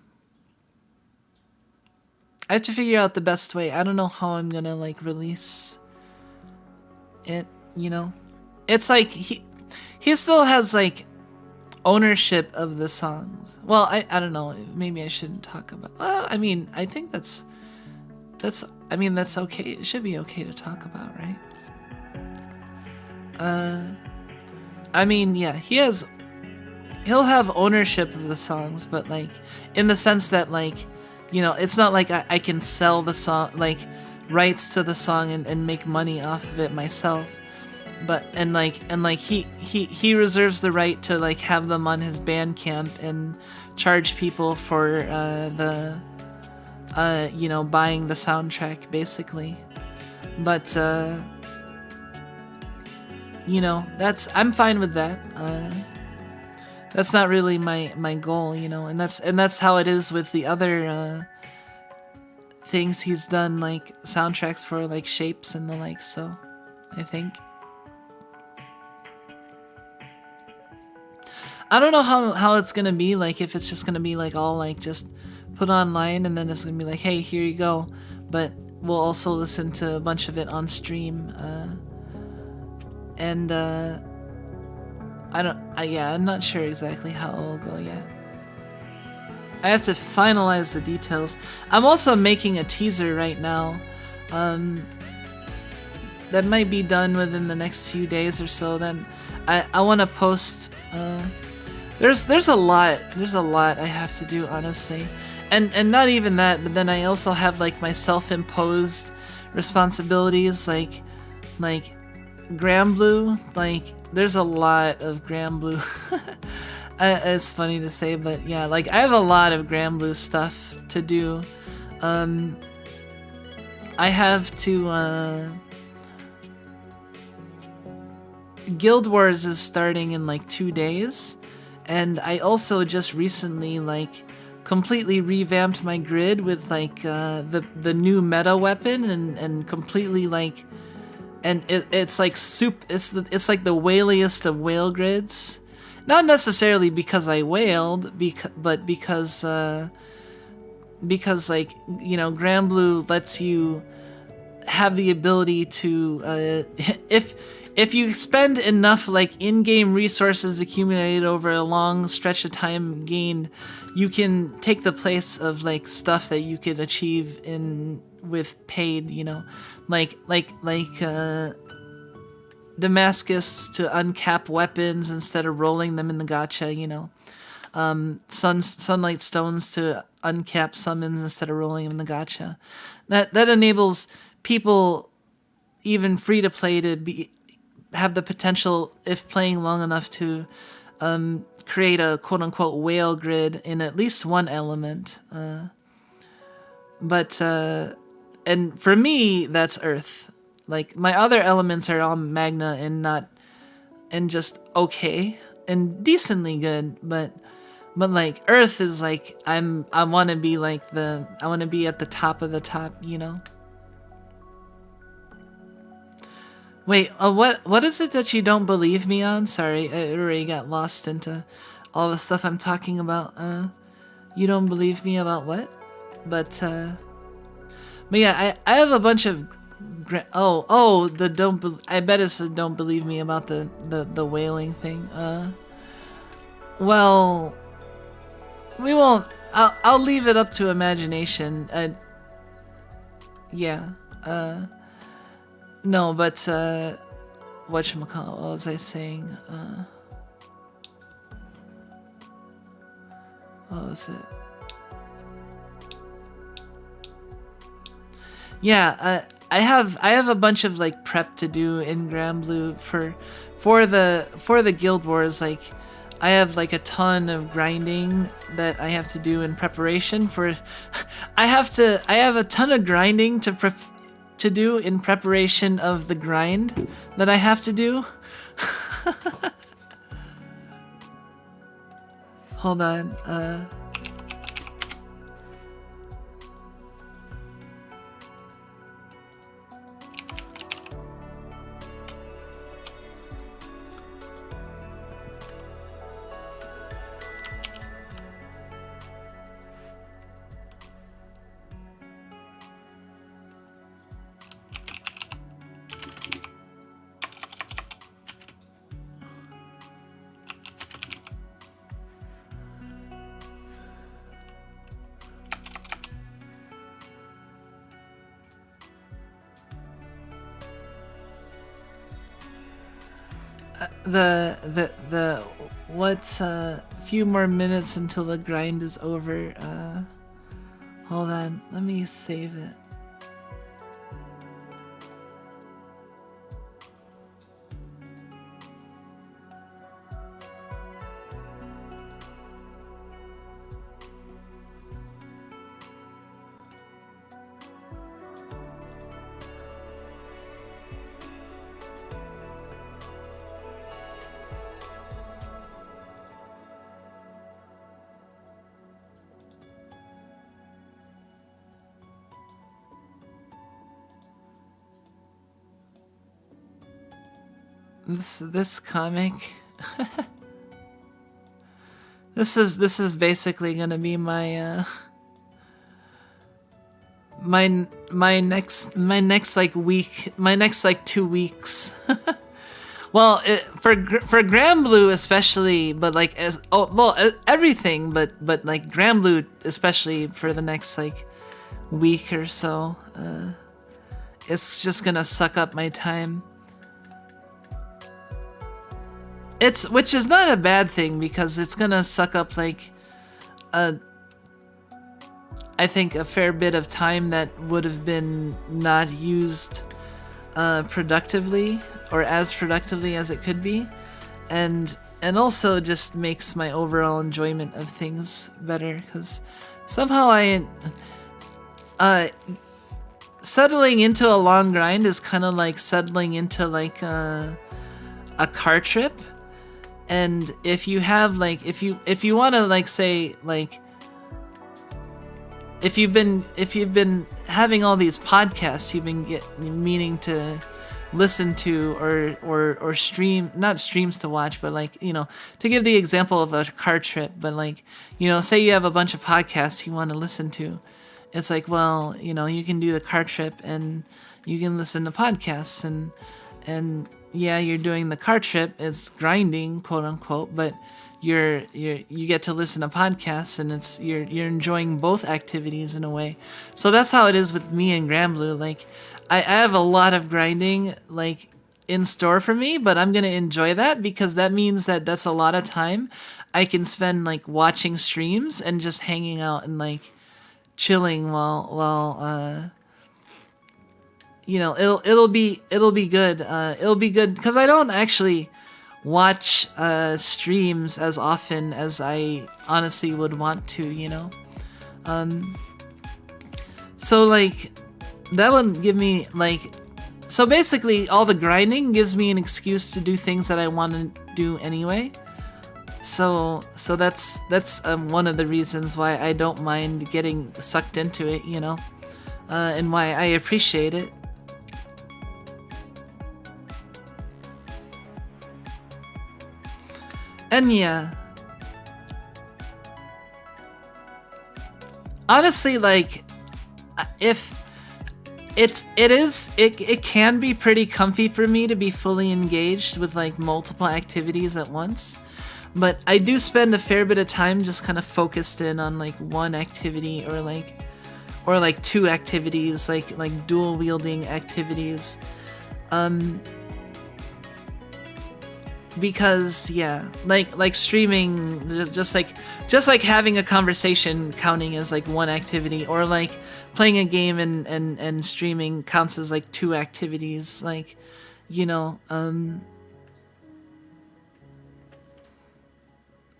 I have to figure out the best way. I don't know how I'm gonna like release it, you know? It's like he still has like ownership of the songs. Well, I don't know. Maybe I shouldn't talk about. Well, I mean, I think that's okay. It should be okay to talk about, right? I mean, yeah, he'll have ownership of the songs, but like in the sense that like, you know, it's not like I can sell the song, like rights to the song and make money off of it myself. But and he reserves the right to like have them on his Bandcamp and charge people for you know, buying the soundtrack basically. But you know, I'm fine with that. That's not really my goal, you know, and that's how it is with the other things he's done, like soundtracks for like Shapes and the like, so I think. I don't know how it's gonna be, like if it's just gonna be like all like just put online and then it's gonna be like, hey, here you go, but we'll also listen to a bunch of it on stream, and I'm not sure exactly how it will go yet. I have to finalize the details. I'm also making a teaser right now. That might be done within the next few days or so. Then I want to post. There's a lot I have to do, honestly, and not even that. But then I also have like my self-imposed responsibilities, like Granblue, like. There's a lot of Granblue. It's funny to say, but yeah, like I have a lot of Granblue stuff to do. I have to. Guild Wars is starting in like 2 days, and I also just recently like completely revamped my grid with like the new meta weapon and completely like. And it's like it's like the whaliest of whale grids, not necessarily because I whaled, but because like, you know, Granblue lets you have the ability to if you spend enough like in-game resources accumulated over a long stretch of time gained, you can take the place of like stuff that you could achieve with paid, you know. Like Damascus to uncap weapons instead of rolling them in the gacha, you know. Sunlight stones to uncapped summons instead of rolling them in the gacha. That enables people, even free to play, to have the potential, if playing long enough, to create a quote unquote whale grid in at least one element. But and for me, that's Earth. Like, my other elements are all Magna and just okay and decently good, but like Earth is like, I want to be like I want to be at the top of the top, you know. Wait, what is it that you don't believe me on? Sorry, I already got lost into all the stuff I'm talking about. You don't believe me about what? But yeah, I have a bunch of I bet it's the don't believe me about the whaling thing. Well, we won't. I'll leave it up to imagination. Yeah. No, but whatchamacallit, what was I saying? What was it? Yeah, I have a bunch of like prep to do in Granblue for the Guild Wars. Like, I have like a ton of grinding that I have to do in preparation for. I have a ton of grinding to do in preparation of the grind that I have to do. Hold on. What's a few more minutes until the grind is over. Hold on, let me save it. This comic. This is basically gonna be my my next like week, my next like 2 weeks. Well, for Granblue especially, but like everything, but like Granblue especially for the next like week or so. It's just gonna suck up my time. Which is not a bad thing, because it's gonna suck up like I think a fair bit of time that would have been not used productively, or as productively as it could be, and also just makes my overall enjoyment of things better, because somehow settling into a long grind is kind of like settling into like a car trip. And if you have like, if you want to like say like, if you've been having all these podcasts you've been meaning to listen to or stream, not streams to watch, but like, you know, to give the example of a car trip, but like, you know, say you have a bunch of podcasts you want to listen to, it's like, well, you know, you can do the car trip and you can listen to podcasts, and yeah, you're doing the car trip, it's grinding, quote unquote, but you get to listen to podcasts, and it's you're enjoying both activities in a way. So that's how it is with me and Granblue. Like, I have a lot of grinding, like in store for me, but I'm gonna enjoy that because that means that that's a lot of time I can spend like watching streams and just hanging out and like chilling while you know, it'll be good. It'll be good because I don't actually watch streams as often as I honestly would want to, you know. So like that would give me like, so basically all the grinding gives me an excuse to do things that I want to do anyway. So that's one of the reasons why I don't mind getting sucked into it, you know, and why I appreciate it. And yeah, honestly, like, if it can be pretty comfy for me to be fully engaged with like multiple activities at once, but I do spend a fair bit of time just kind of focused in on like one activity or like two activities, like dual wielding activities. Because yeah, like streaming, just like having a conversation counting as like one activity, or like playing a game and streaming counts as like two activities, like, you know.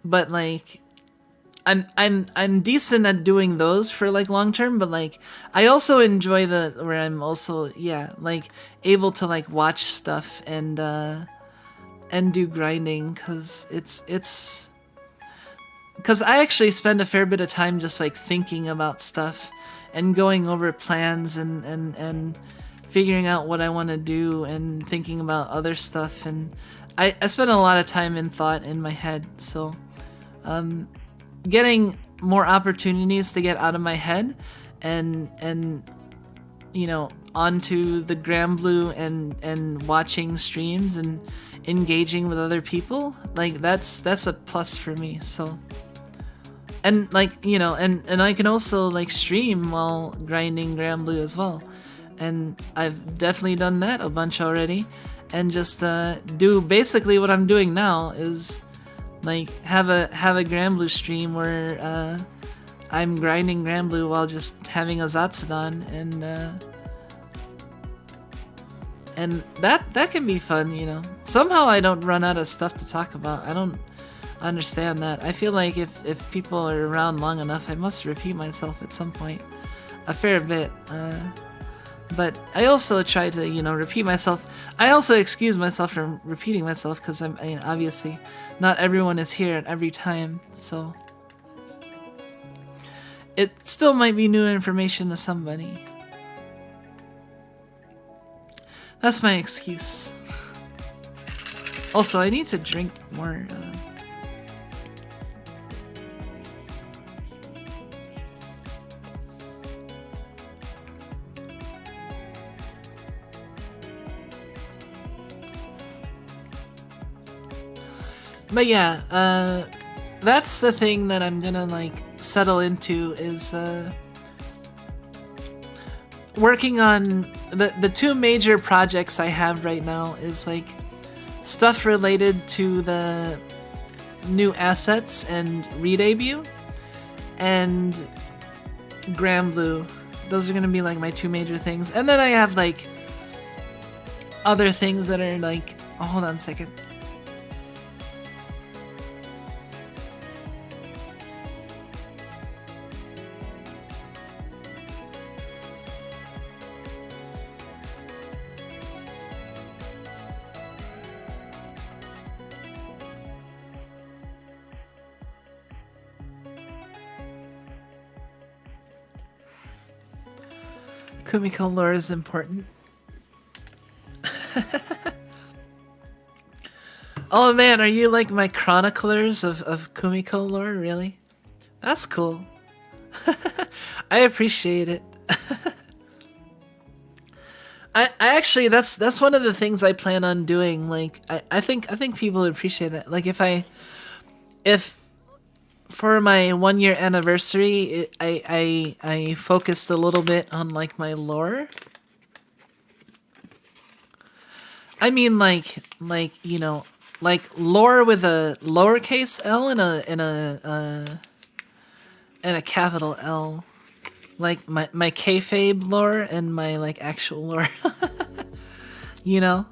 But like I'm decent at doing those for like long term, but like I also enjoy where I'm also, yeah, like able to like watch stuff and do grinding, because because I actually spend a fair bit of time just like thinking about stuff and going over plans and figuring out what I want to do and thinking about other stuff, and I spend a lot of time in thought in my head. So getting more opportunities to get out of my head and you know, onto the Granblue and watching streams and engaging with other people, like that's a plus for me. So, and like, you know, and I can also like stream while grinding Granblue as well, and I've definitely done that a bunch already, and just do basically what I'm doing now is like have a Granblue stream where I'm grinding Granblue while just having a Zatsudan, and that can be fun, you know. Somehow I don't run out of stuff to talk about. I don't understand that. I feel like if people are around long enough, I must repeat myself at some point a fair bit. But I also try to, you know, repeat myself. I also excuse myself from repeating myself because I mean, obviously not everyone is here at every time, so it still might be new information to somebody. That's my excuse. Also, I need to drink more. But yeah, that's the thing that I'm gonna like settle into is working on the two major projects I have right now is like stuff related to the new assets and redebut and Granblue. Those are gonna be like my two major things, and then I have like other things that are like, oh, hold on a second. Kumiko lore is important. Oh man, are you like my chroniclers of Kumiko lore? Really? That's cool. I appreciate it. I actually, that's one of the things I plan on doing. Like I think people would appreciate that. Like if for my 1 year anniversary, I focused a little bit on like my lore. I mean, like you know, like lore with a lowercase l and a capital L, like my kayfabe lore and my like actual lore. You know,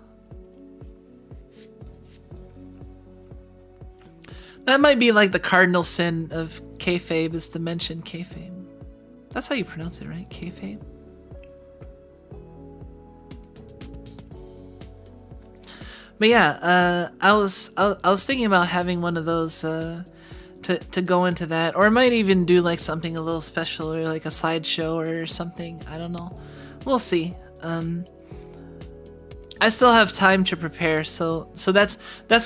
that might be like the cardinal sin of kayfabe is to mention kayfabe. That's how you pronounce it, right? Kayfabe. But yeah, I was thinking about having one of those to go into that, or I might even do like something a little special, or like a slideshow or something. I don't know. We'll see. I still have time to prepare, so that's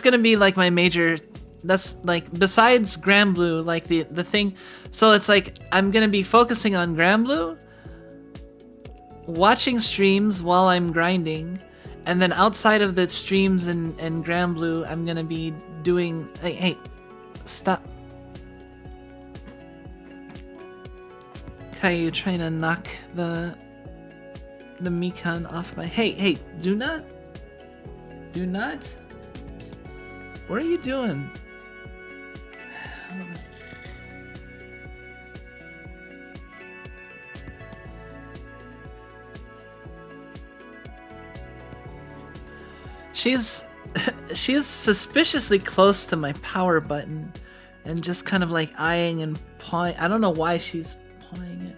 gonna be like my major. That's like besides Granblue, like the thing. So it's like I'm gonna be focusing on Granblue, watching streams while I'm grinding. And then outside of the streams and Granblue, I'm gonna be doing. Hey, stop! Caillou trying to knock the Mikan off my. Hey! Do not! What are you doing? She's suspiciously close to my power button and just kind of like eyeing and pawing. I don't know why she's pawing it.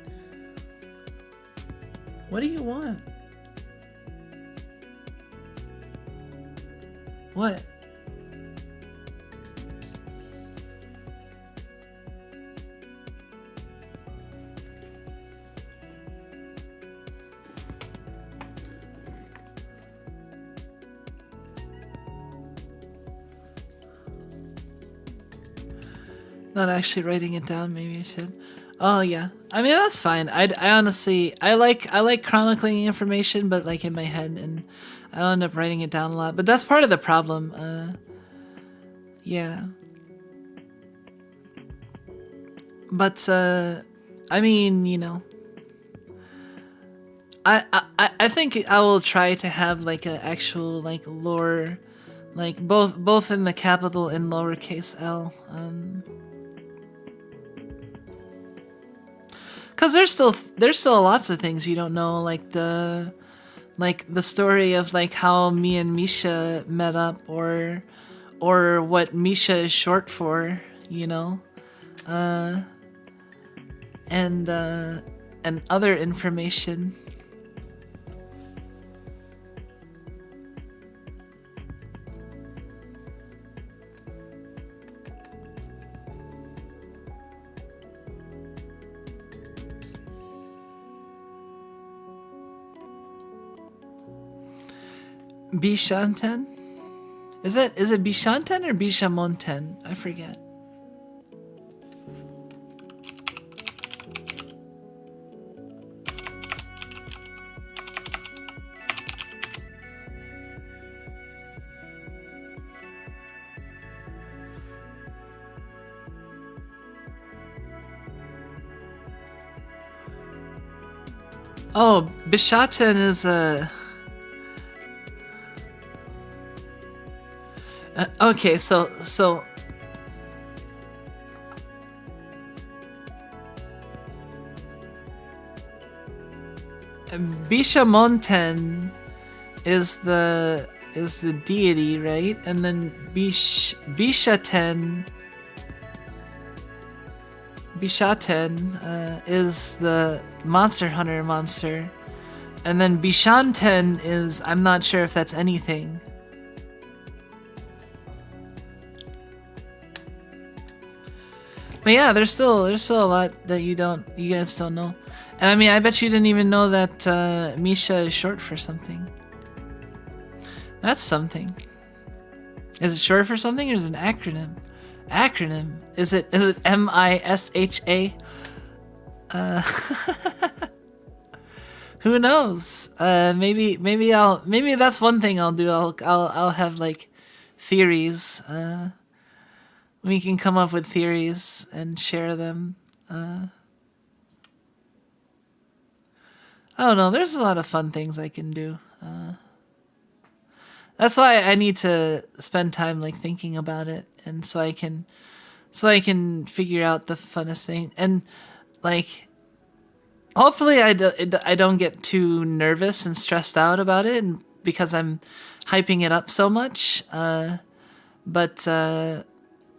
What do you want? What? Not actually writing it down. Maybe I should. Oh yeah. I mean that's fine. I honestly I like chronicling information, but like in my head, and I don't end up writing it down a lot. But that's part of the problem. Yeah. But I mean, you know, I think I will try to have like an actual like lore, like both in the capital and lowercase l. Cause there's still lots of things you don't know, like the story of like how me and Misha met up, or what Misha is short for, you know, and other information. Bishanten? Is it Bishanten or Bishamonten? I forget. Oh, Bishaten is a... okay, so Bishamonten is the deity, right? And then Bishaten is the monster hunter monster, and then Bishanten is, I'm not sure if that's anything. But yeah, there's still a lot that you guys don't know. And I mean, I bet you didn't even know that Misha is short for something. That's something. Is it short for something, or is it an acronym? Acronym. Is it MISHA? Who knows? Maybe that's one thing I'll do. I'll have like theories. We can come up with theories and share them. I don't know. There's a lot of fun things I can do. That's why I need to spend time like thinking about it, and so I can figure out the funnest thing, and like hopefully I don't get too nervous and stressed out about it, and because I'm hyping it up so much. But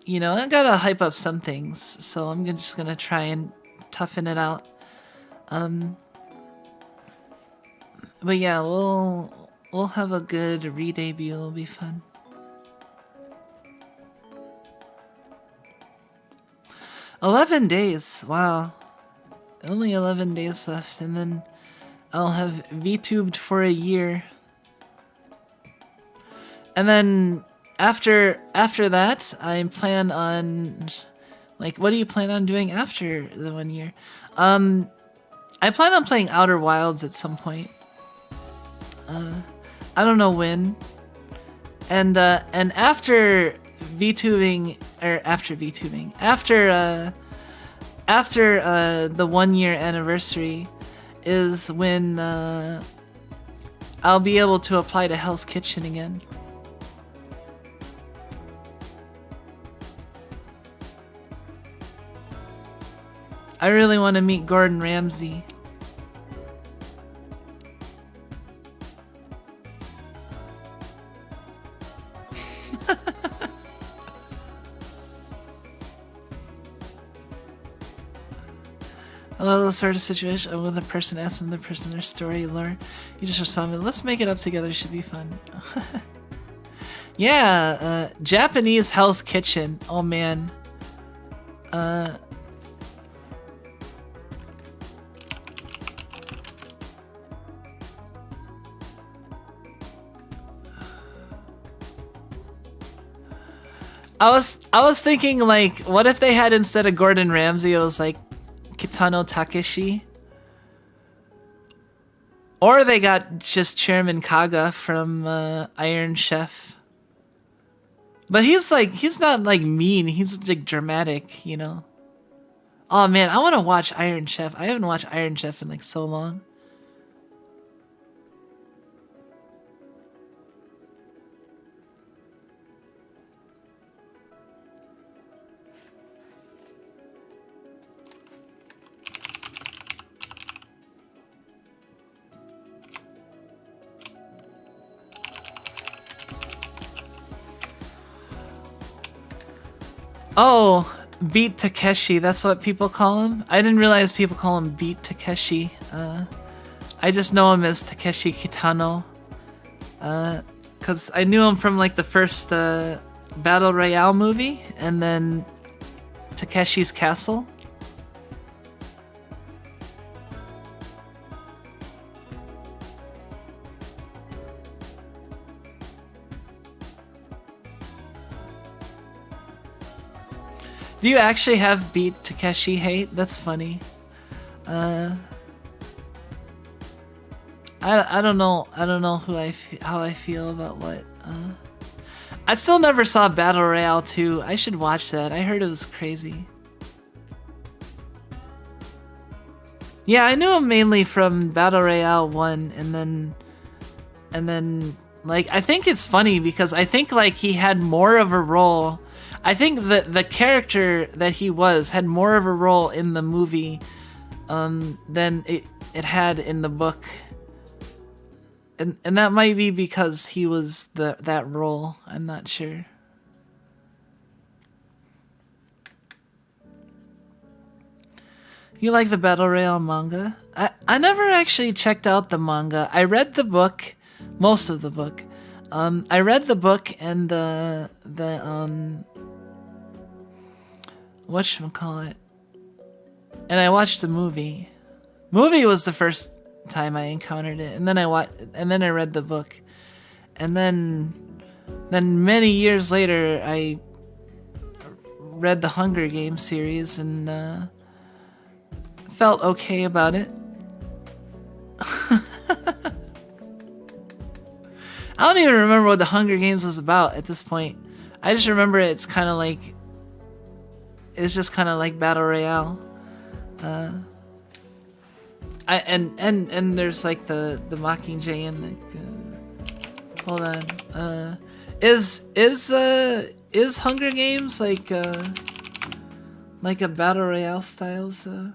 you know, I gotta hype up some things, so I'm just gonna try and toughen it out. But yeah, we'll have a good re-debut. It'll be fun. "11 days. Wow. Only 11 days left, and then I'll have VTubed for a year. And then after that, I plan on, like, what do you plan on doing after the 1 year? I plan on playing Outer Wilds at some point. I don't know when. And after VTubing, or after VTubing, after the 1 year anniversary is when I'll be able to apply to Hell's Kitchen again. I really want to meet Gordon Ramsay. I love the sort of situation when the person asks them the person their story lore. You just respond, "Let's make it up together. Should be fun." Yeah, Japanese Hell's Kitchen. Oh man. I was thinking, like, what if they had, instead of Gordon Ramsay, it was like Kitano Takeshi? Or they got just Chairman Kaga from Iron Chef. But he's not like mean, he's like dramatic, you know? Oh man, I want to watch Iron Chef. I haven't watched Iron Chef in like so long. Oh, Beat Takeshi, that's what people call him? I didn't realize people call him Beat Takeshi. I just know him as Takeshi Kitano. Cause I knew him from like the first Battle Royale movie, and then Takeshi's Castle. Do you actually have Beat Takeshi hate? That's funny. I don't know how I feel about what. I still never saw Battle Royale 2. I should watch that. I heard it was crazy. Yeah, I knew him mainly from Battle Royale 1, and then like, I think it's funny because I think like he had more of a role. I think that the character that he was had more of a role in the movie than it had in the book. And that might be because he was that role. I'm not sure. You like the Battle Royale manga? I never actually checked out the manga. I read the book, most of the book. I read the book and the whatchamacallit, and I watched the movie. Movie was the first time I encountered it, and then I read the book, and then many years later I read the Hunger Games series and felt okay about it. I don't even remember what the Hunger Games was about at this point. I just remember it's kind of like, it's just kind of like Battle Royale. And there's like the Mockingjay and the Hold on. Is Hunger Games like a battle royale style? So.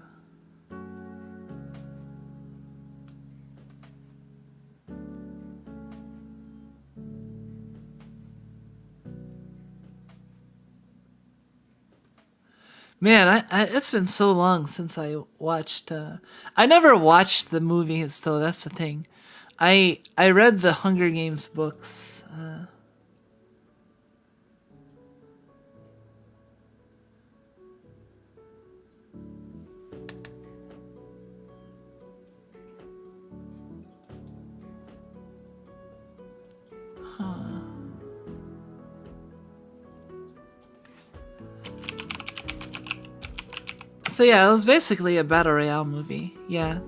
Man, it's been so long since I watched. I never watched the movies though. That's the thing. I read the Hunger Games books. So yeah, it was basically a battle royale movie. Yeah.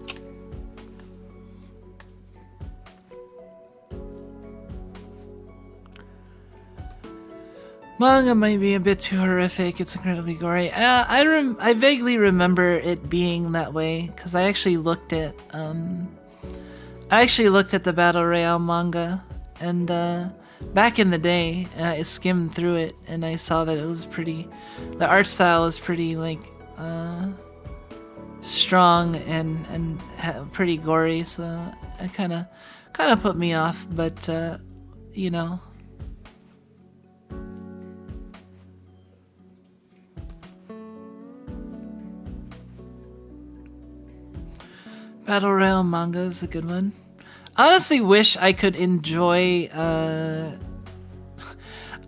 Manga might be a bit too horrific. It's incredibly gory. I vaguely remember it being that way because I actually looked at the battle royale manga, and back in the day, I skimmed through it and I saw that it was pretty. The art style was pretty like strong and pretty gory, so it kind of put me off. But you know. Battle Royale manga is a good one. Honestly, wish I could enjoy.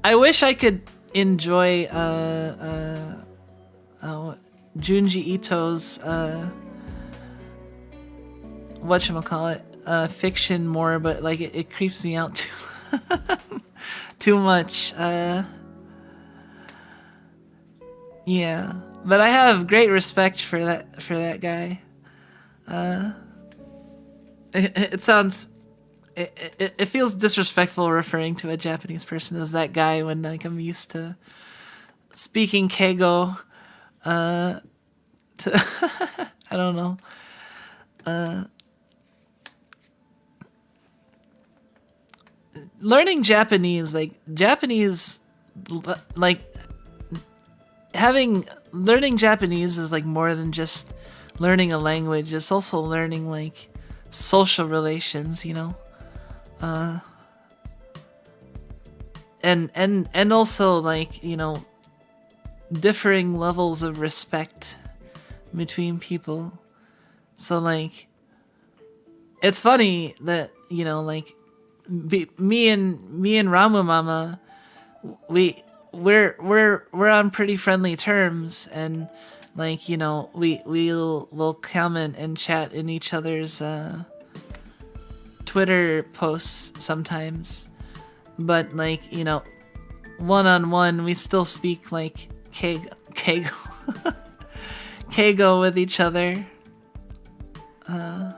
I wish I could enjoy Junji Ito's whatchamacallit, fiction more, but like it creeps me out too too much. Yeah, but I have great respect for that guy. It sounds, it feels disrespectful referring to a Japanese person as that guy when like I'm used to speaking Keigo. I don't know. Learning Japanese, like learning Japanese is like more than just learning a language. It's also learning like social relations, you know, and also like, you know, differing levels of respect between people. So like, it's funny that, you know, like me and Ramu Mama, we're on pretty friendly terms, and like, you know, we'll comment and chat in each other's Twitter posts sometimes, but like, you know, one-on-one we still speak like Keigo Keigo with each other. I'll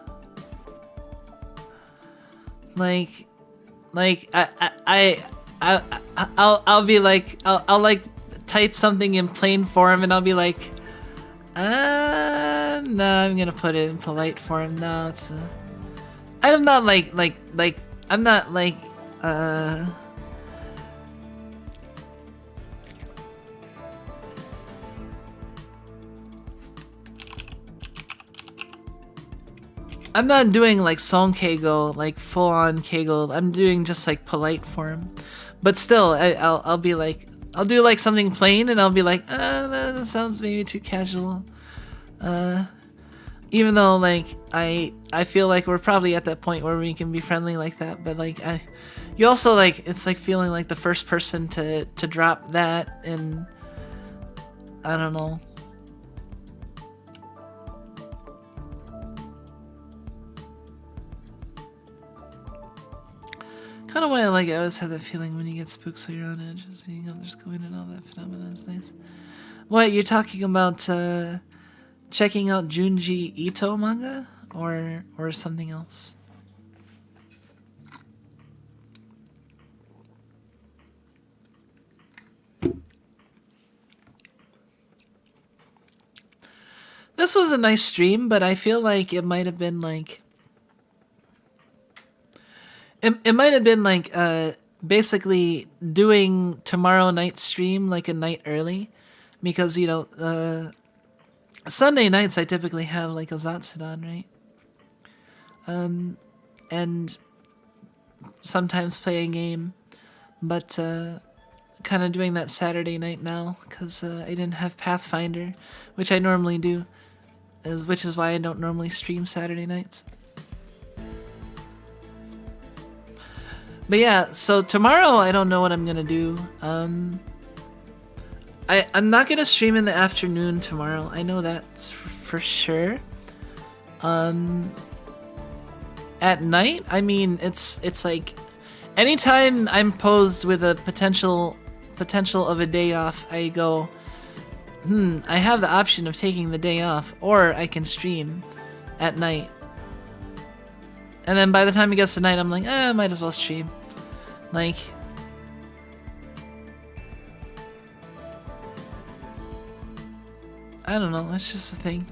be like, I'll like type something in plain form and I'll be like, no, I'm gonna put it in polite form. No, it's I'm not like I'm not like I'm not doing like song Keigo, like full on Keigo. I'm doing just like polite form, but still, I'll be like, I'll do like something plain, and I'll be like, that sounds maybe too casual. Even though like I feel like we're probably at that point where we can be friendly like that, but like you also like, it's like feeling like the first person to drop that, and I don't know. Kind of why I like it. I always have that feeling when you get spooked so you're on edge, just being others going and all that phenomenon is nice. What, you're talking about checking out Junji Ito manga or something else? This was a nice stream, but I feel like it might have been like, It might have been like basically doing tomorrow night's stream like a night early, because Sunday nights I typically have like a Zatsudan, right? And sometimes play a game, but kind of doing that Saturday night now because I didn't have Pathfinder, which I normally do, which is why I don't normally stream Saturday nights. But yeah, so tomorrow I don't know what I'm gonna do. I'm not gonna stream in the afternoon tomorrow. I know that for sure. At night, I mean, it's like anytime I'm posed with a potential of a day off, I go, I have the option of taking the day off, or I can stream at night. And then by the time it gets to night, I'm like, I might as well stream. Like, I don't know, that's just a thing.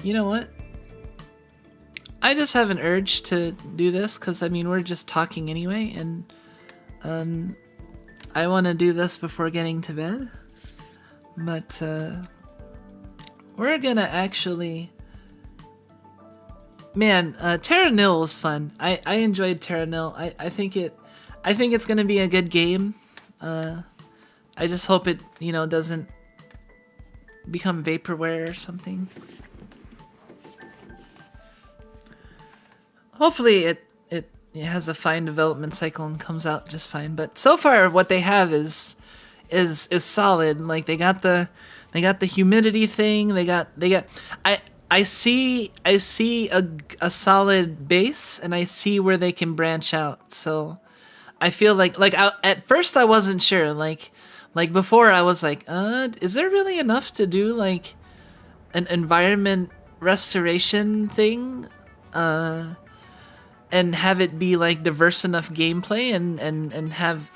You know what? I just have an urge to do this because I mean we're just talking anyway, and I want to do this before getting to bed. But we're gonna actually, man, Terra Nil was fun. I enjoyed Terra Nil. I think it's gonna be a good game. I just hope it doesn't become vaporware or something. Hopefully it has a fine development cycle and comes out just fine. But so far what they have is solid. Like they got the humidity thing. They got I see a solid base, and I see where they can branch out. So I feel like at first I wasn't sure. Like before I was like, is there really enough to do like an environment restoration thing? And have it be like diverse enough gameplay and have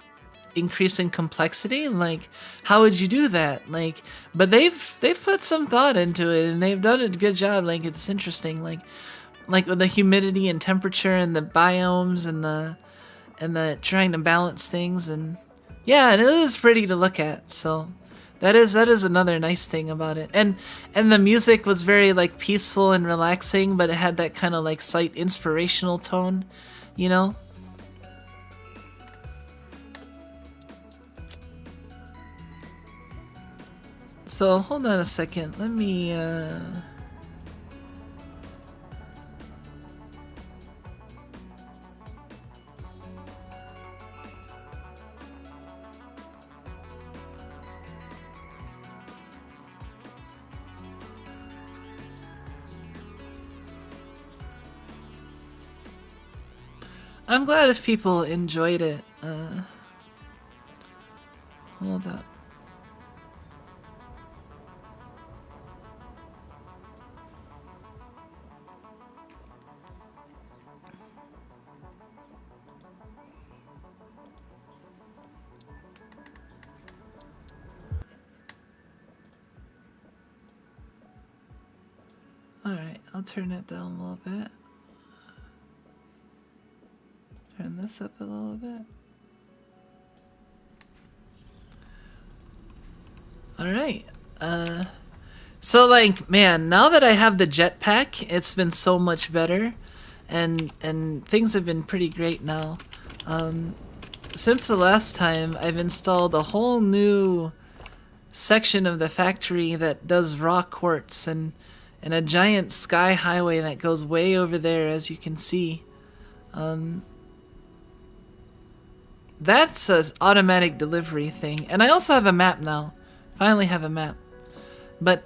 increasing complexity. Like, how would you do that? Like, but they've put some thought into it, and they've done a good job. Like, it's interesting. Like with the humidity and temperature and the biomes and the trying to balance things, and yeah, and it is pretty to look at. So that is another nice thing about it. And the music was very like peaceful and relaxing, but it had that kind of like slight inspirational tone, So hold on a second. Let me I'm glad if people enjoyed it. Hold up. Alright, I'll turn it down a little bit. Turn this up a little bit. Alright. So like, man, now that I have the jetpack, it's been so much better. And things have been pretty great now. Since the last time, I've installed a whole new section of the factory that does raw quartz and a giant sky highway that goes way over there, as you can see. That's an automatic delivery thing. And I also have a map now. Finally have a map. But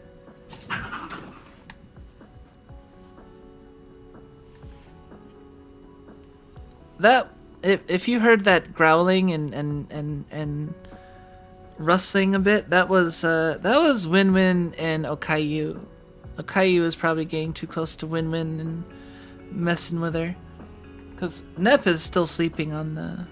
that if you heard that growling and rustling a bit, that was Win-Win and Okayu. Okayu is probably getting too close to Win-Win and messing with her. Because Nep is still sleeping on the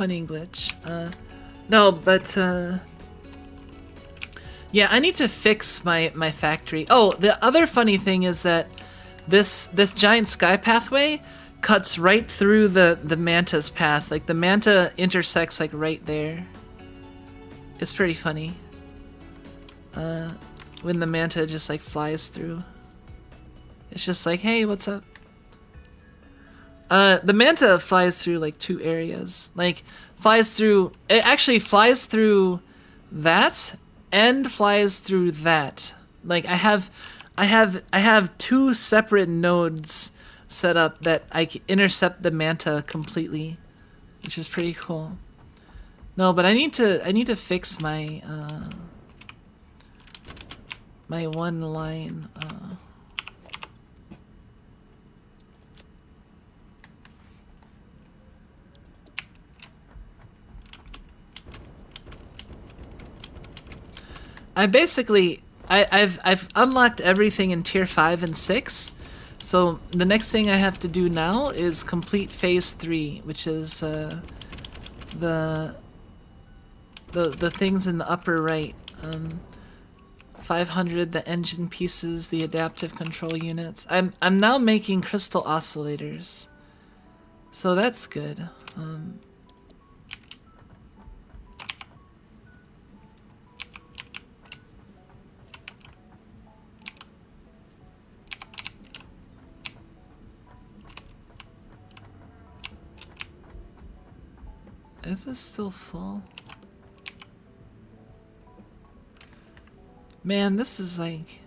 funny glitch. No, but yeah, I need to fix my factory. Oh, the other funny thing is that this giant sky pathway cuts right through the manta's path. Like the manta intersects like right there. It's pretty funny. When the manta just like flies through. It's just like, hey, what's up? The manta flies through like 2 areas. Like flies through, it actually flies through that and flies through that. Like I have 2 separate nodes set up that I can intercept the manta completely, which is pretty cool. No, but I need to fix my my one line. I've unlocked everything in tier 5 and 6. So the next thing I have to do now is complete phase 3, which is the things in the upper right. 500, the engine pieces, the adaptive control units. I'm now making crystal oscillators, so that's good. Is this still full? Man, this is like...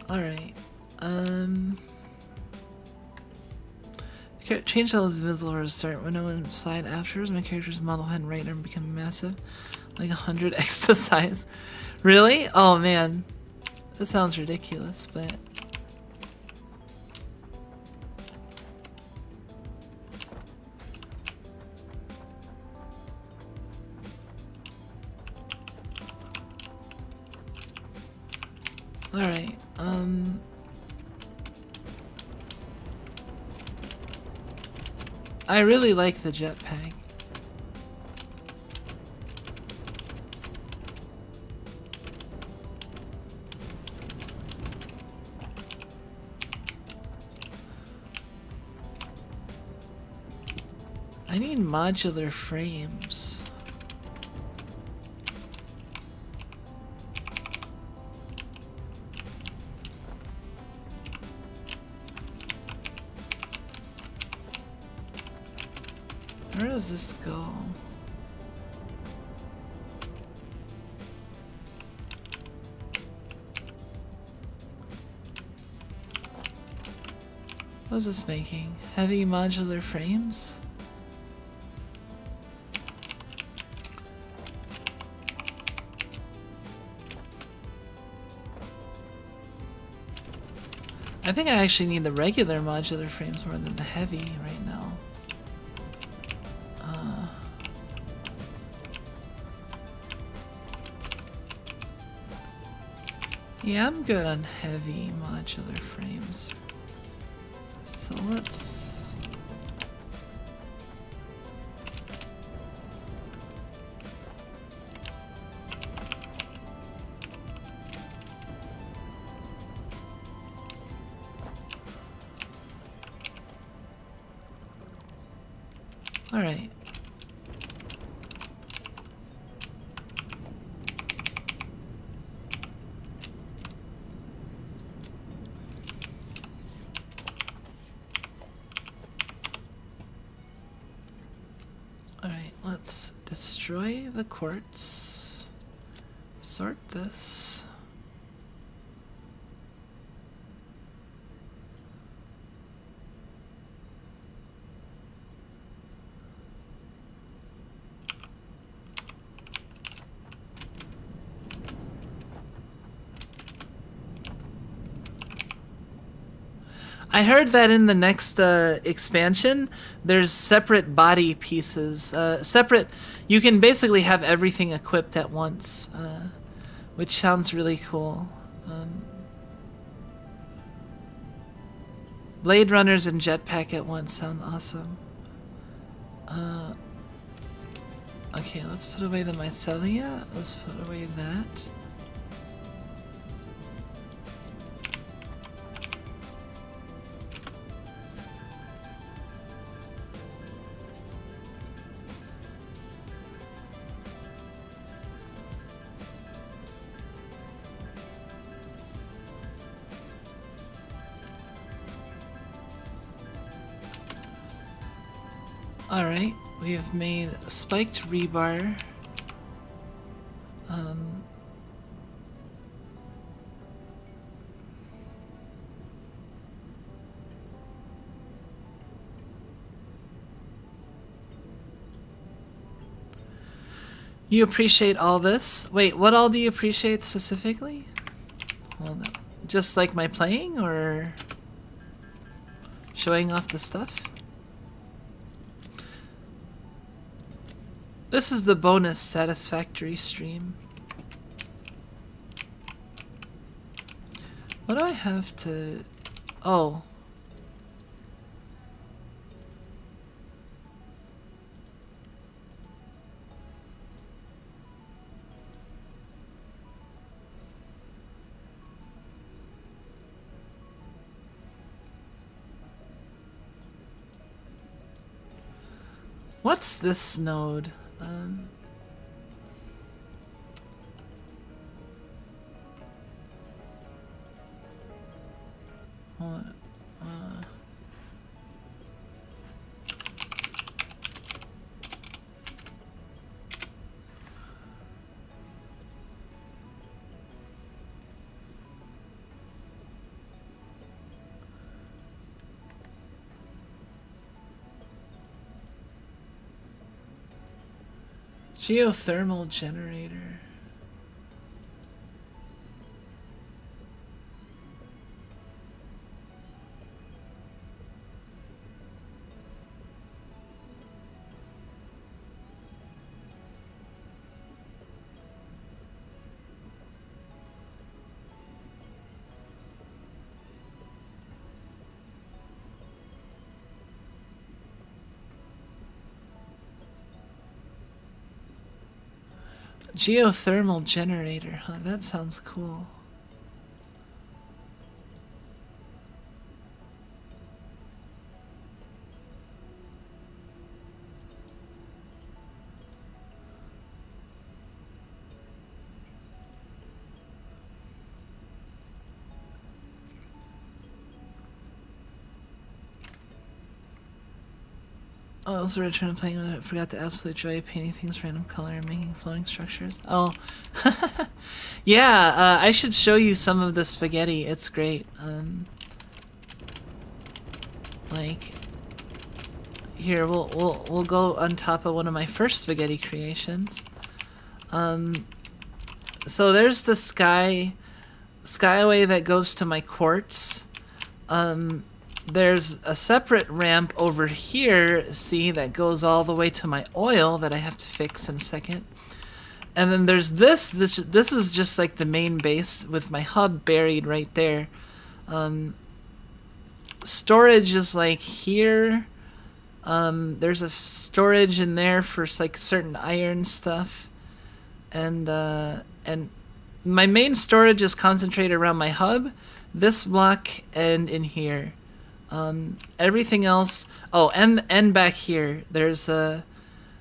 Alright, change those visible or start window and slide afterwards. My character's model head and right arm become massive. Like 100x the size. Really? Oh man. That sounds ridiculous, but... Alright, I really like the jetpack. I need modular frames. Where does this go? What is this making? Heavy modular frames? I think I actually need the regular modular frames more than the heavy right now. Yeah, I'm good on heavy modular frames. So let's... All right. Let's destroy the quartz, sort this. I heard that in the next expansion, there's separate body pieces. Separate, you can basically have everything equipped at once, which sounds really cool. Blade Runners and Jetpack at once sound awesome. Okay, let's put away the mycelia. Let's put away that. Alright, we have made spiked rebar. You appreciate all this? Wait, what all do you appreciate specifically? Well, just like my playing, or showing off the stuff? This is the bonus Satisfactory stream. What do I have to... Oh. What's this node? What? Geothermal generator. Geothermal generator, huh? That sounds cool. Oh, I also returned to playing with it. Forgot the absolute joy of painting things random color and making floating structures. Oh, yeah. I should show you some of the spaghetti. It's great. Like, here we'll go on top of one of my first spaghetti creations. So there's the skyway that goes to my quartz. There's a separate ramp over here, see, that goes all the way to my oil that I have to fix in a second. And then there's this is just like the main base with my hub buried right there. Storage is like here. There's a storage in there for like certain iron stuff. And my main storage is concentrated around my hub, this block, and in here. Everything else, oh, and back here, there's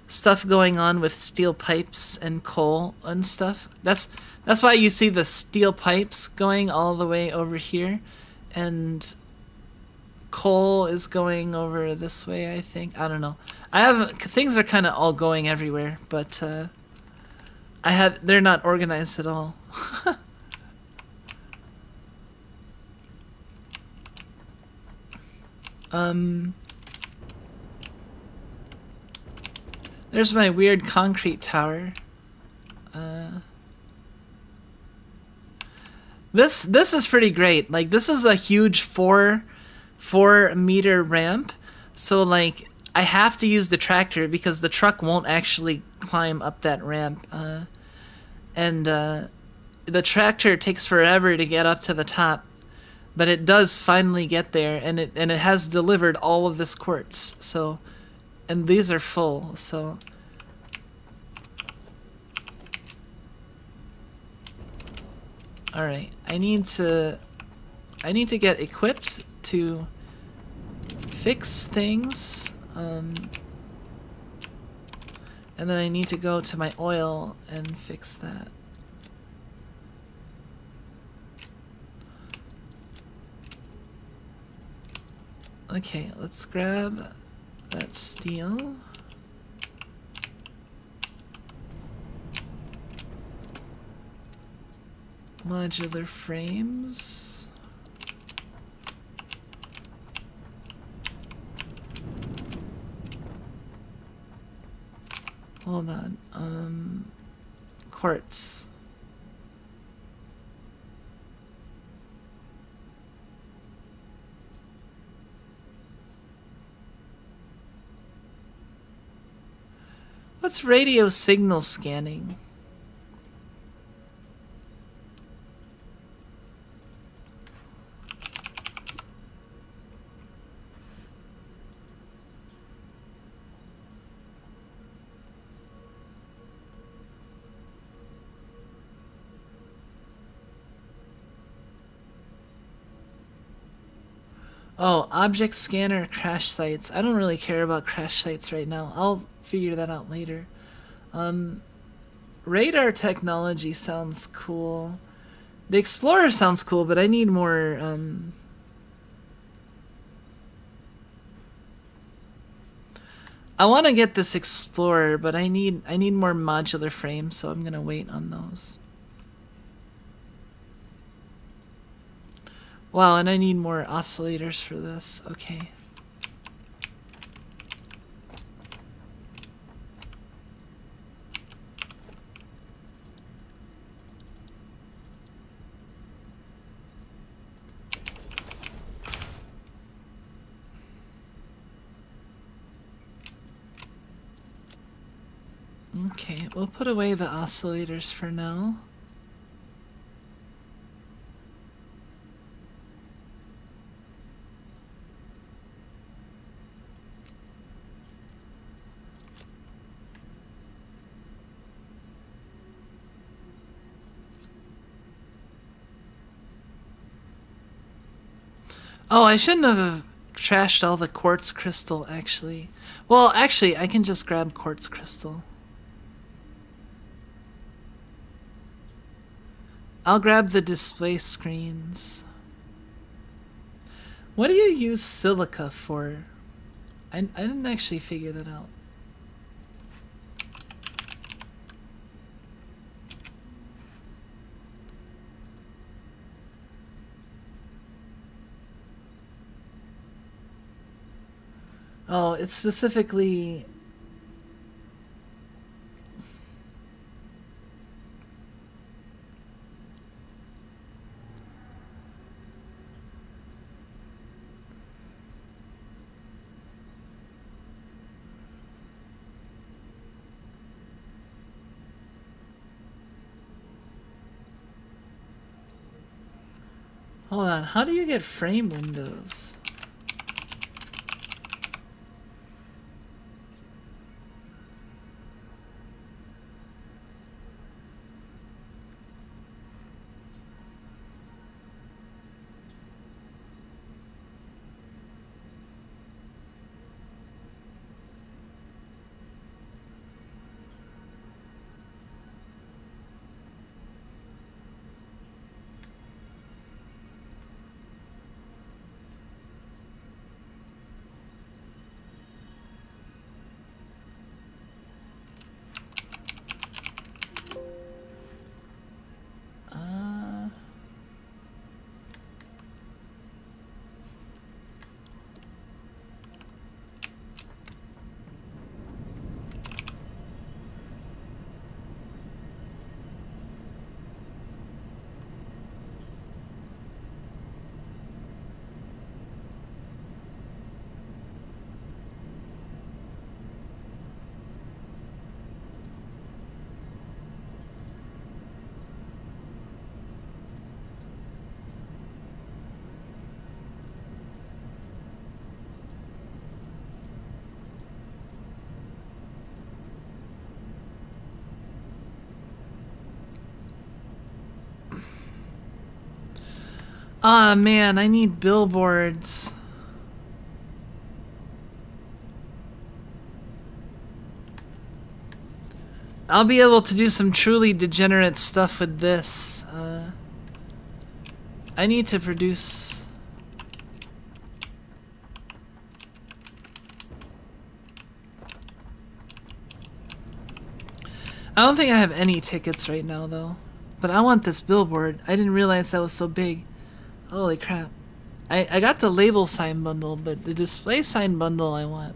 stuff going on with steel pipes and coal and stuff. That's why you see the steel pipes going all the way over here, and coal is going over this way, I think. I don't know. Things are kind of all going everywhere, but they're not organized at all. There's my weird concrete tower. This is pretty great. Like, this is a huge four 4-meter ramp. So like I have to use the tractor because the truck won't actually climb up that ramp. And the tractor takes forever to get up to the top, but it does finally get there, and it has delivered all of this quartz. So, and these are full. So, all right, I need to get equipped to fix things. And then I need to go to my oil and fix that. Okay, let's grab that steel. Modular frames. Hold on. Quartz. What's radio signal scanning? Oh, object scanner, crash sites. I don't really care about crash sites right now. I'll figure that out later. Radar technology sounds cool. The Explorer sounds cool, but I need more, I want to get this Explorer, but I need more modular frames, so I'm gonna wait on those. Wow, and I need more oscillators for this. Okay. Okay, we'll put away the oscillators for now. Oh, I shouldn't have trashed all the quartz crystal, actually. Well, actually, I can just grab quartz crystal. I'll grab the display screens. What do you use silica for? I didn't actually figure that out. Oh, it's specifically... Hold on, how do you get frame windows? Ah, man, I need billboards. I'll be able to do some truly degenerate stuff with this. I need to produce... I don't think I have any tickets right now, though. But I want this billboard. I didn't realize that was so big. Holy crap. I got the label sign bundle, but the display sign bundle I want.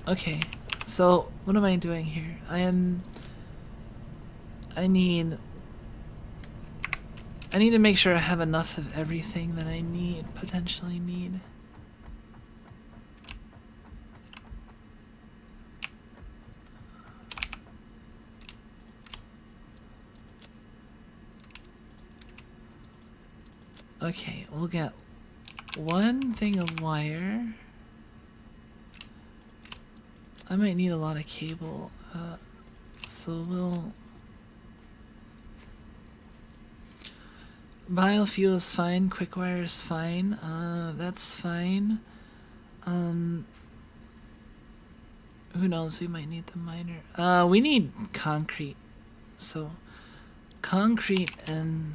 Okay, so what am I doing here? I need to make sure I have enough of everything that I potentially need. Okay, we'll get one thing of wire. I might need a lot of cable, so we'll... Biofuel is fine, quick wire is fine, that's fine. Who knows, we might need the miner. We need concrete, so concrete and...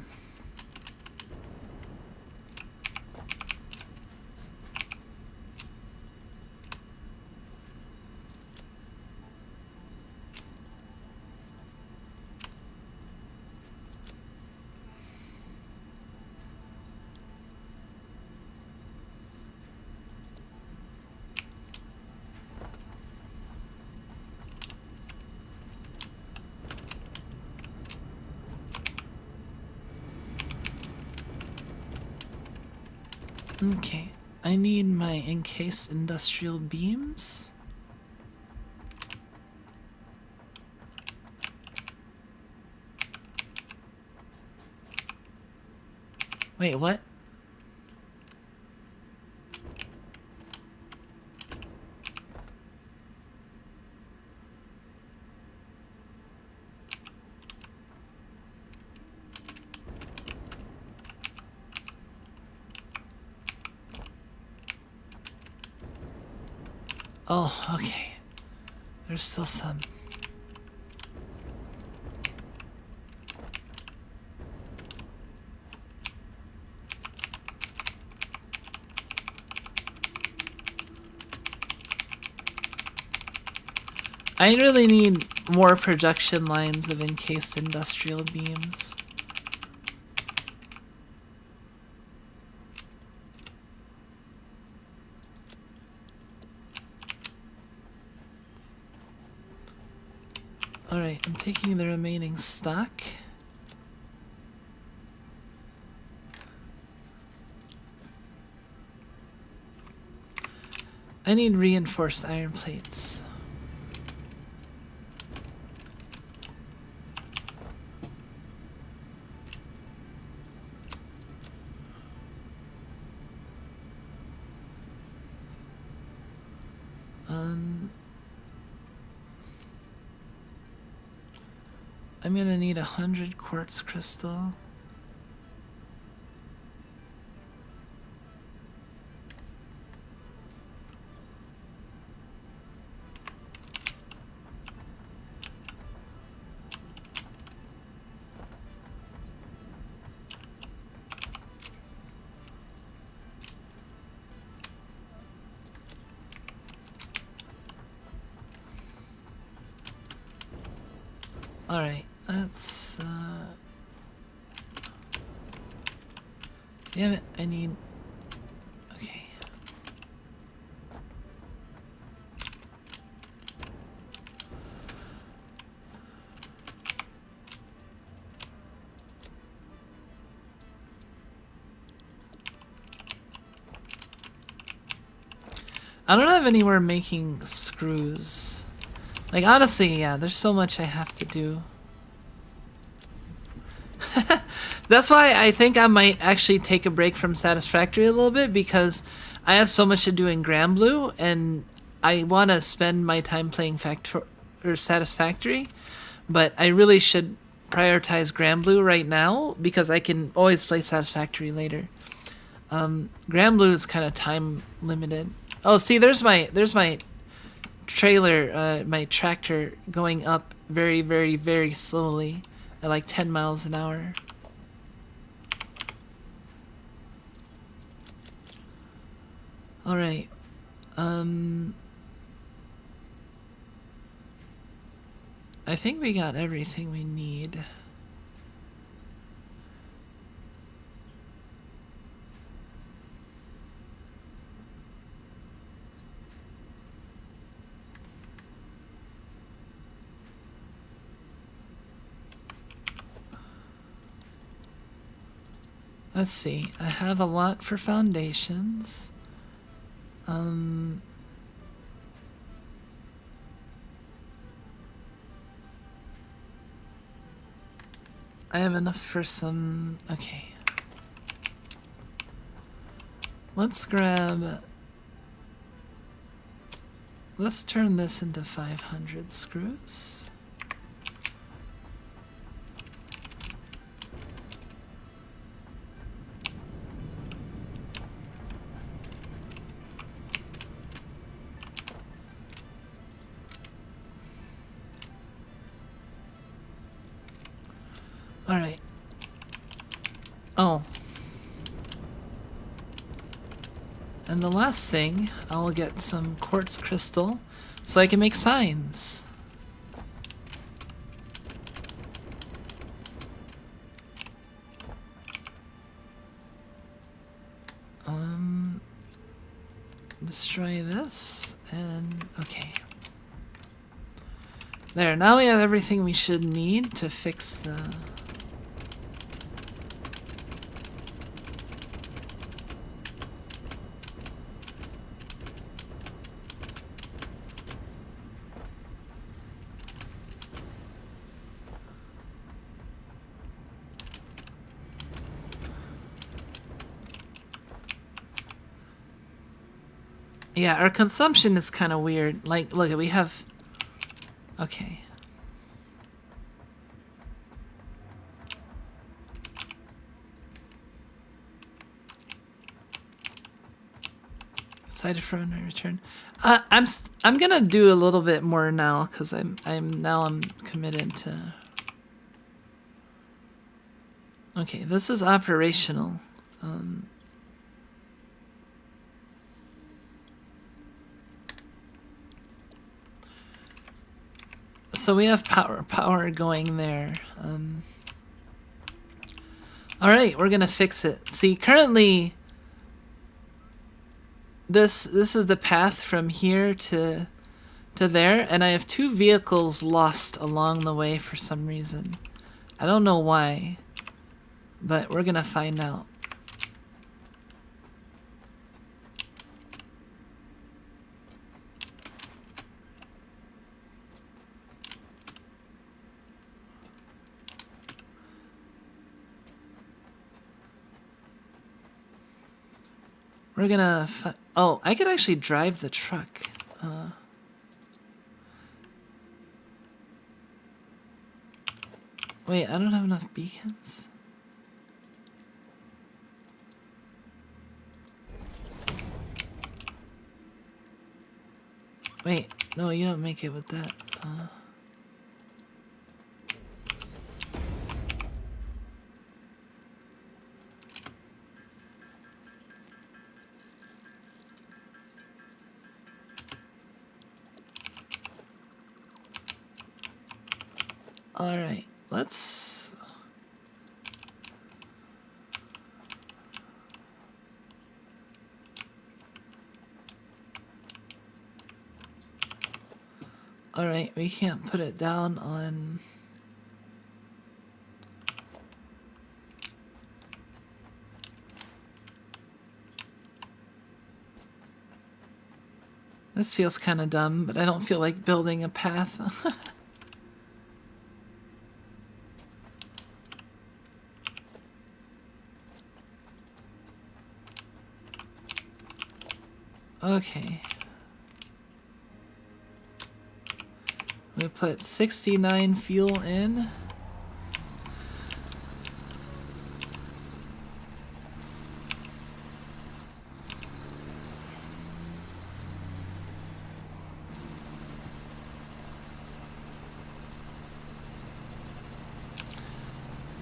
Okay, I need my encased industrial beams. Wait, what? Oh, okay. There's still some. I really need more production lines of encased industrial beams. Alright, I'm taking the remaining stock. I need reinforced iron plates. I'm gonna need 100 quartz crystal. Alright, let's, damn it, I need... Okay. I don't have anywhere making screws. Like, honestly, yeah, there's so much I have to do. That's why I think I might actually take a break from Satisfactory a little bit, because I have so much to do in Grand Blue, and I want to spend my time playing Satisfactory, but I really should prioritize Granblue right now because I can always play Satisfactory later. Granblue is kind of time limited. Oh, see, there's my trailer, my tractor going up very, very, very slowly at like 10 miles an hour. All right. I think we got everything we need. Let's see. I have a lot for foundations. I have enough for some... Okay. Let's grab... Let's turn this into 500 screws. All right. Oh. And the last thing, I'll get some quartz crystal so I can make signs. Destroy this and okay. There, now we have everything we should need to fix the... Yeah, our consumption is kind of weird. Like, look, we have... Okay. Excited for when I return. I'm gonna do a little bit more now because I'm committed to... Okay, this is operational. So we have power going there. All right, we're gonna fix it. See, currently, this is the path from here to there, and I have 2 vehicles lost along the way for some reason. I don't know why, but we're gonna find out. We're gonna... Oh, I could actually drive the truck. Wait, I don't have enough beacons? Wait, no, you don't make it with that. All right, let's... All right, we can't put it down on... This feels kind of dumb, but I don't feel like building a path. Okay. We put 69 fuel in.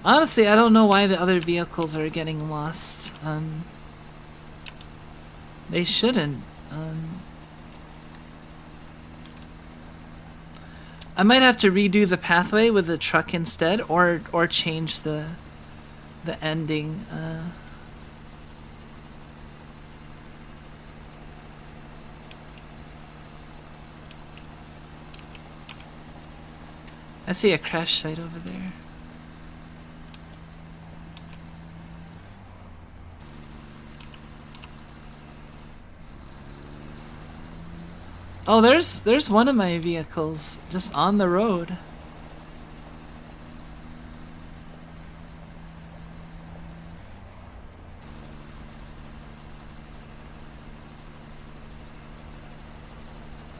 Honestly, I don't know why the other vehicles are getting lost. They shouldn't. I might have to redo the pathway with the truck instead, or change the ending. I see a crash site over there. Oh, there's one of my vehicles just on the road.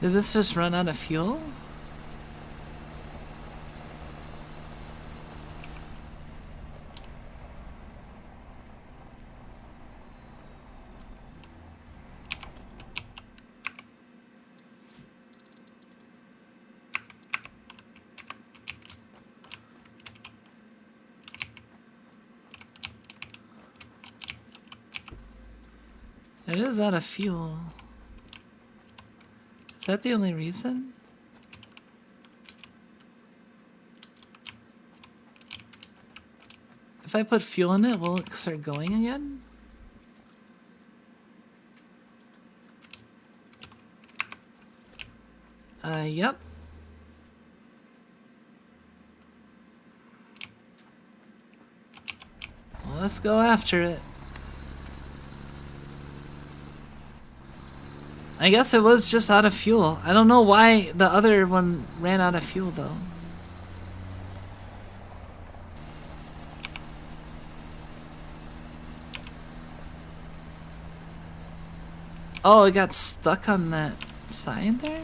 Did this just run out of fuel? It is out of fuel. Is that the only reason? If I put fuel in it, will it start going again? Yep. Well, let's go after it. I guess it was just out of fuel. I don't know why the other one ran out of fuel though. Oh, it got stuck on that sign there?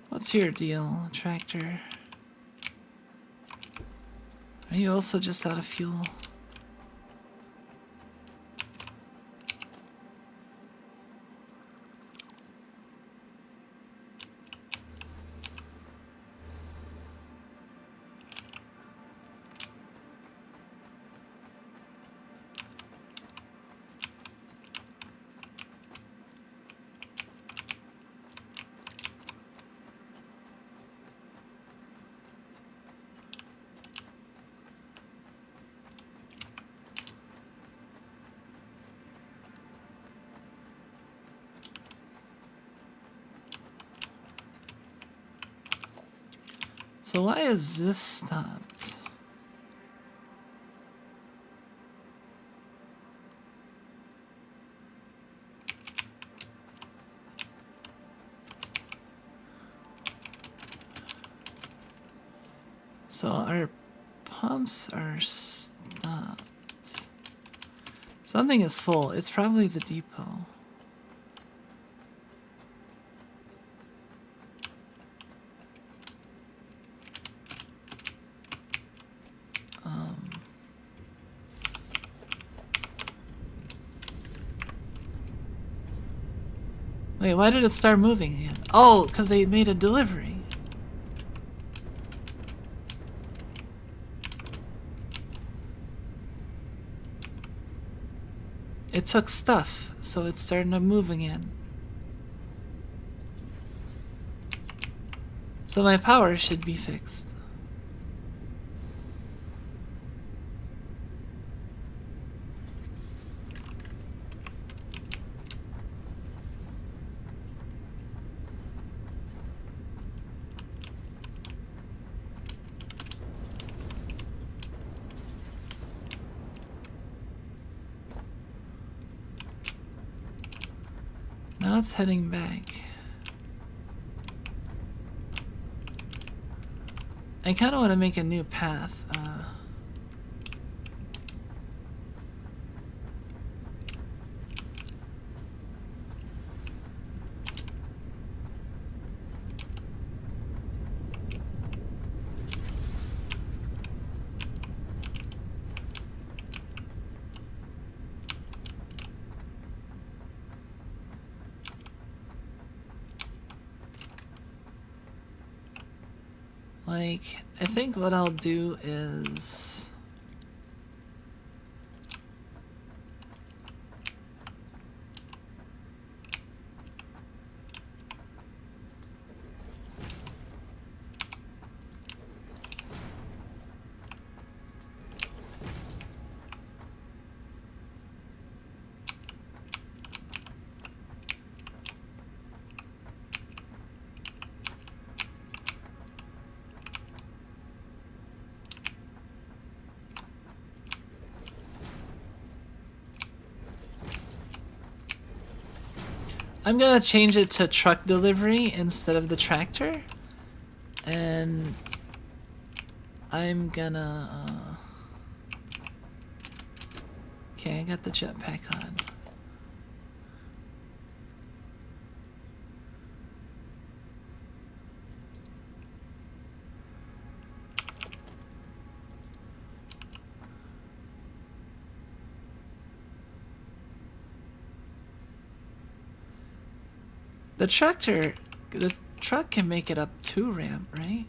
What's your deal, tractor? Are you also just out of fuel? So why is this stopped? So our pumps are stopped. Something is full. It's probably the depot. Wait, why did it start moving again? Oh, because they made a delivery. It took stuff, so it's starting to move again. So my power should be fixed. Now it's heading back. I kind of want to make a new path. Like, I think what I'll do is... I'm gonna change it to truck delivery instead of the tractor, and I'm gonna okay, I got the jetpack on. The truck can make it up 2 ramp, right?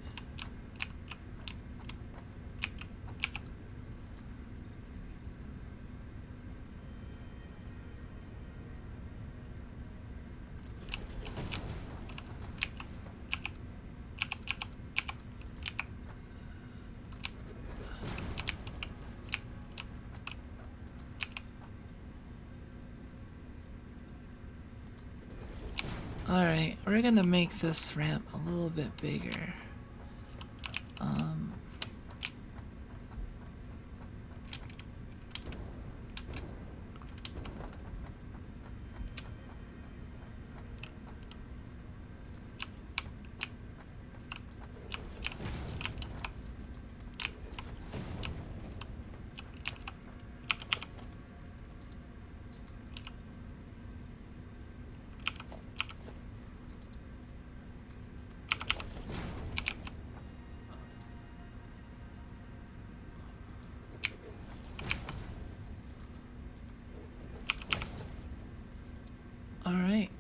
Alright, we're gonna make this ramp a little bit bigger. Alright,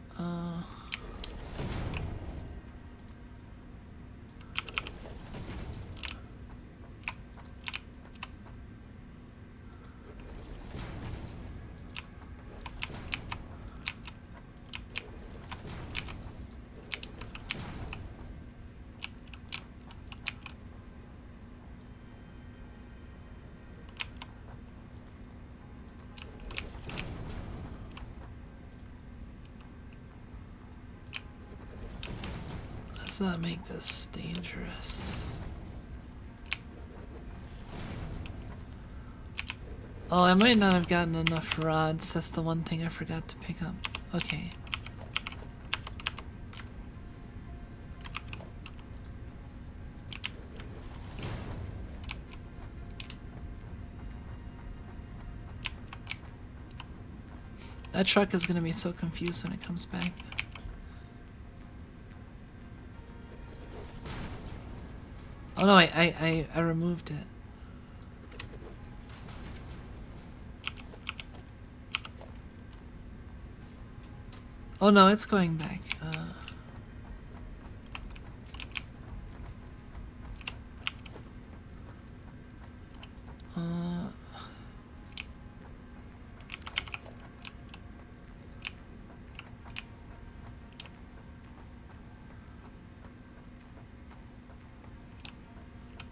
let's not make this dangerous. Oh, I might not have gotten enough rods. That's the one thing I forgot to pick up. Okay. That truck is gonna be so confused when it comes back. Oh no, I removed it. Oh no, it's going back.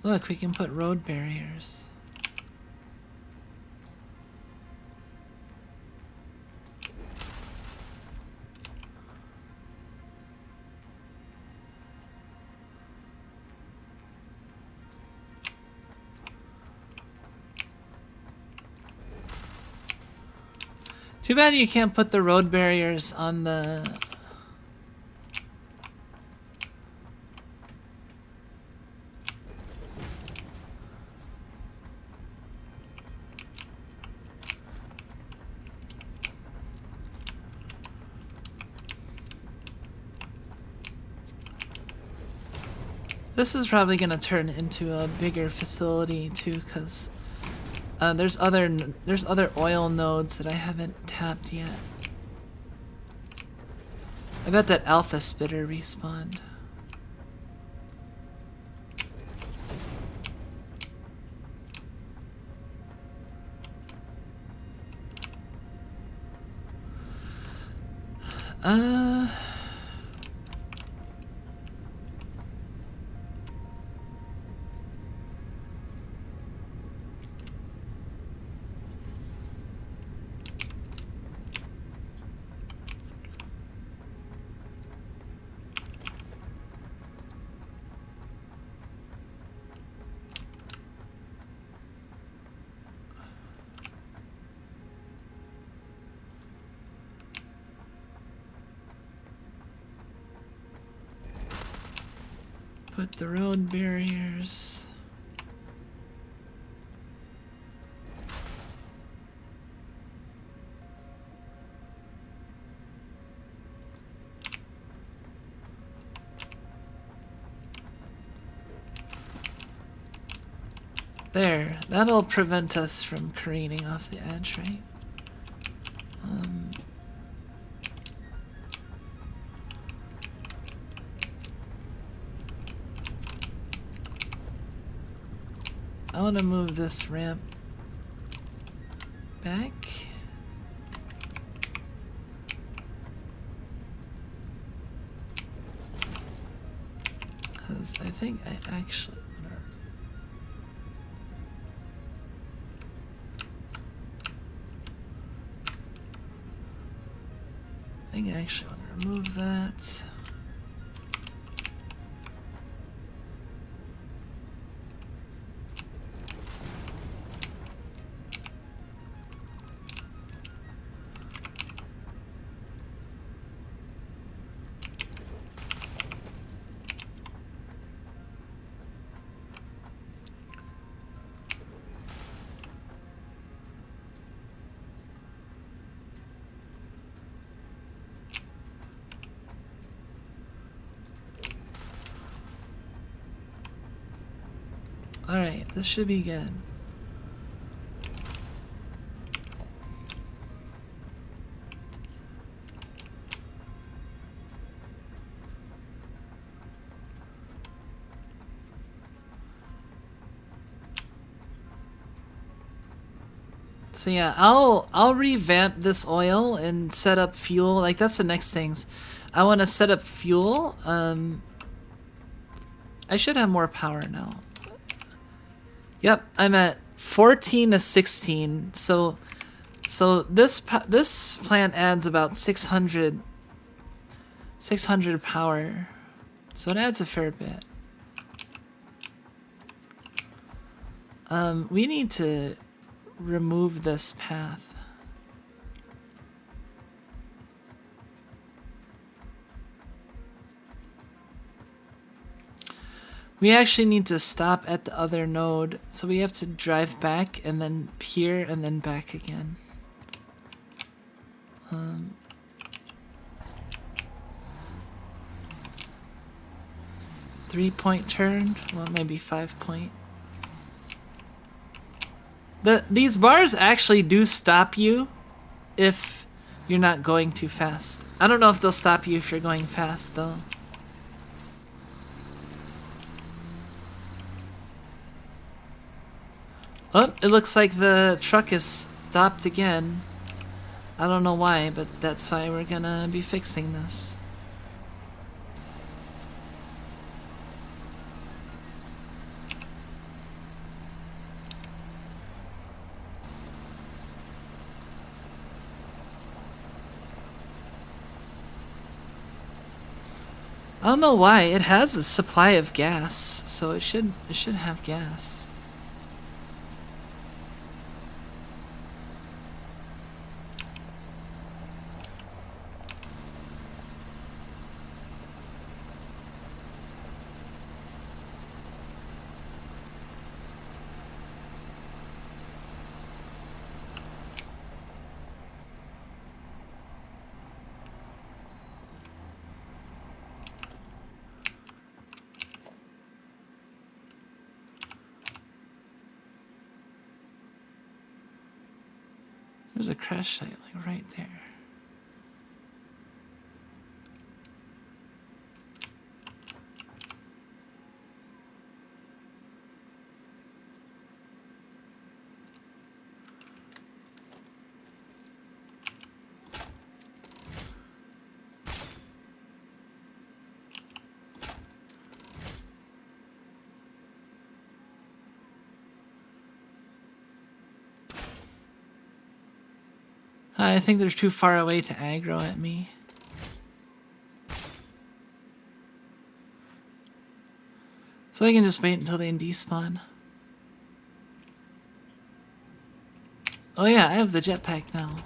Look, we can put road barriers. Too bad you can't put the road barriers on the... This is probably going to turn into a bigger facility too, because there's other oil nodes that I haven't tapped yet. I bet that alpha spitter respawned. Put the road barriers. There, that'll prevent us from careening off the edge, right? I want to move this ramp back. Because I think I actually want to remove that. Alright, this should be good. So yeah, I'll revamp this oil and set up fuel. Like, that's the next things. I want to set up fuel. I should have more power now. Yep, I'm at 14 to 16. So this plant adds about 600 power. So it adds a fair bit. We need to remove this path. We actually need to stop at the other node, so we have to drive back and then here and then back again. 3-point turn, well, maybe 5-point. These bars actually do stop you if you're not going too fast. I don't know if they'll stop you if you're going fast though. Oh, it looks like the truck is stopped again. I don't know why, but that's why we're gonna be fixing this. I don't know why. It has a supply of gas, so it should have gas. There's a crash site, like right there. I think they're too far away to aggro at me. So I can just wait until they despawn. Oh yeah, I have the jetpack now.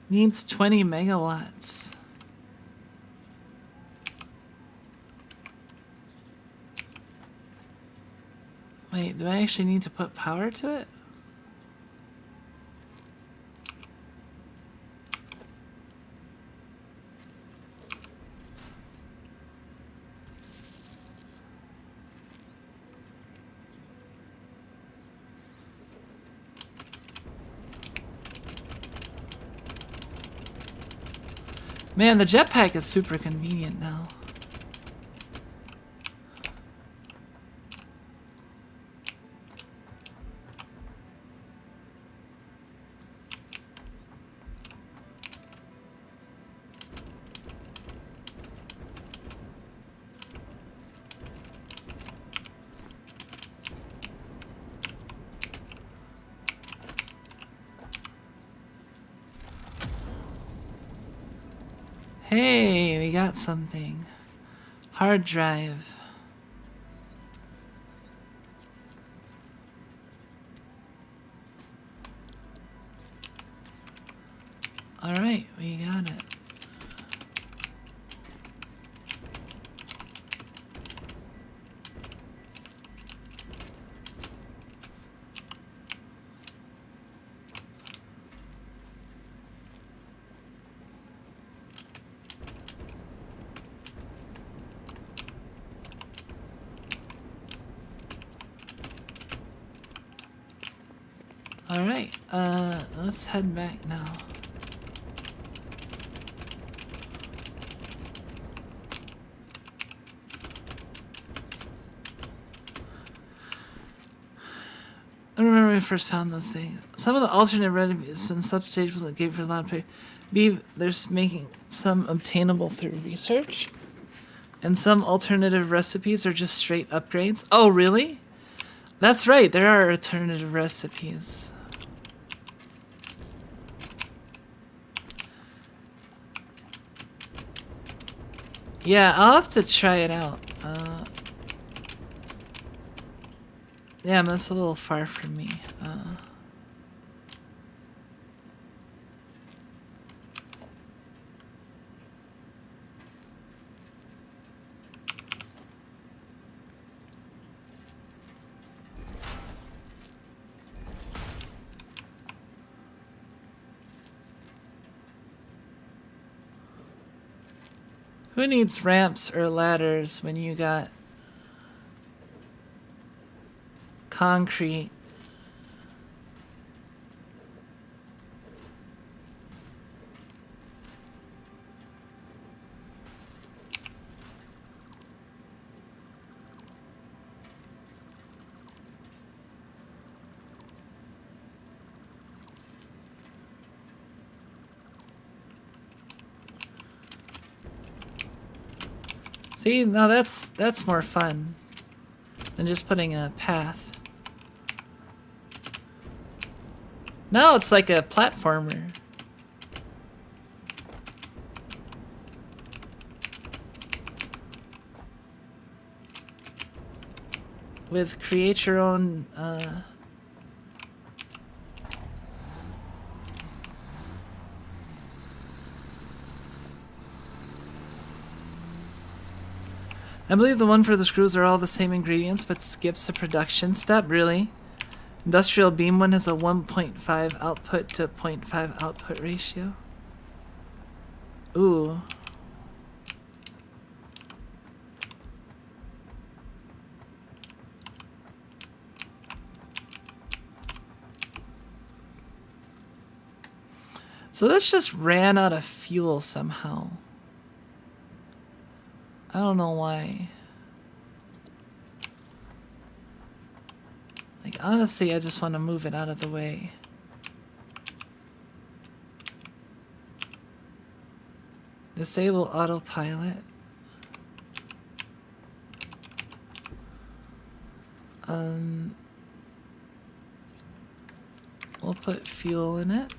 Needs 20 megawatts. Wait, do I actually need to put power to it? Man, the jetpack is super convenient now. Hey, we got something. Hard drive. All right, we got it. All right, let's head back now. I remember when we first found those things. Some of the alternate recipes in substages that gave for a lot of pay. B, they're making some obtainable through research. And some alternative recipes are just straight upgrades. Oh, really? That's right, there are alternative recipes. Yeah, I'll have to try it out. Yeah, that's a little far from me. Who needs ramps or ladders when you got concrete? See, now that's more fun than just putting a path. Now it's like a platformer. With create your own I believe the one for the screws are all the same ingredients, but skips a production step. Really? Industrial beam one has a 1.5 output to 0.5 output ratio. Ooh. So this just ran out of fuel somehow. I don't know why. Like, honestly, I just want to move it out of the way. Disable autopilot. We'll put fuel in it.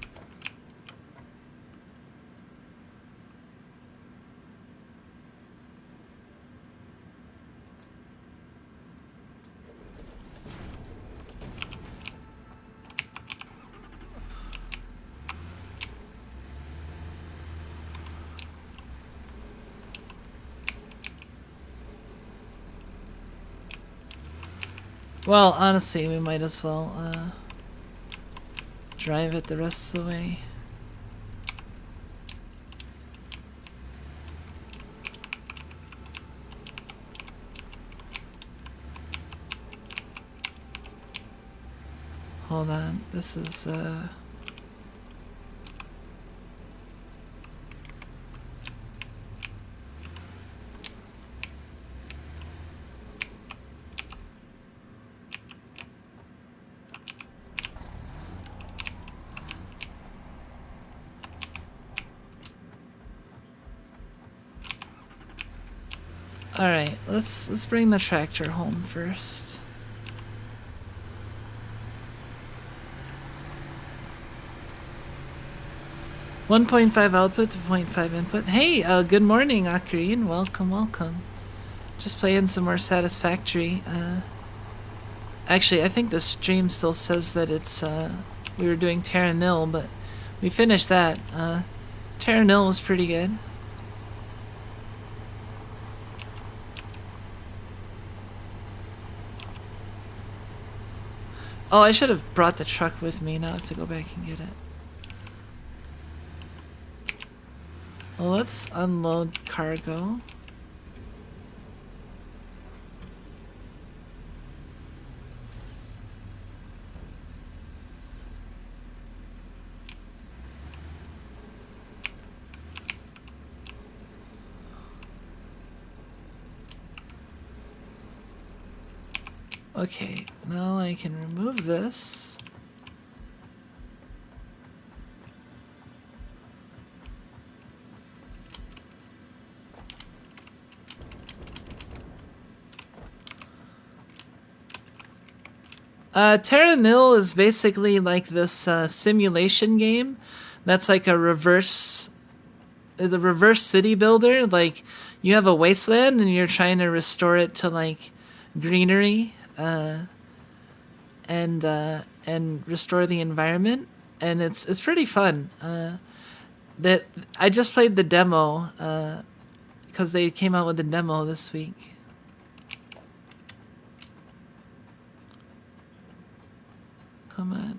Well, honestly, we might as well drive it the rest of the way. Hold on, this is all right, let's bring the tractor home first. .5 output to 0.5 input. Hey, good morning, Akarin. Welcome, welcome. Just playing some more Satisfactory. Actually, I think the stream still says that it's we were doing Terra nil, but we finished that. Terra nil was pretty good. Oh, I should have brought the truck with me. Now I have to go back and get it. Well, let's unload cargo. Okay, now I can remove this. Terra Nil is basically like this simulation game that's like a reverse city builder. Like, you have a wasteland and you're trying to restore it to like greenery and restore the environment, and it's pretty fun. That I just played the demo because they came out with the demo this week. Come on.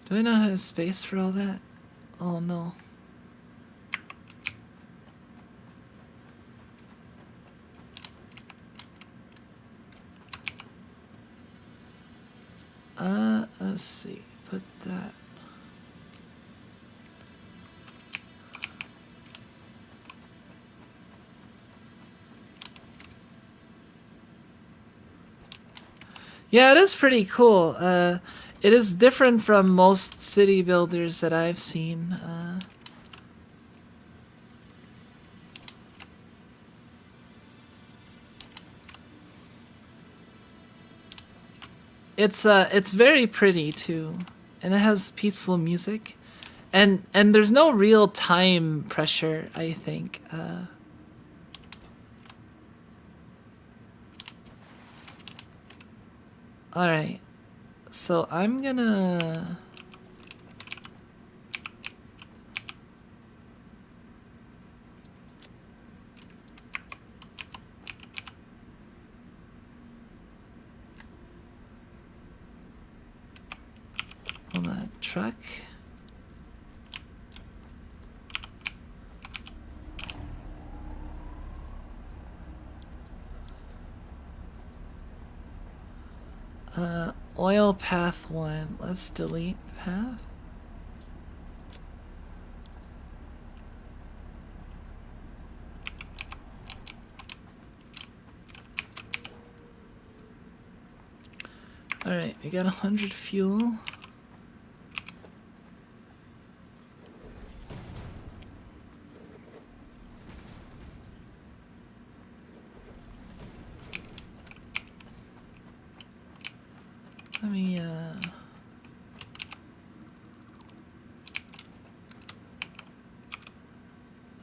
Do I not have space for all that? Oh no. Let's see. Put that. Yeah, it is pretty cool. It is different from most city builders that I've seen. It's very pretty too, and it has peaceful music, and there's no real time pressure, I think. All right. So I'm gonna... on that truck. Oil path 1. Let's delete path. Alright, we got 100 fuel.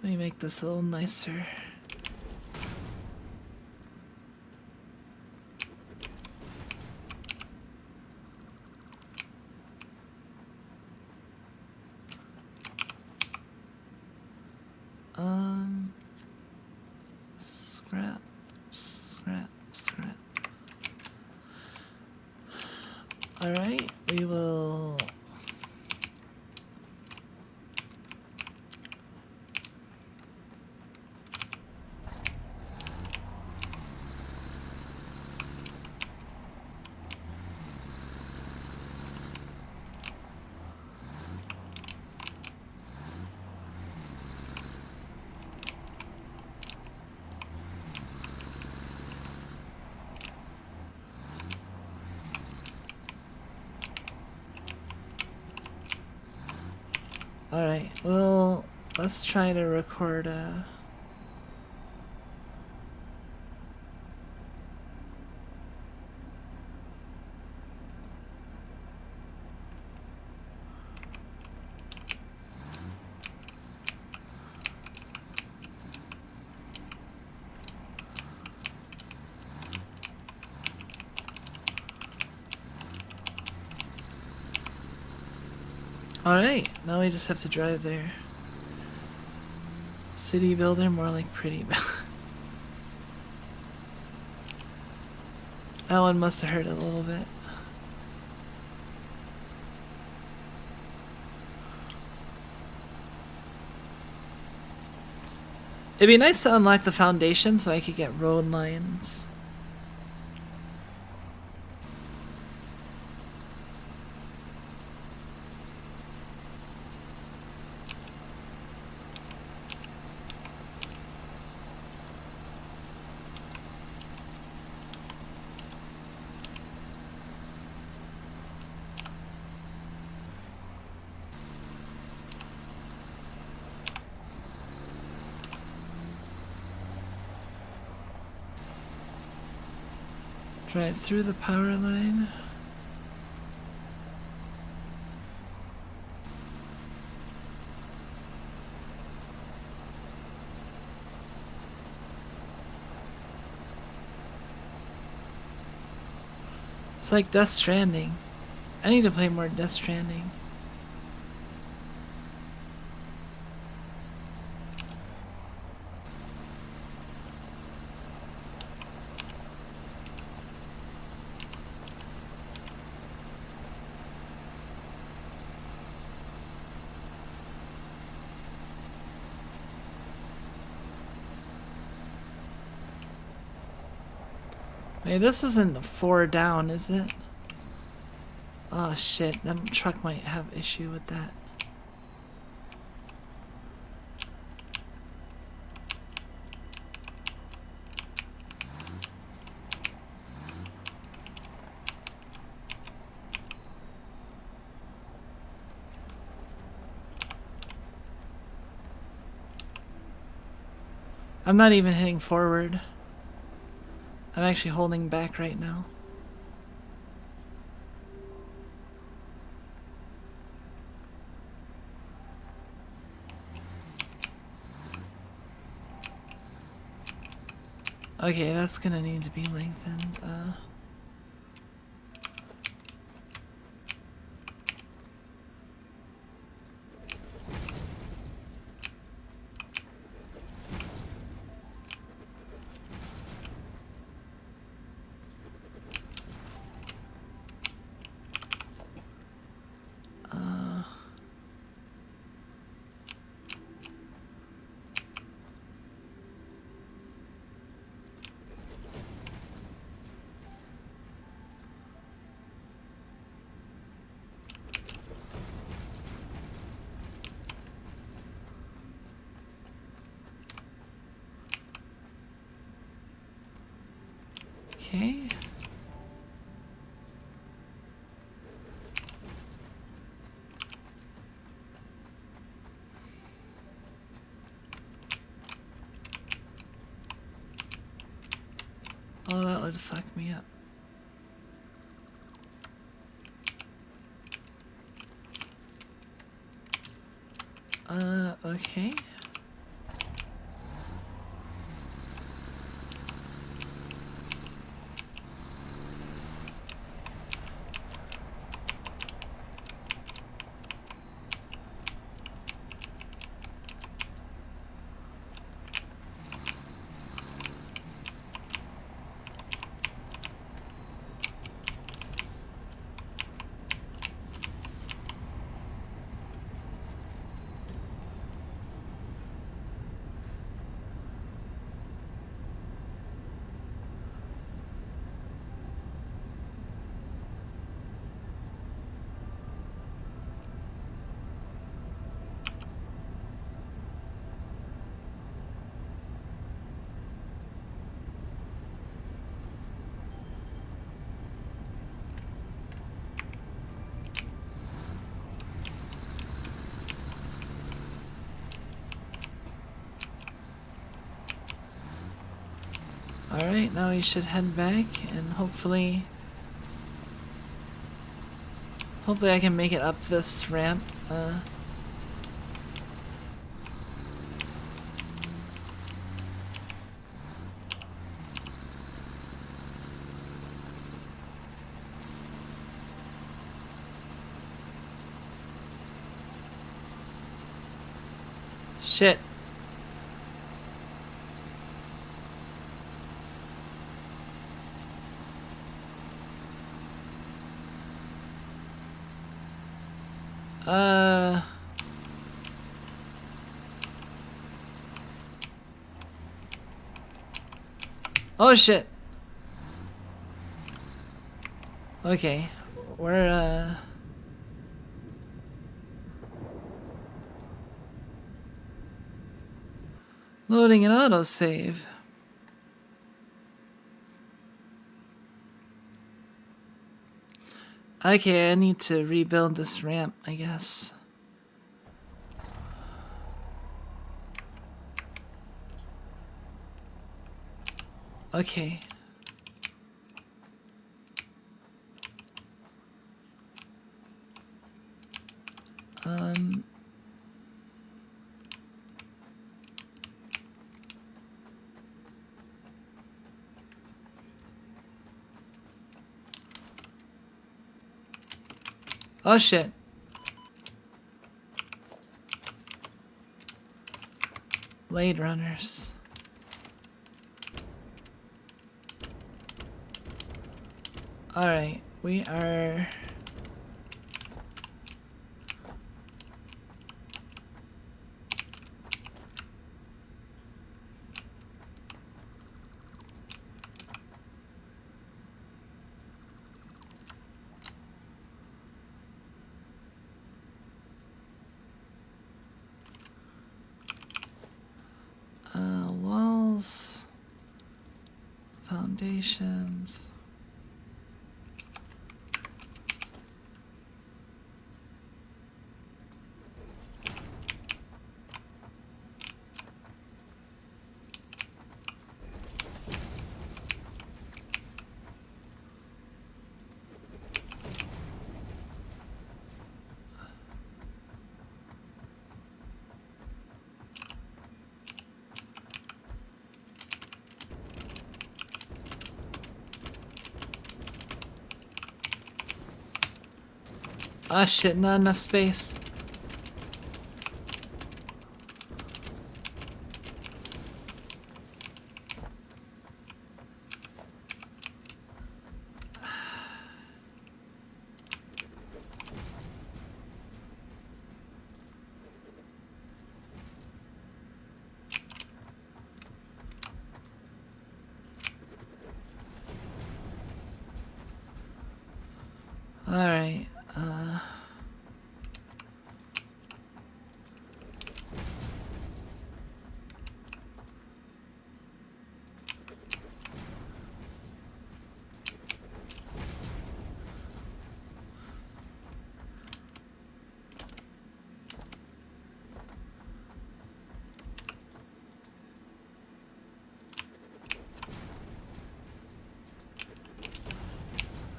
Let me make this a little nicer. Scrap. All right, we will. Alright, well, let's try to record Alright, now we just have to drive there. City builder, more like pretty builder. That one must have hurt a little bit. It'd be nice to unlock the foundation so I could get road lines. Drive through the power line. It's like Death Stranding. I need to play more Death Stranding. Hey, this isn't 4 down, is it? Oh shit, that truck might have issue with that. I'm not even hitting forward. I'm actually holding back right now. Okay, that's gonna need to be lengthened. Okay. Oh, that would fuck me up. Okay. Alright, now we should head back and hopefully I can make it up this ramp. Shit. Oh shit. Okay. We're loading an autosave. Okay, I need to rebuild this ramp, I guess. Okay. Oh shit. Blade runners. Alright, we are... walls... foundations... Ah shit, not enough space. Alright,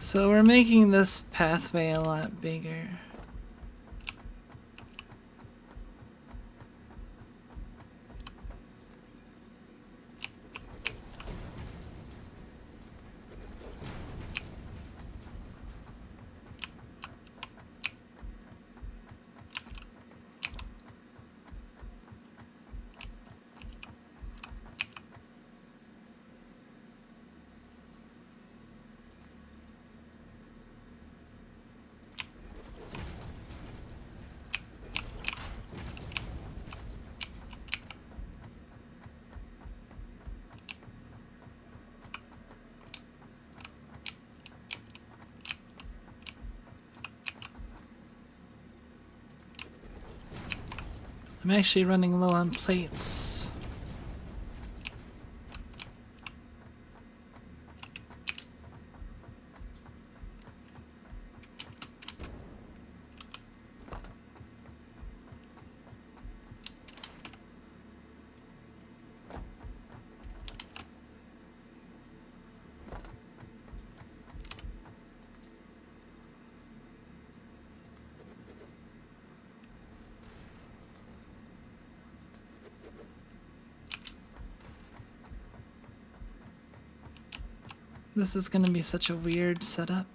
So we're making this pathway a lot bigger. I'm actually running low on plates. This is gonna be such a weird setup.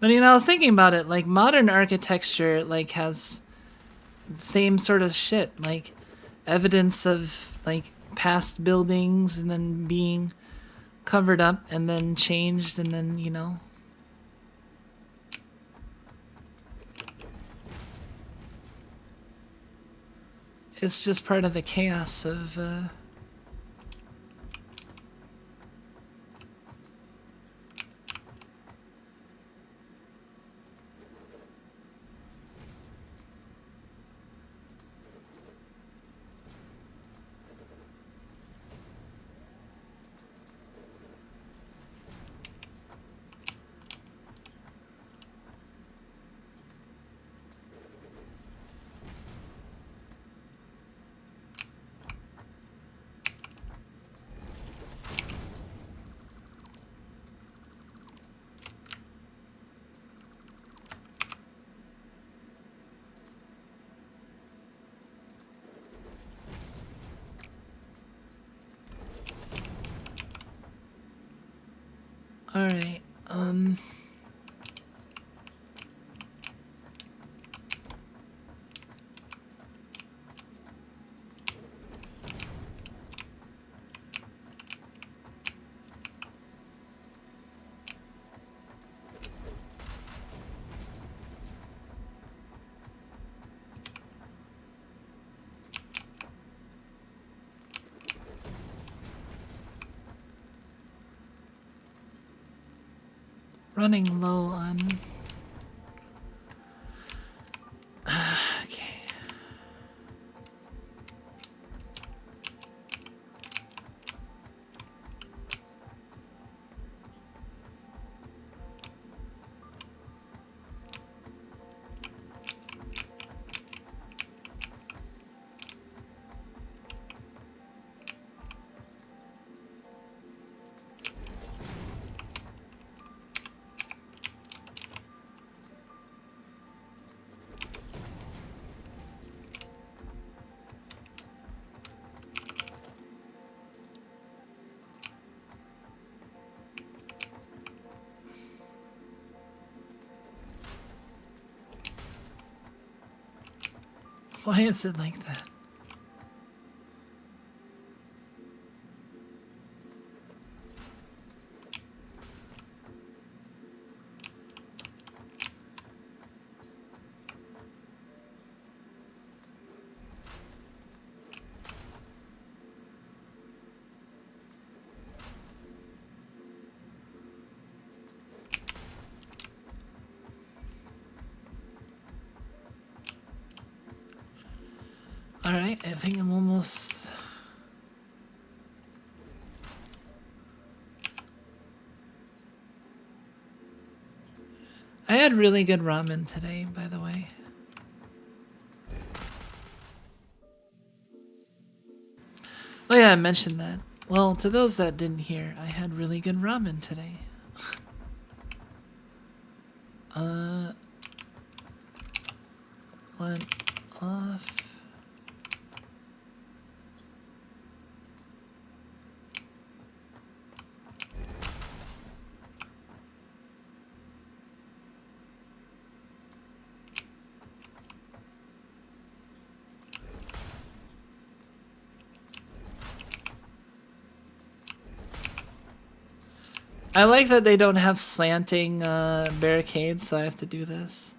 But you know, I was thinking about it, like modern architecture like has the same sort of shit, like evidence of like past buildings and then being covered up and then changed and then, you know. It's just part of the chaos of all right. Running low on... Okay. Why is it like that? All right, I think I'm almost... I had really good ramen today, by the way. Oh yeah, I mentioned that. Well, to those that didn't hear, I had really good ramen today. Went off. I like that they don't have slanting barricades, so I have to do this.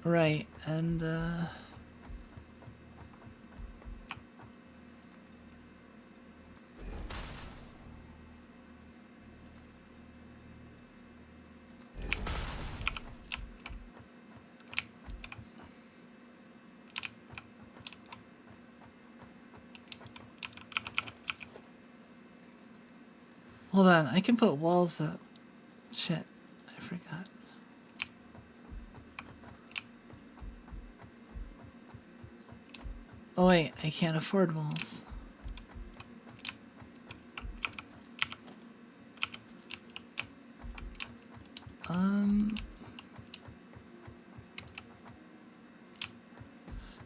Right, and hold on, I can put walls up. Shit, I forgot. Oh wait, I can't afford walls.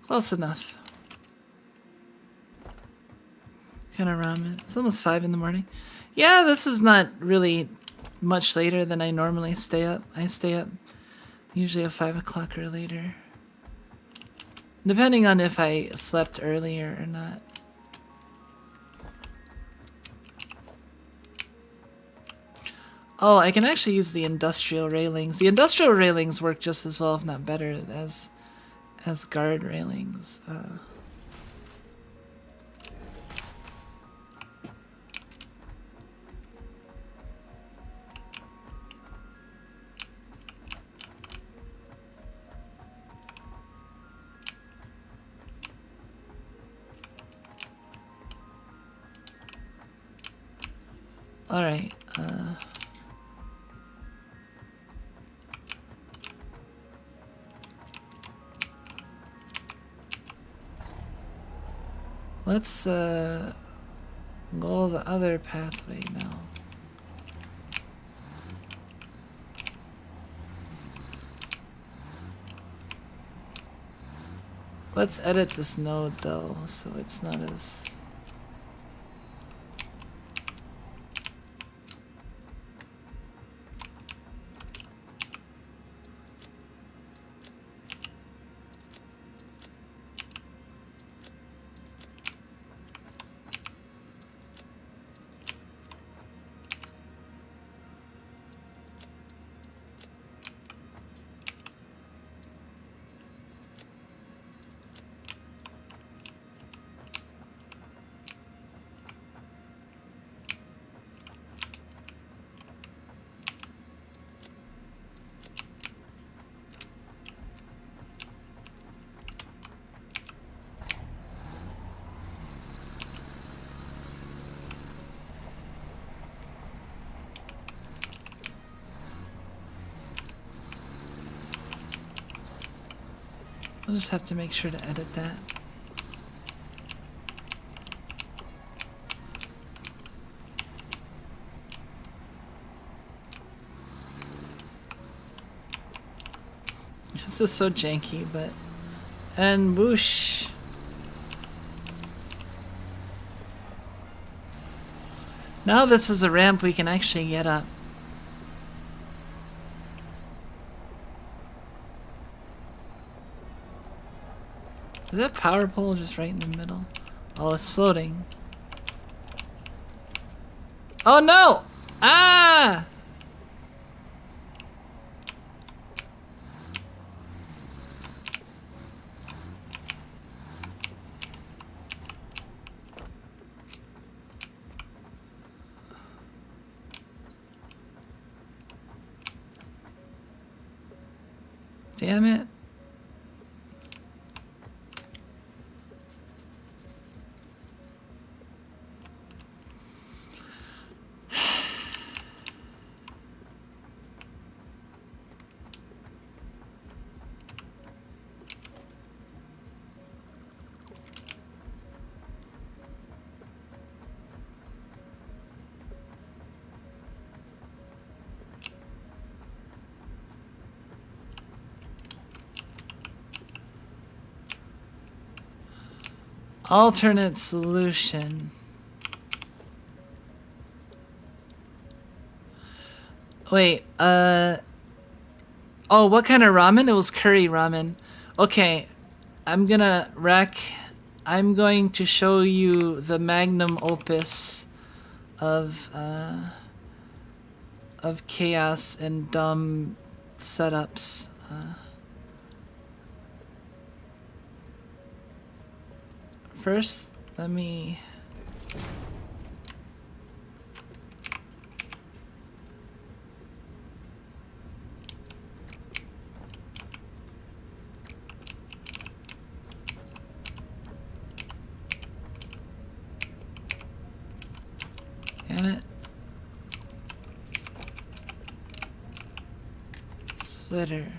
Close enough. Kind of ramen. It's almost 5 in the morning. Yeah, this is not really much later than I normally stay up. I stay up usually at 5 o'clock or later. Depending on if I slept earlier or not. Oh, I can actually use the industrial railings. The industrial railings work just as well, if not better, as guard railings. All right. Let's go the other pathway now. Let's edit this node though, so it's not as... I'll just have to make sure to edit that. This is so janky, but... And whoosh! Now this is a ramp we can actually get up. Is that power pole just right in the middle? Oh, it's floating. Oh no! Ah! Damn it. Alternate solution. Wait, oh, what kind of ramen? It was curry ramen. Okay, I'm going to show you the magnum opus of chaos and dumb setups. First, let me... Damn it. Splitter.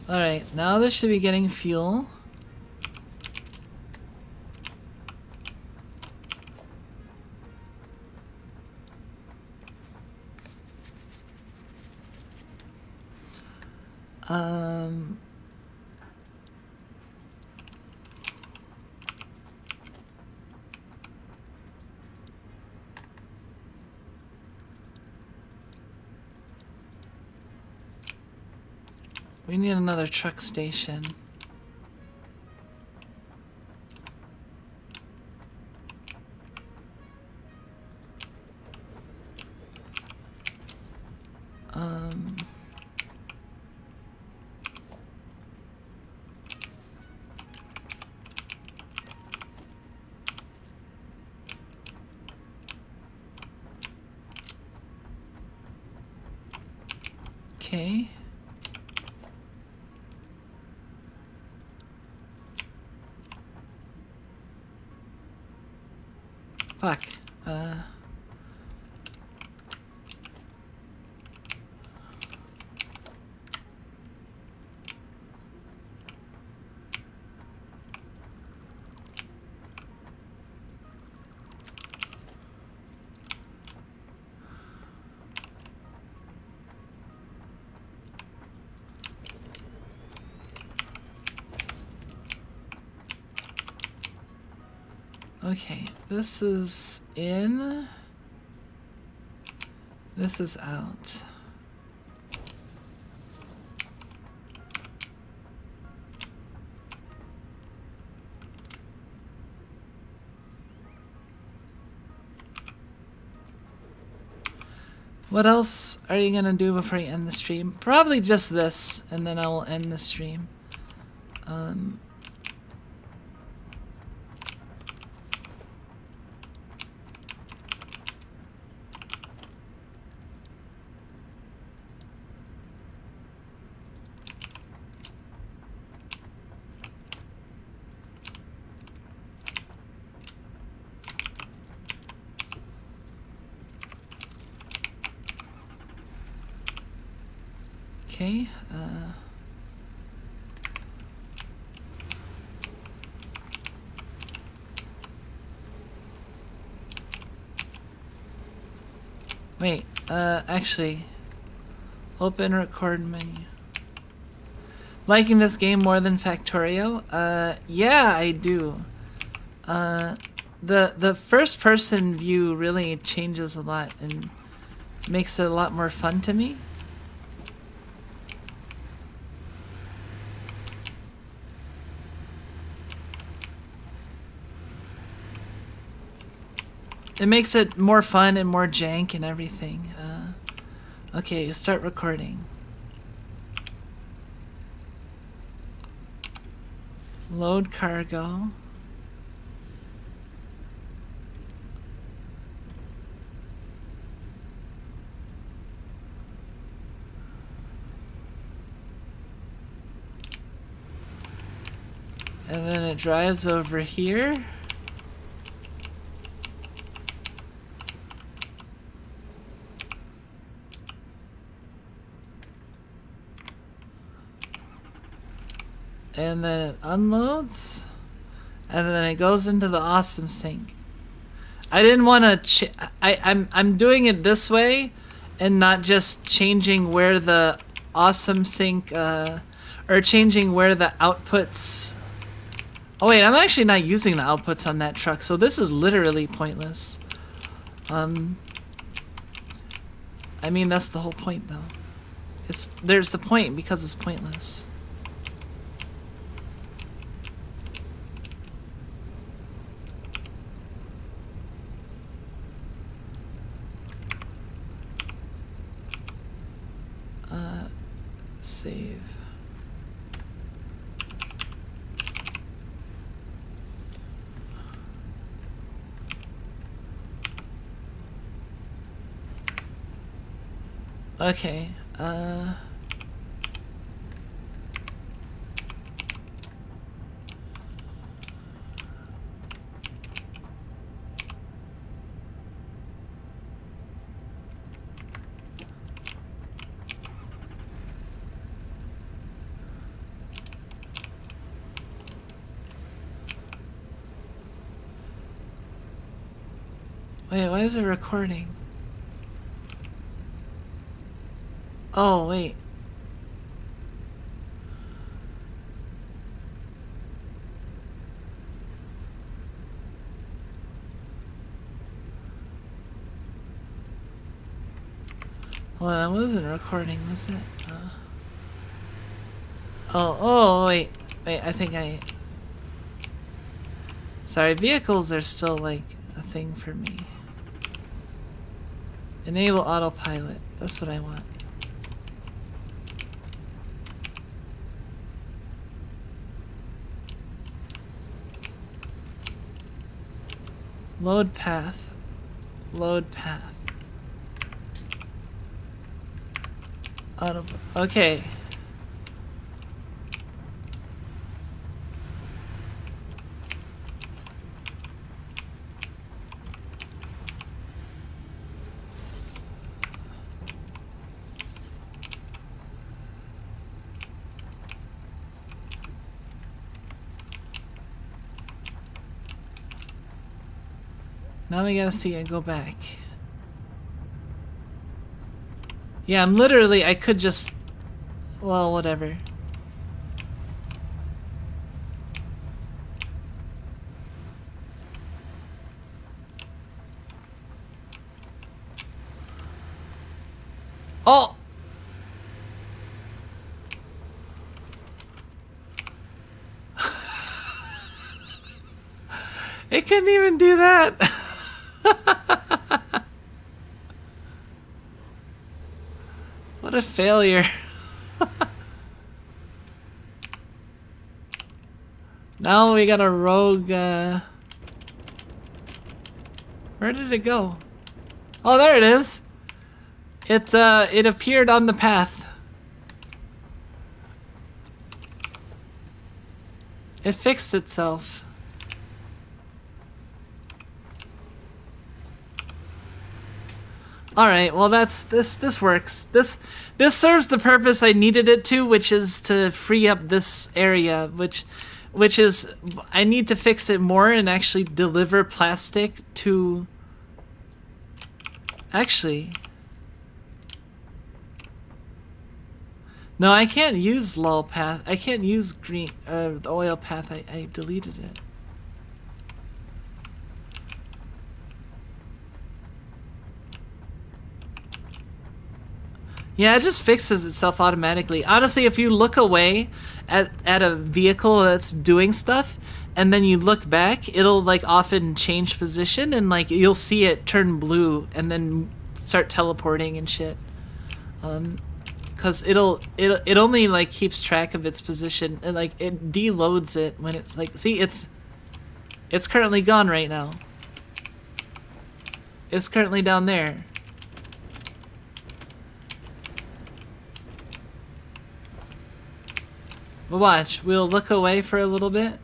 Alright, now this should be getting fuel. We need another truck station. Okay. Fuck. Okay, this is in. This is out. What else are you gonna do before you end the stream? Probably just this, and then I will end the stream. Okay, wait, actually, open record menu. Liking this game more than Factorio? Yeah, I do. The first person view really changes a lot and makes it a lot more fun to me. It makes it more fun and more jank and everything. Okay, start recording. Load cargo. And then it drives over here. And then it unloads. And then it goes into the awesome sink. I didn't want to I'm doing it this way and not just changing where the awesome sink or changing where the outputs. Oh wait, I'm actually not using the outputs on that truck, so this is literally pointless. I mean, that's the whole point though. There's the point because it's pointless. Save. Okay, wait, why is it recording? Oh, wait. Hold on, I wasn't recording, was it? Oh, wait, I think I... Sorry, vehicles are still, like, a thing for me. Enable autopilot, that's what I want. Load path. Load path. Okay. Now we gotta see it go back. Yeah, I'm literally, I could just, well, whatever. Oh! It couldn't even do that. What a failure. Now we got a rogue, where did it go? Oh, there it is. It appeared on the path. It fixed itself. All right, well this works. This serves the purpose I needed it to, which is to free up this area, which is I need to fix it more and actually deliver plastic to. Actually, no, I can't use lull path. I can't use green the oil path. I deleted it. Yeah, it just fixes itself automatically. Honestly, if you look away at a vehicle that's doing stuff, and then you look back, it'll like often change position, and like you'll see it turn blue, and then start teleporting and shit. because it only like keeps track of its position, and like it deloads it when it's like, see, it's currently gone right now. It's currently down there. But watch, we'll look away for a little bit.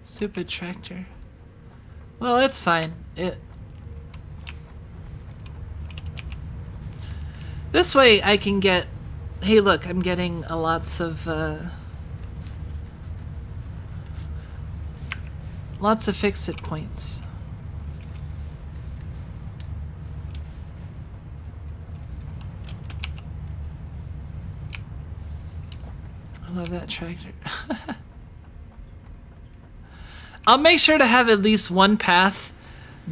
Stupid tractor. Well, it's fine. This way I can get... Hey, look, I'm getting lots of fix-it points. I love that tractor. I'll make sure to have at least one path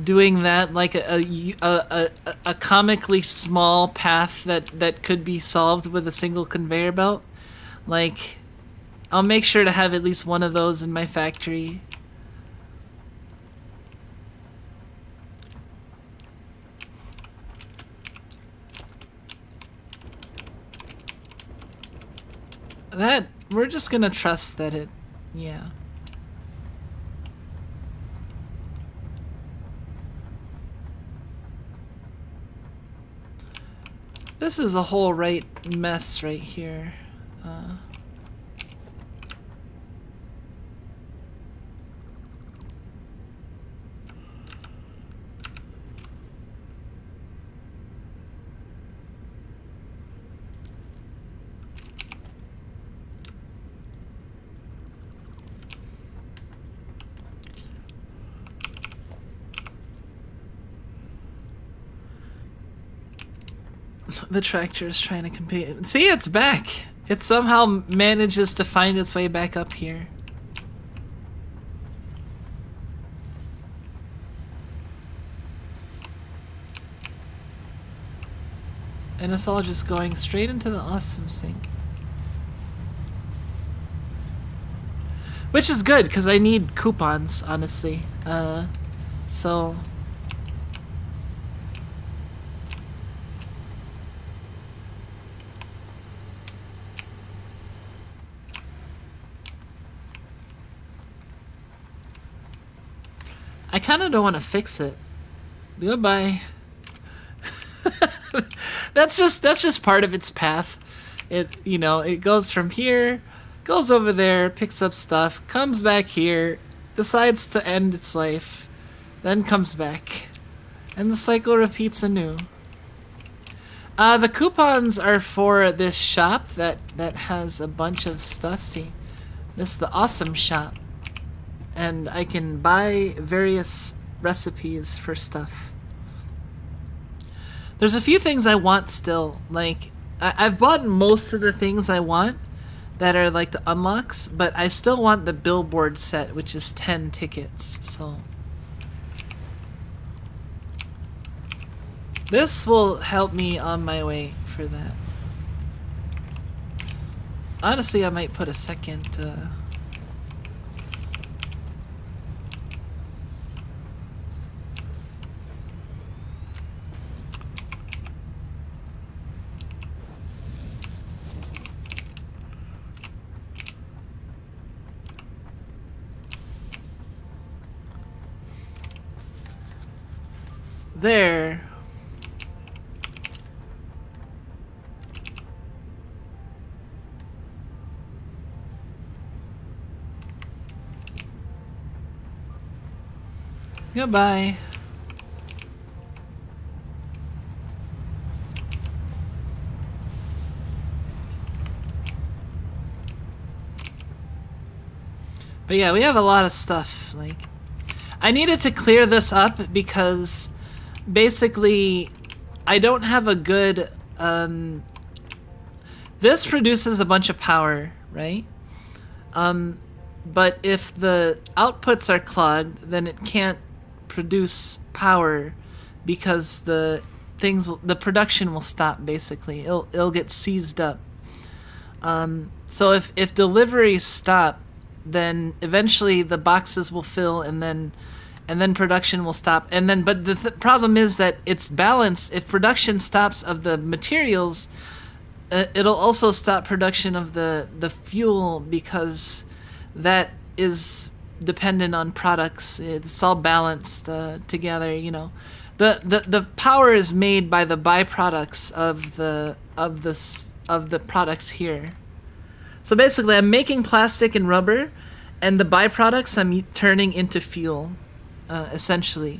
doing that, like a comically small path that could be solved with a single conveyor belt. Like, I'll make sure to have at least one of those in my factory. That, we're just gonna trust that it, yeah. This is a whole right mess right here. The tractor is trying to compete. See, it's back. It somehow manages to find its way back up here. And it's all just going straight into the awesome sink. Which is good, because I need coupons, honestly. So... I kind of don't want to fix it. Goodbye. That's just part of its path. It, you know, it goes from here, goes over there, picks up stuff, comes back here, decides to end its life, then comes back, and the cycle repeats anew. The coupons are for this shop that has a bunch of stuff. See, this is the awesome shop. And I can buy various recipes for stuff. There's a few things I want still. Like, I've bought most of the things I want that are like the unlocks, but I still want the billboard set, which is 10 tickets, so... This will help me on my way for that. Honestly, I might put a second... There. Goodbye. But yeah, we have a lot of stuff. Like, I needed to clear this up because basically I don't have a good this produces a bunch of power, right? but if the outputs are clogged, then it can't produce power because the production will stop. Basically, it'll get seized up. So if deliveries stop, then eventually the boxes will fill, and then production will stop. And then, but the problem is that it's balanced. If production stops of the materials, it'll also stop production of the fuel, because that is dependent on products. It's all balanced together. You know, the power is made by the byproducts of the products here. So basically, I'm making plastic and rubber, and the byproducts I'm turning into fuel, essentially.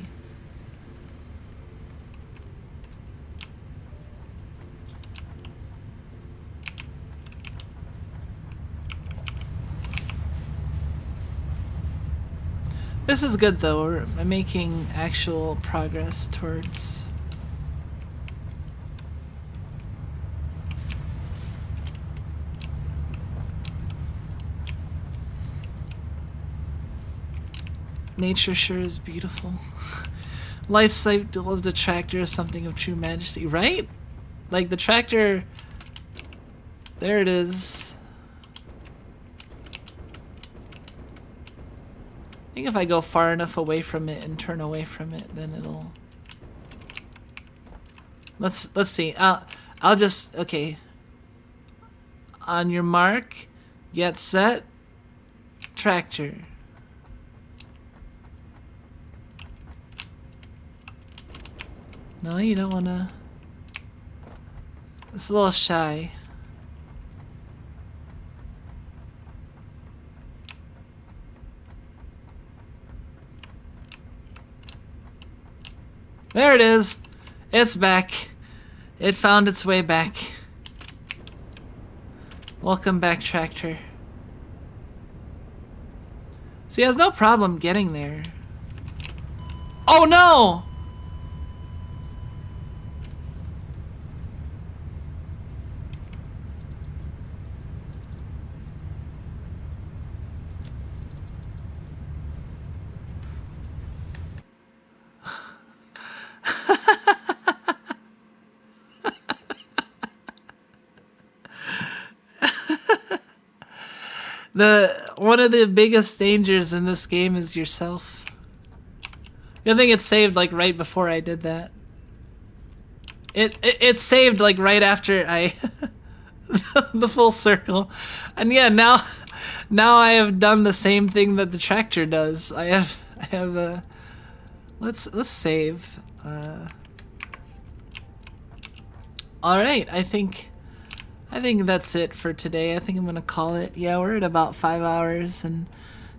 This is good though. I'm making actual progress towards... Nature sure is beautiful. Life cycle of the tractor is something of true majesty, right? Like the tractor... There it is. I think if I go far enough away from it and turn away from it, then it'll... Let's see. I'll just... Okay. On your mark, get set, tractor. No, you don't wanna... It's a little shy. There it is. It's back. It found its way back. Welcome back, tractor. See, it has no problem getting there. Oh no! One of the biggest dangers in this game is yourself. I think it saved like right before I did that. It saved like right after I the full circle, and yeah, now I have done the same thing that the tractor does. I have a let's save. All right, I think that's it for today. I think I'm gonna call it. Yeah, we're at about 5 hours and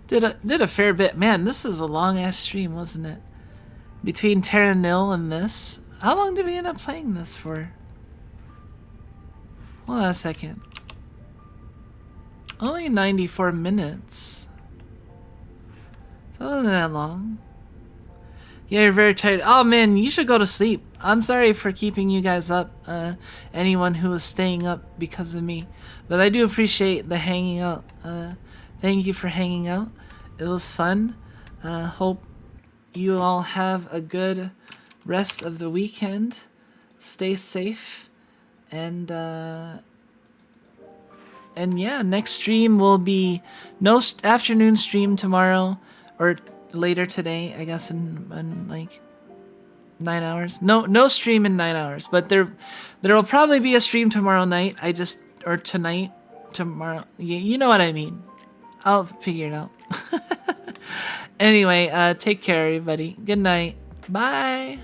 did a fair bit. Man, this is a long ass stream, wasn't it? Between Terra Nil and this, how long did we end up playing this for? Hold on a second. Only 94 minutes. So that wasn't that long. Yeah, you're very tired. Oh man, you should go to sleep. I'm sorry for keeping you guys up, anyone who was staying up because of me. But I do appreciate the hanging out. Thank you for hanging out. It was fun. Hope you all have a good rest of the weekend. Stay safe. And yeah, next stream will be no afternoon stream tomorrow, or later today, I guess, in like 9 hours. No stream in 9 hours, but there will probably be a stream tomorrow night. Or tonight, tomorrow. You know what I mean. I'll figure it out. Anyway, take care, everybody. Good night. Bye.